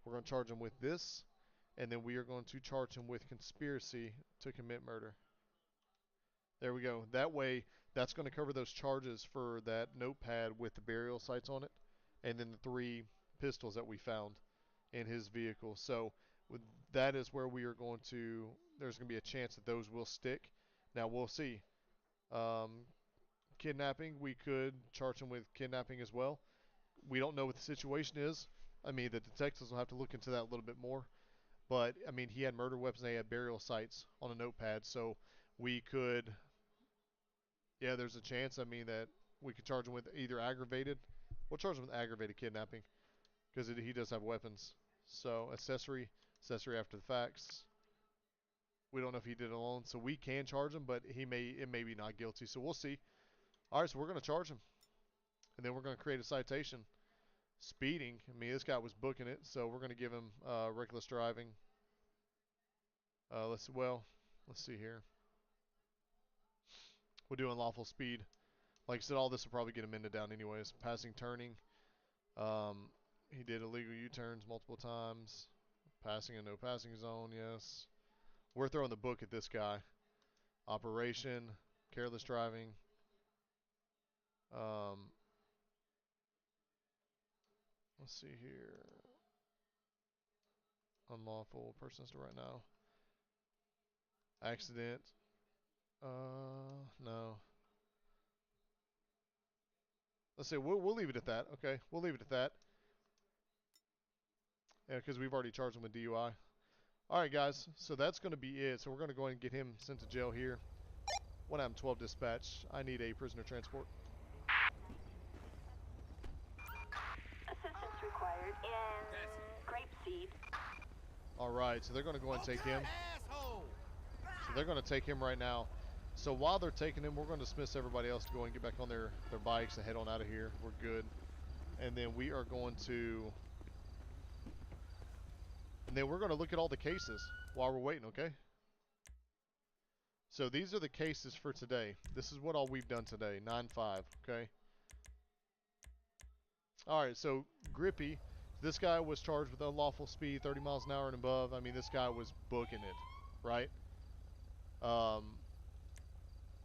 We're going to charge him with this, and then we are going to charge him with conspiracy to commit murder. There we go. That way, that's going to cover those charges for that notepad with the burial sites on it, and then the 3 pistols that we found in his vehicle. So that is where we are going to, there's going to be a chance that those will stick. Now, we'll see. Kidnapping, we could charge him with kidnapping as well. We don't know what the situation is. I mean, the detectives will have to look into that a little bit more. But, I mean, he had murder weapons and he had burial sites on a notepad. So we could, yeah, there's a chance, I mean, that we could charge him with either aggravated. We'll charge him with aggravated kidnapping because he does have weapons. So accessory after the facts. We don't know if he did it alone, so we can charge him, but it may be not guilty. So we'll see. All right, so we're going to charge him, and then we're going to create a citation. Speeding. I mean, this guy was booking it, so we're going to give him reckless driving. Let's see here. We'll do unlawful speed. Like I said, all this will probably get amended down anyways. Passing, turning. He did illegal U-turns multiple times. Passing a no passing zone, yes. We're throwing the book at this guy. Operation, careless driving. Let's see here. Unlawful persons to right now. Accident. No. Let's see. We'll leave it at that. Okay, we'll leave it at that. Yeah, because we've already charged him with DUI. All right, guys. So that's going to be it. So we're going to go ahead and get him sent to jail here. 1M12 dispatch. I need a prisoner transport. Assistance required in Grapeseed. All right. So they're going to go ahead and take him. So they're going to take him right now. So while they're taking him, we're going to dismiss everybody else to go and get back on their bikes and head on out of here. We're good. And then we are going to... And then we're going to look at all the cases while we're waiting, okay? So these are the cases for today. This is what all we've done today. 9-5, okay? Alright, so Grippy. This guy was charged with unlawful speed, 30 miles an hour and above. I mean, this guy was booking it, right?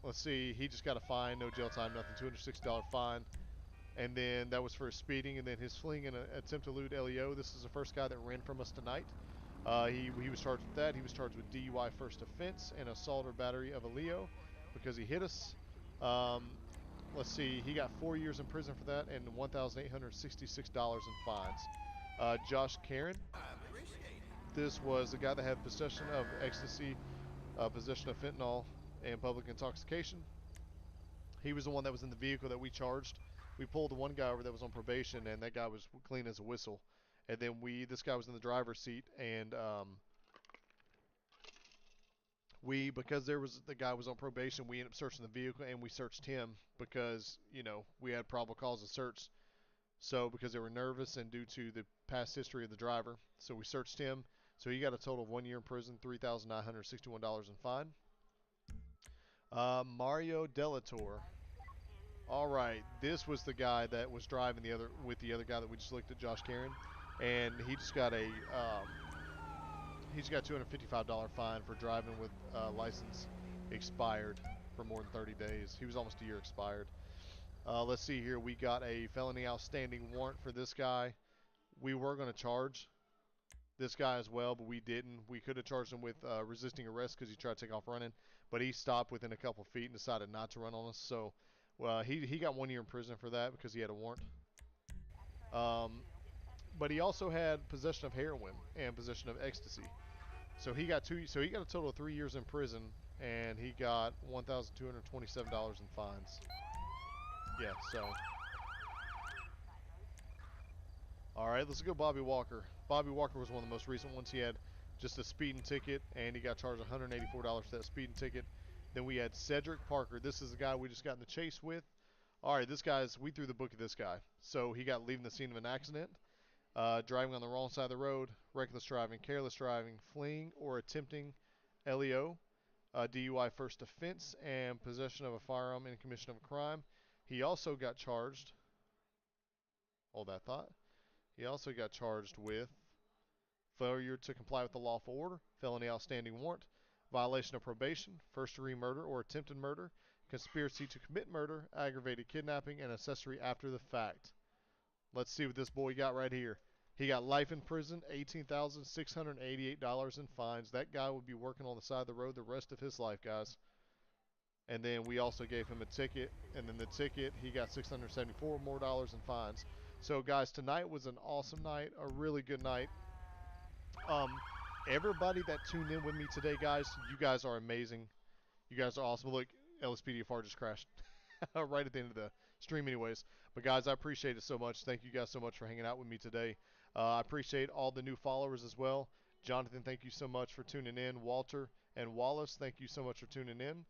Let's see. He just got a fine. No jail time, nothing. $260 fine. And then that was for his speeding, and then his fleeing and attempt to elude LEO. This is the first guy that ran from us tonight. He was charged with that. He was charged with DUI first offense and assault or battery of a Leo because he hit us. Let's see, he got 4 years in prison for that and $1,866 in fines. Josh Karen, this was the guy that had possession of ecstasy, possession of fentanyl, and public intoxication. He was the one that was in the vehicle that we charged. We pulled the one guy over that was on probation, and that guy was clean as a whistle. And then this guy was in the driver's seat, and because the guy was on probation, we ended up searching the vehicle, and we searched him because, we had probable cause of search. So because they were nervous and due to the past history of the driver, so we searched him. So he got a total of 1 year in prison, $3,961 in fine. Mario Delator. All right, this was the guy that was driving with the other guy that we just looked at, Josh Karen, and he just got he's got $255 fine for driving with license expired for more than 30 days. He was almost a year expired. Let's see here. We got a felony outstanding warrant for this guy. We were going to charge this guy as well, but we didn't. We could have charged him with resisting arrest because he tried to take off running, but he stopped within a couple feet and decided not to run on us. So he got 1 year in prison for that because he had a warrant. But he also had possession of heroin and possession of ecstasy. So he got a total of 3 years in prison, and he got $1,227 in fines. Yeah, so. All right, let's go Bobby Walker. Bobby Walker was one of the most recent ones. He had just a speeding ticket, and he got charged $184 for that speeding ticket. Then we had Cedric Parker. This is the guy we just got in the chase with. All right, we threw the book at this guy. So he got leaving the scene of an accident, driving on the wrong side of the road, reckless driving, careless driving, fleeing or attempting LEO, DUI first offense, and possession of a firearm in commission of a crime. He also got charged, hold that thought, he also got charged with failure to comply with the lawful order, felony outstanding warrant, violation of probation, first-degree murder or attempted murder, conspiracy to commit murder, aggravated kidnapping, and accessory after the fact. Let's see what this boy got right here. He got life in prison, $18,688 in fines. That guy would be working on the side of the road the rest of his life, guys. And then we also gave him a ticket, and then the ticket, he got $674 more in fines. So, guys, tonight was an awesome night, a really good night. Everybody that tuned in with me today, guys, you guys are amazing. You guys are awesome. Look, Lspdfr just crashed right at the end of the stream anyways. But, guys, I appreciate it so much. Thank you guys so much for hanging out with me today. I appreciate all the new followers as well. Jonathan, thank you so much for tuning in. Walter and Wallace, thank you so much for tuning in.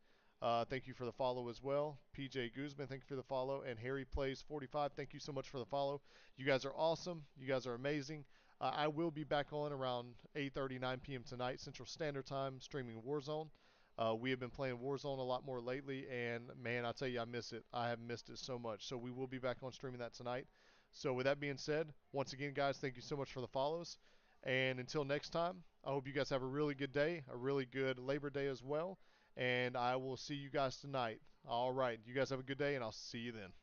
Thank you for the follow as well. PJ Guzman, thank you for the follow. And Harry Plays 45, thank you so much for the follow. You guys are awesome. You guys are amazing. I will be back on around 8:30, 9 p.m. tonight, Central Standard Time, streaming Warzone. We have been playing Warzone a lot more lately, and man, I tell you, I miss it. I have missed it so much. So we will be back on streaming that tonight. So with that being said, once again, guys, thank you so much for the follows. And until next time, I hope you guys have a really good day, a really good Labor Day as well. And I will see you guys tonight. All right. You guys have a good day, and I'll see you then.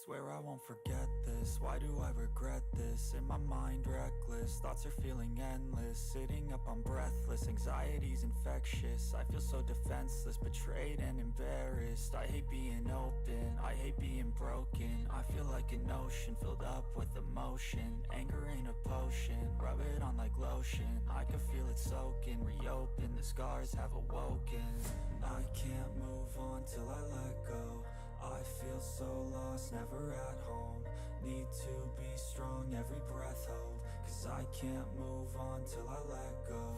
Swear I won't forget this, why do I regret this? In my mind reckless, thoughts are feeling endless. Sitting up, I'm breathless, anxiety's infectious. I feel so defenseless, betrayed and embarrassed. I hate being open, I hate being broken. I feel like an ocean filled up with emotion. Anger ain't a potion, rub it on like lotion. I can feel it soaking, reopen, the scars have awoken. I can't move on till I let go. I feel so lost, never at home. Need to be strong, every breath hold. Cause I can't move on till I let go.